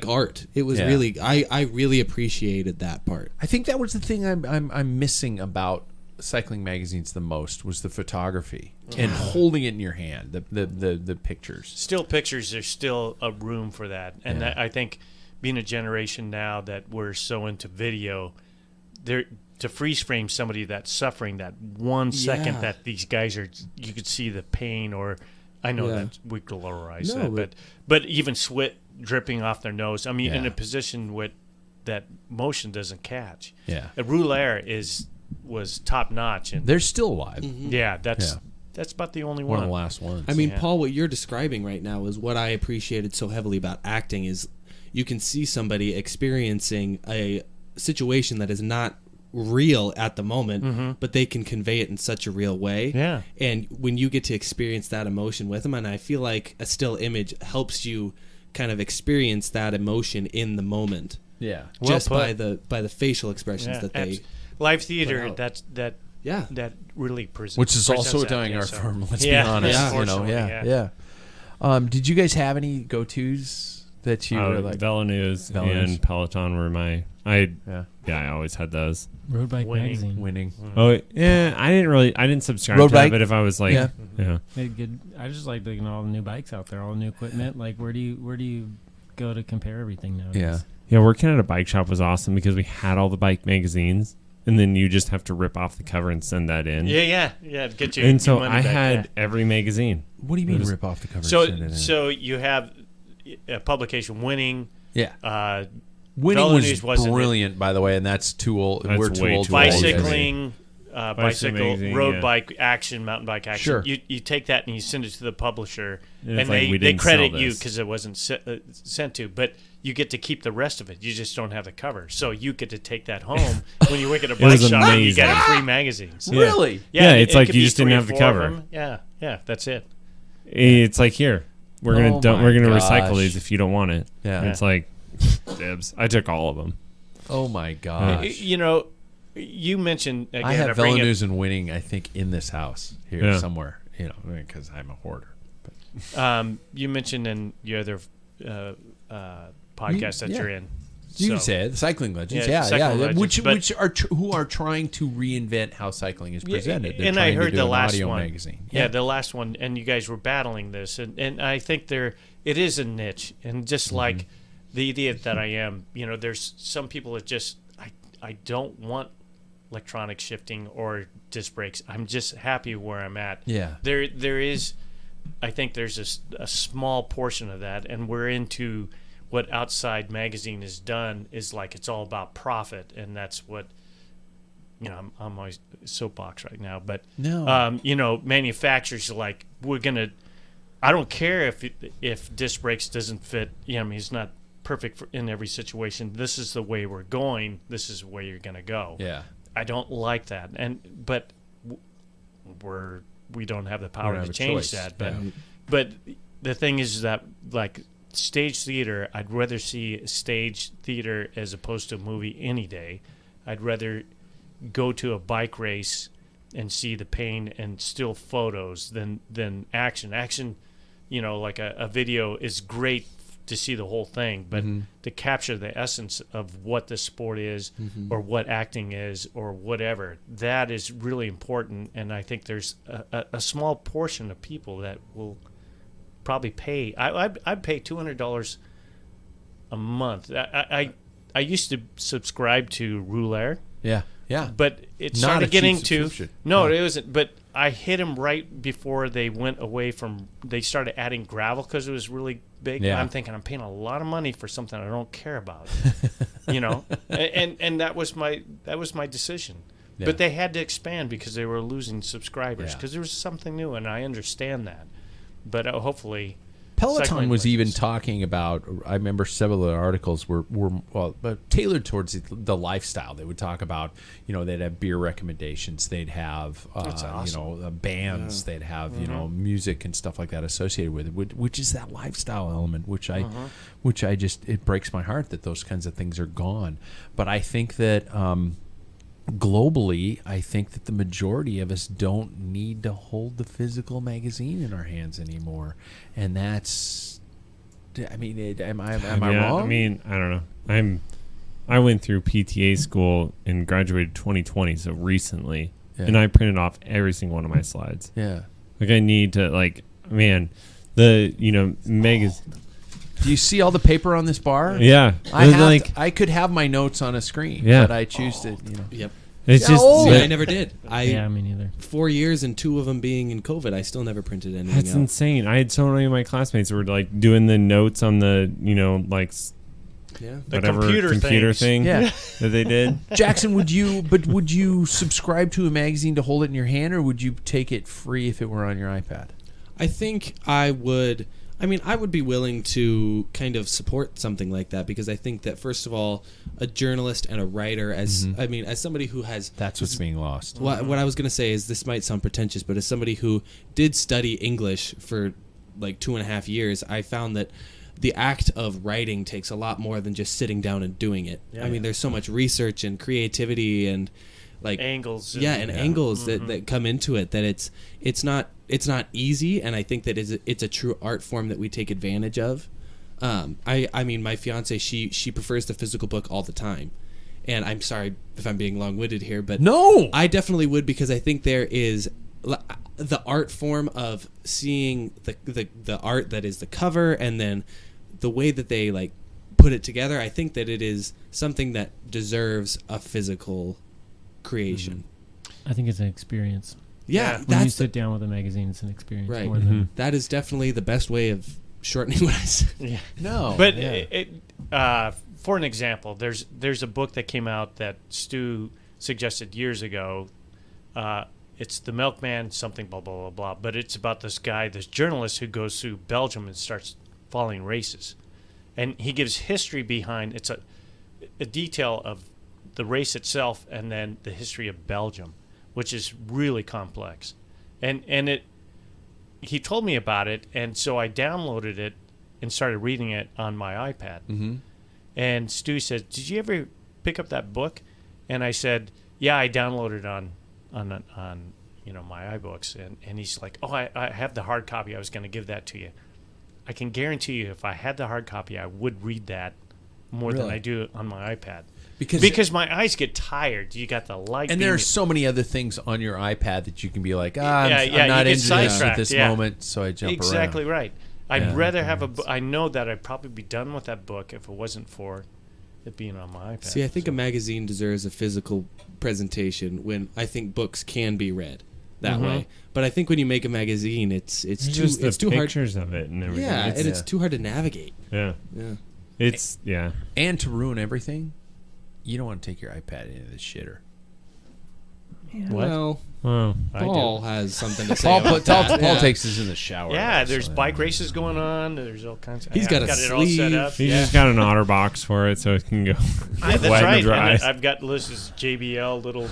Speaker 5: art. It was
Speaker 1: Yeah.
Speaker 5: really I really appreciated that part.
Speaker 1: I think that was the thing I'm missing about cycling magazines the most was the photography and holding it in your hand, the pictures.
Speaker 3: Still pictures, there's still a room for that. And
Speaker 1: Yeah.
Speaker 3: that, I think being a generation now that we're so into video, there to freeze frame somebody that's suffering that 1 second
Speaker 5: Yeah.
Speaker 3: that these guys are, you could see the pain, or I know
Speaker 5: Yeah.
Speaker 3: that we glorize
Speaker 5: No,
Speaker 3: that, but even sweat dripping off their nose. I mean, in
Speaker 1: Yeah.
Speaker 3: a position with that motion doesn't catch.
Speaker 1: Yeah.
Speaker 3: A Roulaire was top notch, and
Speaker 1: They're still alive.
Speaker 3: yeah, that's about the only
Speaker 1: One
Speaker 3: one.
Speaker 1: of the last ones.
Speaker 5: I mean,
Speaker 3: Yeah.
Speaker 5: Paul, what you're describing right now is what I appreciated so heavily about acting is you can see somebody experiencing a situation that is not real at the moment, but they can convey it in such a real way.
Speaker 3: Yeah.
Speaker 5: And when you get to experience that emotion with them, and I feel like a still image helps you kind of experience that emotion in the moment.
Speaker 1: yeah.
Speaker 3: Well
Speaker 5: Just by
Speaker 3: put.
Speaker 5: the facial expressions
Speaker 3: Yeah,
Speaker 5: that they
Speaker 3: live
Speaker 5: put
Speaker 3: theater.
Speaker 5: out.
Speaker 3: That
Speaker 5: yeah.
Speaker 3: really presents.
Speaker 1: Which is also
Speaker 3: presents that,
Speaker 1: dying
Speaker 3: yeah,
Speaker 1: our
Speaker 3: so-
Speaker 1: firm. Let's
Speaker 3: Yeah,
Speaker 1: be honest.
Speaker 5: yeah.
Speaker 1: You know,
Speaker 3: unfortunately,
Speaker 1: yeah. Did you guys have any go-tos that you were like?
Speaker 2: Velonews
Speaker 1: Velonews.
Speaker 2: and Peloton were I always had those.
Speaker 4: Road Bike Magazine.
Speaker 1: Winning.
Speaker 2: Oh yeah, I didn't subscribe
Speaker 1: Road
Speaker 2: to
Speaker 1: bike?
Speaker 2: that, but if I was like,
Speaker 1: Yeah.
Speaker 2: yeah.
Speaker 4: They had good. I just like looking at all the new bikes out there, all the new equipment. Like, where do you go to compare everything nowadays?
Speaker 1: Yeah.
Speaker 2: Yeah, working at a bike shop was awesome because we had all the bike magazines, and then you just have to rip off the cover and send that in.
Speaker 3: Yeah. Get your
Speaker 2: And so
Speaker 3: your money
Speaker 2: I
Speaker 3: back,
Speaker 2: had every magazine.
Speaker 1: What do you mean
Speaker 2: It was-
Speaker 1: rip off the cover?
Speaker 3: So
Speaker 1: and send it in?
Speaker 3: so you have a publication Winning.
Speaker 1: Yeah. Winning was
Speaker 3: Velonews wasn't it.
Speaker 1: brilliant, by the way, and that's too old.
Speaker 2: That's
Speaker 1: We're too
Speaker 2: way
Speaker 1: old.
Speaker 2: too
Speaker 1: for all
Speaker 2: old.
Speaker 1: these guys.
Speaker 3: Bicycling, bicycle,
Speaker 2: magazine,
Speaker 3: road
Speaker 2: yeah.
Speaker 3: bike action, mountain bike action.
Speaker 1: Sure.
Speaker 3: You take that and you send it to the publisher,
Speaker 2: And it's
Speaker 3: and
Speaker 2: like,
Speaker 3: they
Speaker 2: we didn't
Speaker 3: credit
Speaker 2: sell
Speaker 3: you
Speaker 2: this.
Speaker 3: because it wasn't sent to. But you get to keep the rest of it. You just don't have the cover, so you get to take that home when you work at a bike
Speaker 2: was
Speaker 3: shop. And you get
Speaker 2: amazing.
Speaker 3: free magazines.
Speaker 1: Really?
Speaker 2: Yeah,
Speaker 3: it-
Speaker 2: it's
Speaker 3: it
Speaker 2: like
Speaker 3: could
Speaker 2: you
Speaker 3: be
Speaker 2: just didn't
Speaker 3: 3 or
Speaker 2: have the
Speaker 3: 4 of
Speaker 2: cover.
Speaker 3: them. Yeah, that's it.
Speaker 2: It's like, here, we're
Speaker 1: Oh
Speaker 2: gonna
Speaker 1: my
Speaker 2: recycle
Speaker 1: gosh.
Speaker 2: these if you don't want it.
Speaker 1: Yeah.
Speaker 2: And it's like, dibs. I took all of them.
Speaker 1: Oh my gosh.
Speaker 3: You know, you mentioned again.
Speaker 1: I have
Speaker 3: bring it-
Speaker 1: Velonews and Winning, I think, in this house here
Speaker 2: Yeah.
Speaker 1: somewhere. You know, because I'm a hoarder.
Speaker 3: You mentioned in your other podcast that
Speaker 1: Yeah.
Speaker 3: you're in.
Speaker 1: You can
Speaker 3: So-
Speaker 1: say it. The Cycling Legends.
Speaker 3: Yeah,
Speaker 1: Yeah,
Speaker 3: Cycling Legends,
Speaker 1: Which
Speaker 3: but-
Speaker 1: who are trying to reinvent how cycling is presented. They're
Speaker 3: and I
Speaker 1: trying to
Speaker 3: heard
Speaker 1: do
Speaker 3: the
Speaker 1: an
Speaker 3: last
Speaker 1: audio
Speaker 3: one.
Speaker 1: magazine.
Speaker 3: Yeah, the last one, and you guys were battling this, and I think it is a niche, and just like the idiot that I am, you know, there's some people that just I don't want electronic shifting or disc brakes. I'm just happy where I'm at.
Speaker 1: Yeah.
Speaker 3: There is, I think there's a small portion of that, and we're into what Outside Magazine has done is like it's all about profit, and that's what, you know, I'm always soapbox right now, but
Speaker 1: No.
Speaker 3: you know, manufacturers are like, we're gonna, I don't care if disc brakes doesn't fit. You know, I mean, it's not perfect in every situation. This is the way we're going. This is the way you're gonna go.
Speaker 1: Yeah.
Speaker 3: I don't like that, but we don't have the
Speaker 1: We
Speaker 3: power
Speaker 1: don't
Speaker 3: to
Speaker 1: have a
Speaker 3: change
Speaker 1: choice.
Speaker 3: that.
Speaker 1: Yeah.
Speaker 3: But the thing is that like stage theater, I'd rather see stage theater as opposed to a movie any day. I'd rather go to a bike race and see the pain and still photos than action. Action, you know, like a video is great to see the whole thing, but to capture the essence of what the sport is or what acting is or whatever, that is really important. And I think there's a small portion of people that will probably pay. I'd pay $200 a month. I used to subscribe to Rouleur,
Speaker 1: Yeah. Yeah.
Speaker 3: but it
Speaker 1: Not
Speaker 3: started
Speaker 1: a cheap
Speaker 3: getting to
Speaker 1: subscription.
Speaker 3: no,
Speaker 1: Yeah.
Speaker 3: it wasn't. But I hit them right before they went away from. They started adding gravel because it was really big.
Speaker 1: Yeah.
Speaker 3: I'm thinking I'm paying a lot of money for something I don't care about, you know. And that was my decision.
Speaker 1: Yeah.
Speaker 3: But they had to expand because they were losing subscribers
Speaker 1: Yeah.
Speaker 3: because there was something new, and I understand that. But hopefully.
Speaker 1: Peloton
Speaker 3: Cycling
Speaker 1: was even
Speaker 3: Legends.
Speaker 1: talking about. I remember several of the articles were tailored towards the lifestyle. They would talk about, you know, they'd have beer recommendations. They'd have,
Speaker 3: That's awesome.
Speaker 1: you know, bands. They'd have, you know, music and stuff like that associated with it, which is that lifestyle element, which I just, it breaks my heart that those kinds of things are gone. But I think that globally, I think that the majority of us don't need to hold the physical magazine in our hands anymore, and that's. I mean, am I wrong?
Speaker 2: I mean, I don't know. I went through PTA school and graduated 2020, so recently, and I printed off every single one of my slides.
Speaker 1: Yeah.
Speaker 2: Like I need to, like, man, the magazine.
Speaker 1: Do you see all the paper on this bar?
Speaker 2: Yeah,
Speaker 1: I could have my notes on a screen,
Speaker 2: Yeah.
Speaker 1: but I choose to, you know.
Speaker 5: Yep.
Speaker 2: It's just
Speaker 1: old.
Speaker 5: See, I never did.
Speaker 4: Yeah, me neither.
Speaker 5: 4 years and 2 of them being in COVID, I still never printed anything
Speaker 2: that's
Speaker 5: out.
Speaker 2: insane. I had so many of my classmates who were like doing the notes on the like
Speaker 5: Yeah.
Speaker 3: The
Speaker 2: whatever
Speaker 3: computer things.
Speaker 2: thing
Speaker 1: Yeah.
Speaker 2: that they did.
Speaker 1: Jackson, would you subscribe to a magazine to hold it in your hand, or would you take it free if it were on your iPad?
Speaker 5: I think I would. I mean, I would be willing to kind of support something like that because I think that first of all, a journalist and a writer, as somebody who has
Speaker 1: That's what's being lost.
Speaker 5: what I was going to say is this might sound pretentious, but as somebody who did study English for like 2.5 years, I found that the act of writing takes a lot more than just sitting down and doing it. I mean, there's so much research and creativity and like
Speaker 3: Angles.
Speaker 5: and angles that come into it that it's not easy, and I think that it's a true art form that we take advantage of. I mean, my fiance, she prefers the physical book all the time. And I'm sorry if I'm being long-winded here, but
Speaker 1: No!
Speaker 5: I definitely would, because I think there is the art form of seeing the art that is the cover, and then the way that they like put it together. I think that it is something that deserves a physical creation.
Speaker 4: I think it's an experience.
Speaker 5: Yeah,
Speaker 4: When you
Speaker 5: that's
Speaker 4: sit down with a magazine, it's an experience
Speaker 5: right.
Speaker 4: more than
Speaker 5: That is definitely the best way of shortening what I said.
Speaker 3: Yeah.
Speaker 1: No.
Speaker 3: But
Speaker 1: yeah.
Speaker 3: for an example, there's a book that came out that Stu suggested years ago. It's The Milkman, something blah, blah, blah, blah. But it's about this guy, this journalist who goes through Belgium and starts following races. And he gives history behind, it's a detail of the race itself and then the history of Belgium, which is really complex. And he told me about it, and so I downloaded it and started reading it on my iPad.
Speaker 1: Mm-hmm.
Speaker 3: And Stu said, "Did you ever pick up that book?" And I said, "Yeah, I downloaded it on my iBooks." And he's like, "Oh, I have the hard copy. I was going to give that to you." I can guarantee you, if I had the hard copy, I would read that more than
Speaker 1: Really?
Speaker 3: I do on my iPad.
Speaker 1: Because
Speaker 3: my eyes get tired. You got the light.
Speaker 1: and
Speaker 3: beam-
Speaker 1: there are so many other things on your iPad that you can be like,
Speaker 3: Yeah,
Speaker 1: I'm
Speaker 3: yeah,
Speaker 1: not
Speaker 3: you get
Speaker 1: into this at
Speaker 3: sidetracked,
Speaker 1: this
Speaker 3: yeah.
Speaker 1: moment, so I jump
Speaker 3: exactly
Speaker 1: around.
Speaker 3: right. I'd
Speaker 1: Yeah.
Speaker 3: rather have a book. I know that I'd probably be done with that book if it wasn't for it being on my iPad.
Speaker 5: See, I think a magazine deserves a physical presentation, when I think books can be read that way. But I think when you make a magazine, it's
Speaker 2: just the
Speaker 5: too hard.
Speaker 2: pictures of it and everything.
Speaker 5: Yeah,
Speaker 2: It's-
Speaker 5: and it's too hard to navigate.
Speaker 2: yeah.
Speaker 5: Yeah.
Speaker 2: It's yeah.
Speaker 1: And to ruin everything, you don't want to take your iPad into the shitter.
Speaker 3: What?
Speaker 5: Well,
Speaker 2: Wow.
Speaker 3: I do.
Speaker 5: Paul has something to say
Speaker 1: Paul,
Speaker 5: about that.
Speaker 1: Paul
Speaker 5: Yeah.
Speaker 1: takes us in the shower.
Speaker 3: Yeah,
Speaker 1: though,
Speaker 3: there's
Speaker 1: so,
Speaker 3: bike races going on. There's all kinds of.
Speaker 5: He's got
Speaker 3: I've
Speaker 5: a
Speaker 3: it all set
Speaker 5: sleeve.
Speaker 3: up.
Speaker 2: He
Speaker 3: yeah.
Speaker 2: just got an otter box for it so it can go
Speaker 3: That's
Speaker 2: wet
Speaker 3: right.
Speaker 2: and dry.
Speaker 3: And I've got Liz's JBL little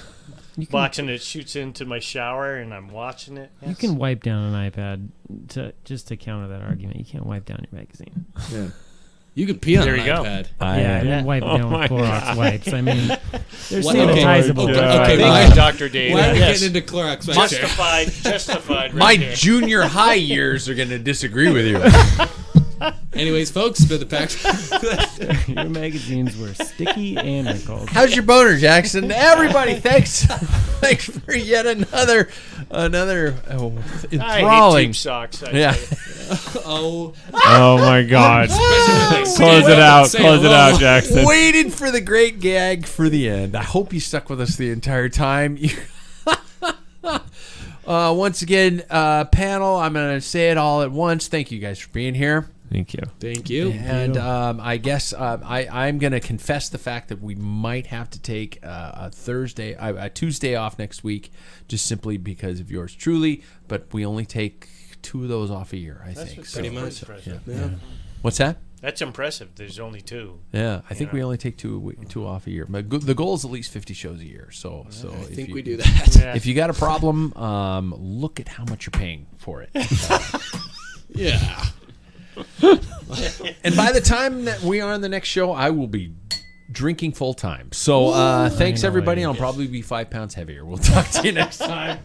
Speaker 4: You can,
Speaker 3: box, and it shoots into my shower, and I'm watching it.
Speaker 4: you can wipe down an iPad to counter that argument. You can't wipe down your magazine.
Speaker 5: Yeah. You can pee on
Speaker 3: There
Speaker 5: an
Speaker 3: you go.
Speaker 5: iPad.
Speaker 4: Yeah, and then wipe it
Speaker 2: Oh
Speaker 4: down
Speaker 2: my
Speaker 4: with Clorox
Speaker 2: God.
Speaker 4: wipes. I mean, they're
Speaker 5: What-
Speaker 4: sanitizable.
Speaker 5: okay,
Speaker 2: God.
Speaker 5: okay,
Speaker 3: Thank
Speaker 5: why-
Speaker 3: you, Dr. Dave.
Speaker 5: Why are we
Speaker 3: Yes.
Speaker 5: getting into Clorox right there?
Speaker 3: Justified.
Speaker 1: My
Speaker 3: Right there.
Speaker 1: junior high years are going to disagree with you.
Speaker 5: Anyways, folks, for the pack.
Speaker 4: Your magazines were sticky and wrinkled.
Speaker 1: How's your boner, Jackson? Everybody, thanks for yet another
Speaker 3: I hate
Speaker 1: enthralling.
Speaker 3: cheap socks. I
Speaker 1: Yeah.
Speaker 3: tell you.
Speaker 5: Oh,
Speaker 2: Oh my God. Close it out.
Speaker 5: Say
Speaker 2: Close it
Speaker 5: hello.
Speaker 2: out, Jackson.
Speaker 1: Waited for the great gag for the end. I hope you stuck with us the entire time. Once again, panel, I'm going to say it all at once. Thank you guys for being here.
Speaker 2: Thank you.
Speaker 5: thank you.
Speaker 1: And I guess I'm going to confess the fact that we might have to take a Tuesday off next week, just simply because of yours truly. But we only take 2 of those off a year, I think.
Speaker 5: pretty much.
Speaker 3: Impressive.
Speaker 5: Yeah.
Speaker 1: What's that?
Speaker 3: That's impressive. There's only 2.
Speaker 1: Yeah, I think
Speaker 3: Yeah.
Speaker 1: we only take two off a year. But the goal is at least 50 shows a year. So
Speaker 5: I
Speaker 1: if
Speaker 5: think
Speaker 1: you,
Speaker 5: we do that.
Speaker 3: Yeah.
Speaker 1: If you got a problem, look at how much you're paying for it.
Speaker 5: Yeah.
Speaker 1: And by the time that we are on the next show, I will be drinking full time. So thanks
Speaker 4: I know
Speaker 1: everybody.
Speaker 4: it.
Speaker 1: I'll probably be 5 pounds heavier. We'll talk to you next time.